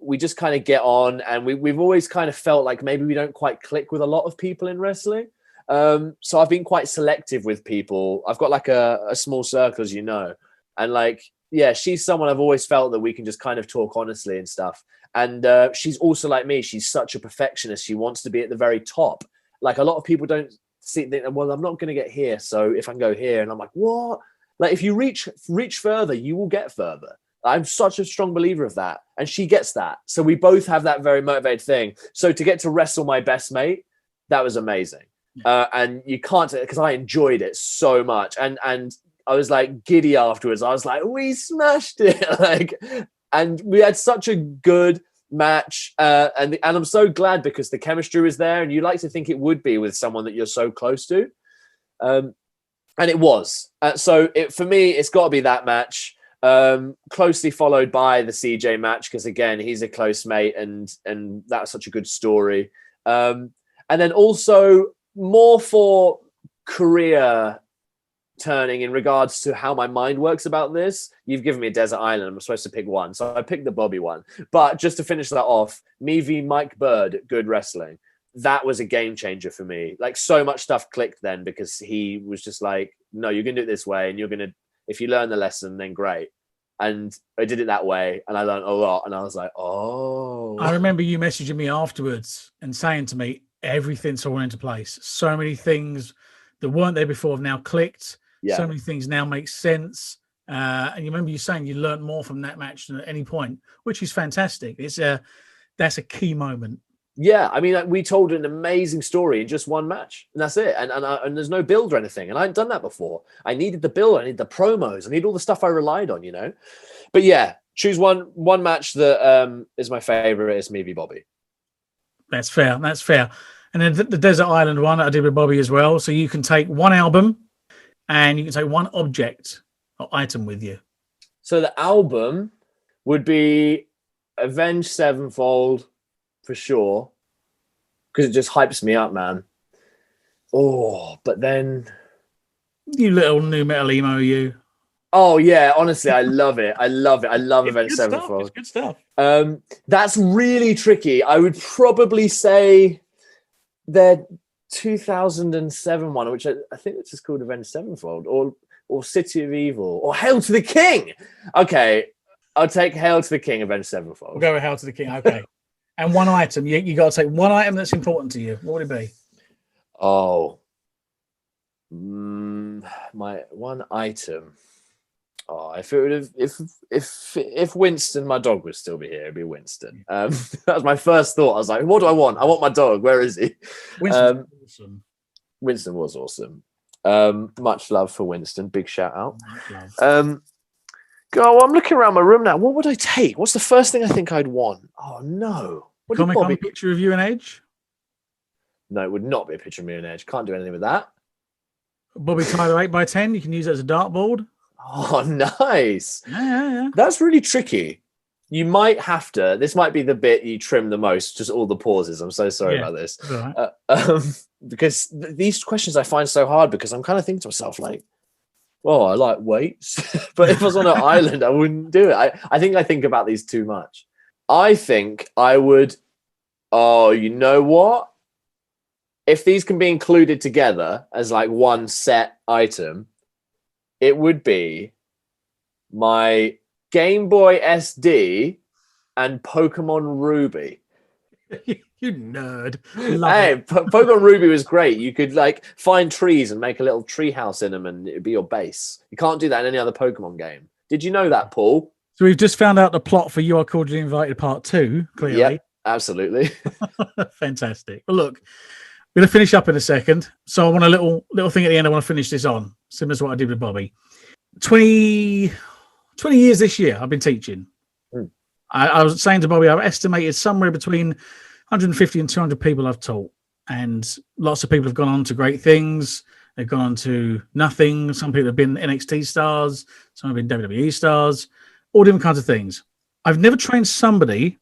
we just kind of get on, and we've always kind of felt like maybe we don't quite click with a lot of people in wrestling. So I've been quite selective with people. I've got like a small circle, as you know, and like, yeah, she's someone I've always felt that we can just kind of talk honestly and stuff. And she's also like me. She's such a perfectionist. She wants to be at the very top. Like a lot of people don't see, well, I'm not going to get here. So if I can go here, and I'm like, what? Like if you reach further, you will get further. I'm such a strong believer of that. And she gets that. So we both have that very motivated thing. So to get to wrestle my best mate, that was amazing. And you can't, because I enjoyed it so much. And I was like giddy afterwards. I was like, we smashed it. Like, and we had such a good match. And I'm so glad because the chemistry was there, and you like to think it would be with someone that you're so close to. And it was. So for me, it's got to be that match. Closely followed by the CJ match because again he's a close mate and that's such a good story. And then also more for career turning in regards to how my mind works about this. You've given me a desert island. I'm supposed to pick one, so I picked the Bobby one. But just to finish that off, me v Mike Bird at Good Wrestling. That was a game changer for me. Like so much stuff clicked then because he was just like no, you're going to do it this way. And if you learn the lesson, then great. And I did it that way. And I learned a lot. And I was like, oh. I remember you messaging me afterwards and saying to me, everything's fallen into place. So many things that weren't there before have now clicked. Yeah. So many things now make sense. And you remember you saying you learned more from that match than at any point, which is fantastic. That's a key moment. Yeah, I mean, we told an amazing story in just one match, and that's it. And there's no build or anything, and I hadn't done that before. I needed the build, I needed the promos, I need all the stuff I relied on, But yeah, choose one match that is my favorite. It's me v Bobby. That's fair. That's fair. And then the Desert Island one I did with Bobby as well. So you can take one album, and you can take one object or item with you. So the album would be Avenged Sevenfold. For sure, because it just hypes me up, man. Oh, but then you little new metal emo, you. Oh yeah, honestly, I love it. I love Avenged Sevenfold. It's good stuff. That's really tricky. I would probably say the 2007 one, which I think it's just called Avenged Sevenfold, or City of Evil, or Hail to the King. Okay, I'll take Hail to the King, Avenged Sevenfold. We'll go with Hail to the King. Okay. And one item. You got to take one item that's important to you. What would it be? Oh, my one item. Oh, if Winston, my dog, would still be here, it'd be Winston. That was my first thought. I was like, what do I want? I want my dog. Where is he? Winston was awesome. Winston was awesome. Much love for Winston. Big shout out. I'm looking around my room now. What would I take? What's the first thing I think I'd want? Oh, no. Comic Con picture of you and Edge? No, it would not be a picture of me and Edge. Can't do anything with that. Bobby Tyler 8x10. You can use it as a dartboard. Oh, nice. Yeah. That's really tricky. You might have to. This might be the bit you trim the most, just all the pauses. I'm so sorry about this. Right. Because these questions I find so hard because I'm kind of thinking to myself, like, well, I like weights, but if I was on an island, I wouldn't do it. I think about these too much. I think I would. Oh, you know what? If these can be included together as like one set item, it would be my Game Boy SD and Pokemon Ruby. You nerd. Pokemon Ruby was great. You could like find trees and make a little tree house in them, and it'd be your base. You can't do that in any other Pokemon game. Did you know that, Paul? So we've just found out the plot for You Are Cordially Invited Part 2, clearly. Yeah, absolutely. Fantastic. Well, look, we're going to finish up in a second. So I want a little thing at the end I want to finish this on, similar to what I did with Bobby. 20 years this year I've been teaching. I was saying to Bobby, I've estimated somewhere between 150 and 200 people I've taught. And lots of people have gone on to great things. They've gone on to nothing. Some people have been NXT stars. Some have been WWE stars. All different kinds of things. I've never trained somebody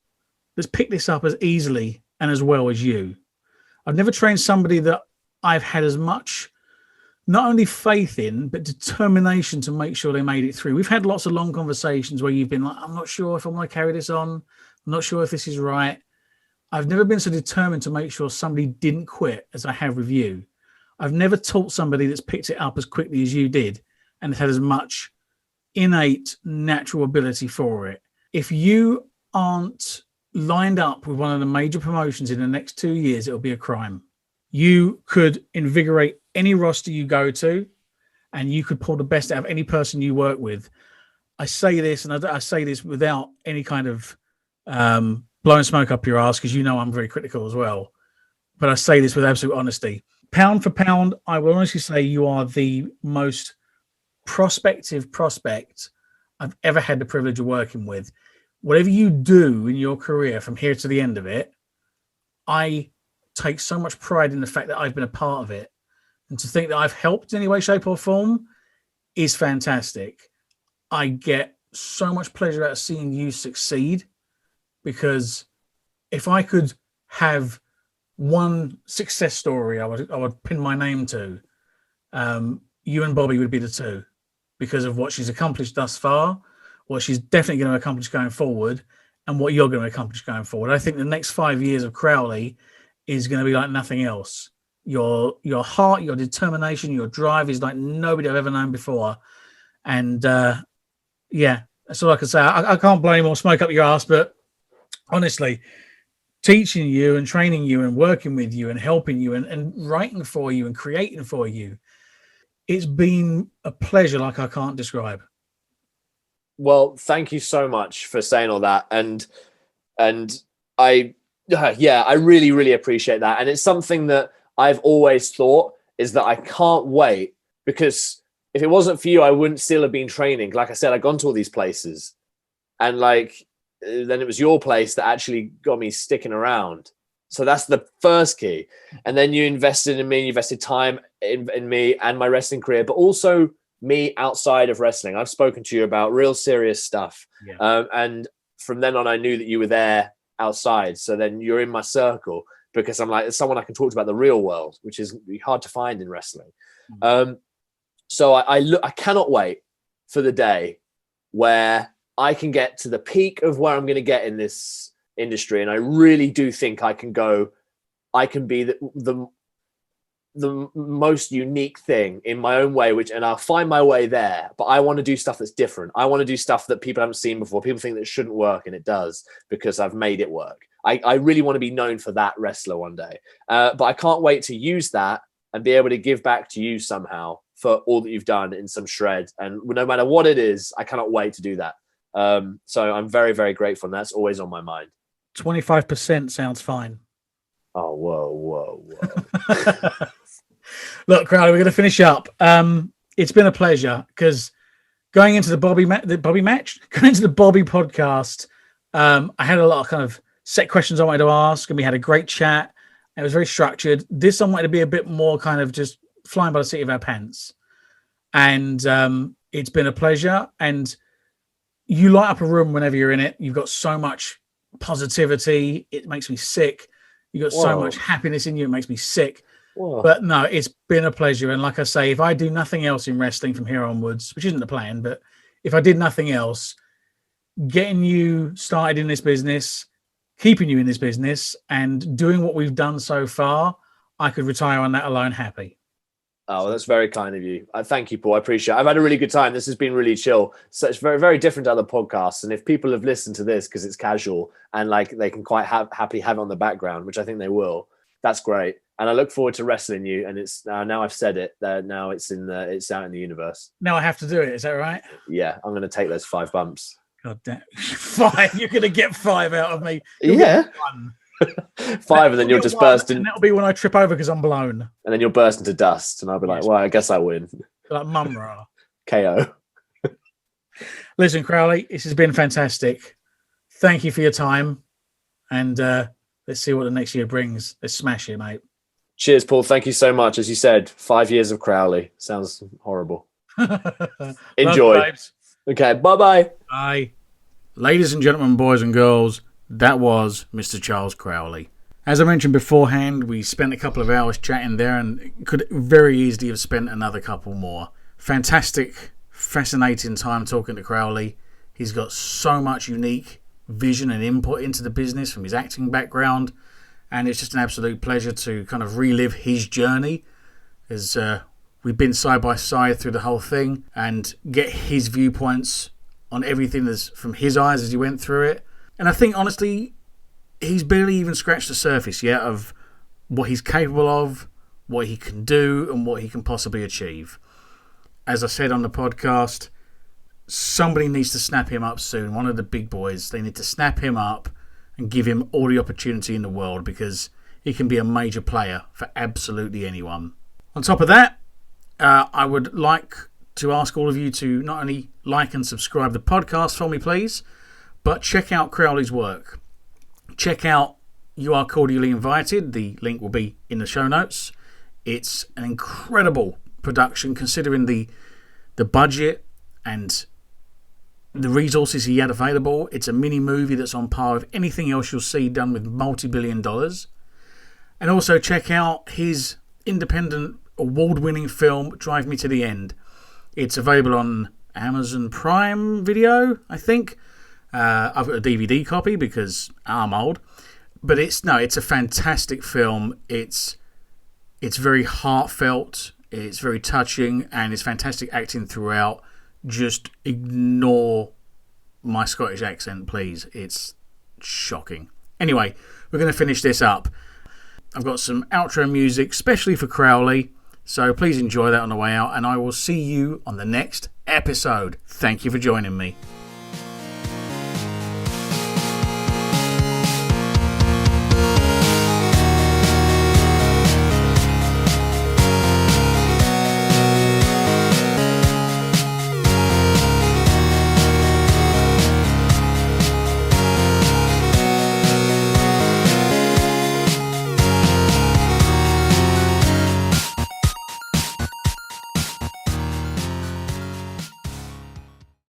that's picked this up as easily and as well as you. I've never trained somebody that I've had as much, not only faith in, but determination to make sure they made it through. We've had lots of long conversations where you've been like, I'm not sure if I want to carry this on. I'm not sure if this is right. I've never been so determined to make sure somebody didn't quit as I have with you. I've never taught somebody that's picked it up as quickly as you did and has had as much innate natural ability for it. If you aren't lined up with one of the major promotions in the next 2 years, it'll be a crime. You could invigorate any roster you go to, and you could pull the best out of any person you work with. I say this, and I say this without any kind of blowing smoke up your ass, because you know I'm very critical as well. But I say this with absolute honesty. Pound for pound, I will honestly say you are the most prospective prospect I've ever had the privilege of working with. Whatever you do in your career from here to the end of it, I take so much pride in the fact that I've been a part of it. And to think that I've helped in any way, shape or form is fantastic. I get so much pleasure out of seeing you succeed, because if I could have one success story I would pin my name to, you and Bobby would be the two, because of what she's accomplished thus far, what she's definitely going to accomplish going forward, and what you're going to accomplish going forward. I think the next 5 years of Crowley is going to be like nothing else. your heart, your determination, your drive is like nobody I've ever known before. And yeah, that's all I can say. I can't blow any more smoke up your ass, but honestly, teaching you and training you and working with you and helping you and writing for you and creating for you, it's been a pleasure like I can't describe. Well, thank you so much for saying all that. And I, yeah, I really, really appreciate that. And it's something that I've always thought is that I can't wait, because if it wasn't for you, I wouldn't still have been training. Like I said, I've gone to all these places, and like, then it was your place that actually got me sticking around. So that's the first key. And then you invested in me, you invested time in me and my wrestling career, but also me outside of wrestling. I've spoken to you about real serious stuff. Yeah. And from then on, I knew that you were there outside. So then you're in my circle, because I'm like, it's someone I can talk to about the real world, which is hard to find in wrestling. So I cannot wait for the day where I can get to the peak of where I'm going to get in this industry. And I really do think I can be the most unique thing in my own way, and I'll find my way there. But I want to do stuff that's different. I want to do stuff that people haven't seen before. People think that it shouldn't work, and it does, because I've made it work. I really want to be known for that wrestler one day. But I can't wait to use that and be able to give back to you somehow for all that you've done in some shred. And no matter what it is, I cannot wait to do that. So I'm very, very grateful, and that's always on my mind. 25% sounds fine. Oh, whoa. Look, Crowley, we're going to finish up. It's been a pleasure, because going into the Bobby podcast, I had a lot of kind of set questions I wanted to ask, and we had a great chat. It was very structured. This I wanted to be a bit more kind of just flying by the seat of our pants. And it's been a pleasure. And you light up a room whenever you're in it. You've got so much positivity. It makes me sick. You've got so much happiness in you. It makes me sick. Whoa. But no, it's been a pleasure. And like I say, if I do nothing else in wrestling from here onwards, which isn't the plan, but if I did nothing else, getting you started in this business, keeping you in this business, and doing what we've done so far, I could retire on that alone happy. Oh, that's very kind of you. Thank you, Paul. I appreciate it. I've had a really good time. This has been really chill. So it's very, very different to other podcasts. And if people have listened to this because it's casual and like they can quite happily have it on the background, which I think they will, that's great. And I look forward to wrestling you. And it's now I've said it. Now it's out in the universe. Now I have to do it. Is that right? Yeah, I'm going to take those 5 bumps. God damn, 5! You're going to get 5 out of me. You'll get 5, and then you'll just burst in. And that'll be when I trip over because I'm blown. And then you'll burst into dust, and I'll be like, well, I guess I win. Like Mumra. KO. Listen, Crowley, this has been fantastic. Thank you for your time. And let's see what the next year brings. Let's smash it, mate. Cheers, Paul. Thank you so much. As you said, 5 years of Crowley. Sounds horrible. Enjoy. Love, okay, bye-bye. Bye. Ladies and gentlemen, boys and girls, that was Mr. Charles Crowley. As I mentioned beforehand, we spent a couple of hours chatting there and could very easily have spent another couple more. Fantastic, fascinating time talking to Crowley. He's got so much unique vision and input into the business from his acting background, and it's just an absolute pleasure to kind of relive his journey as we've been side by side through the whole thing and get his viewpoints on everything that's from his eyes as he went through it. And I think, honestly, he's barely even scratched the surface yet of what he's capable of, what he can do, and what he can possibly achieve. As I said on the podcast, somebody needs to snap him up soon. One of the big boys, they need to snap him up and give him all the opportunity in the world, because he can be a major player for absolutely anyone. On top of that, I would like to ask all of you to not only like and subscribe the podcast for me, please, but check out Crowley's work. Check out You Are Cordially Invited. The link will be in the show notes. It's an incredible production considering the budget and the resources he had available. It's a mini movie that's on par with anything else you'll see done with multi-billion dollars. And also check out his independent award-winning film Drive Me to the End. It's available on Amazon Prime Video, I think. I've got a DVD copy because I'm old. But it's a fantastic film. It's It's very heartfelt, it's very touching, and it's fantastic acting throughout. Just ignore my Scottish accent, please. It's shocking. Anyway, we're going to finish this up. I've got some outro music, especially for Crowley, so please enjoy that on the way out, and I will see you on the next episode. Thank you for joining me.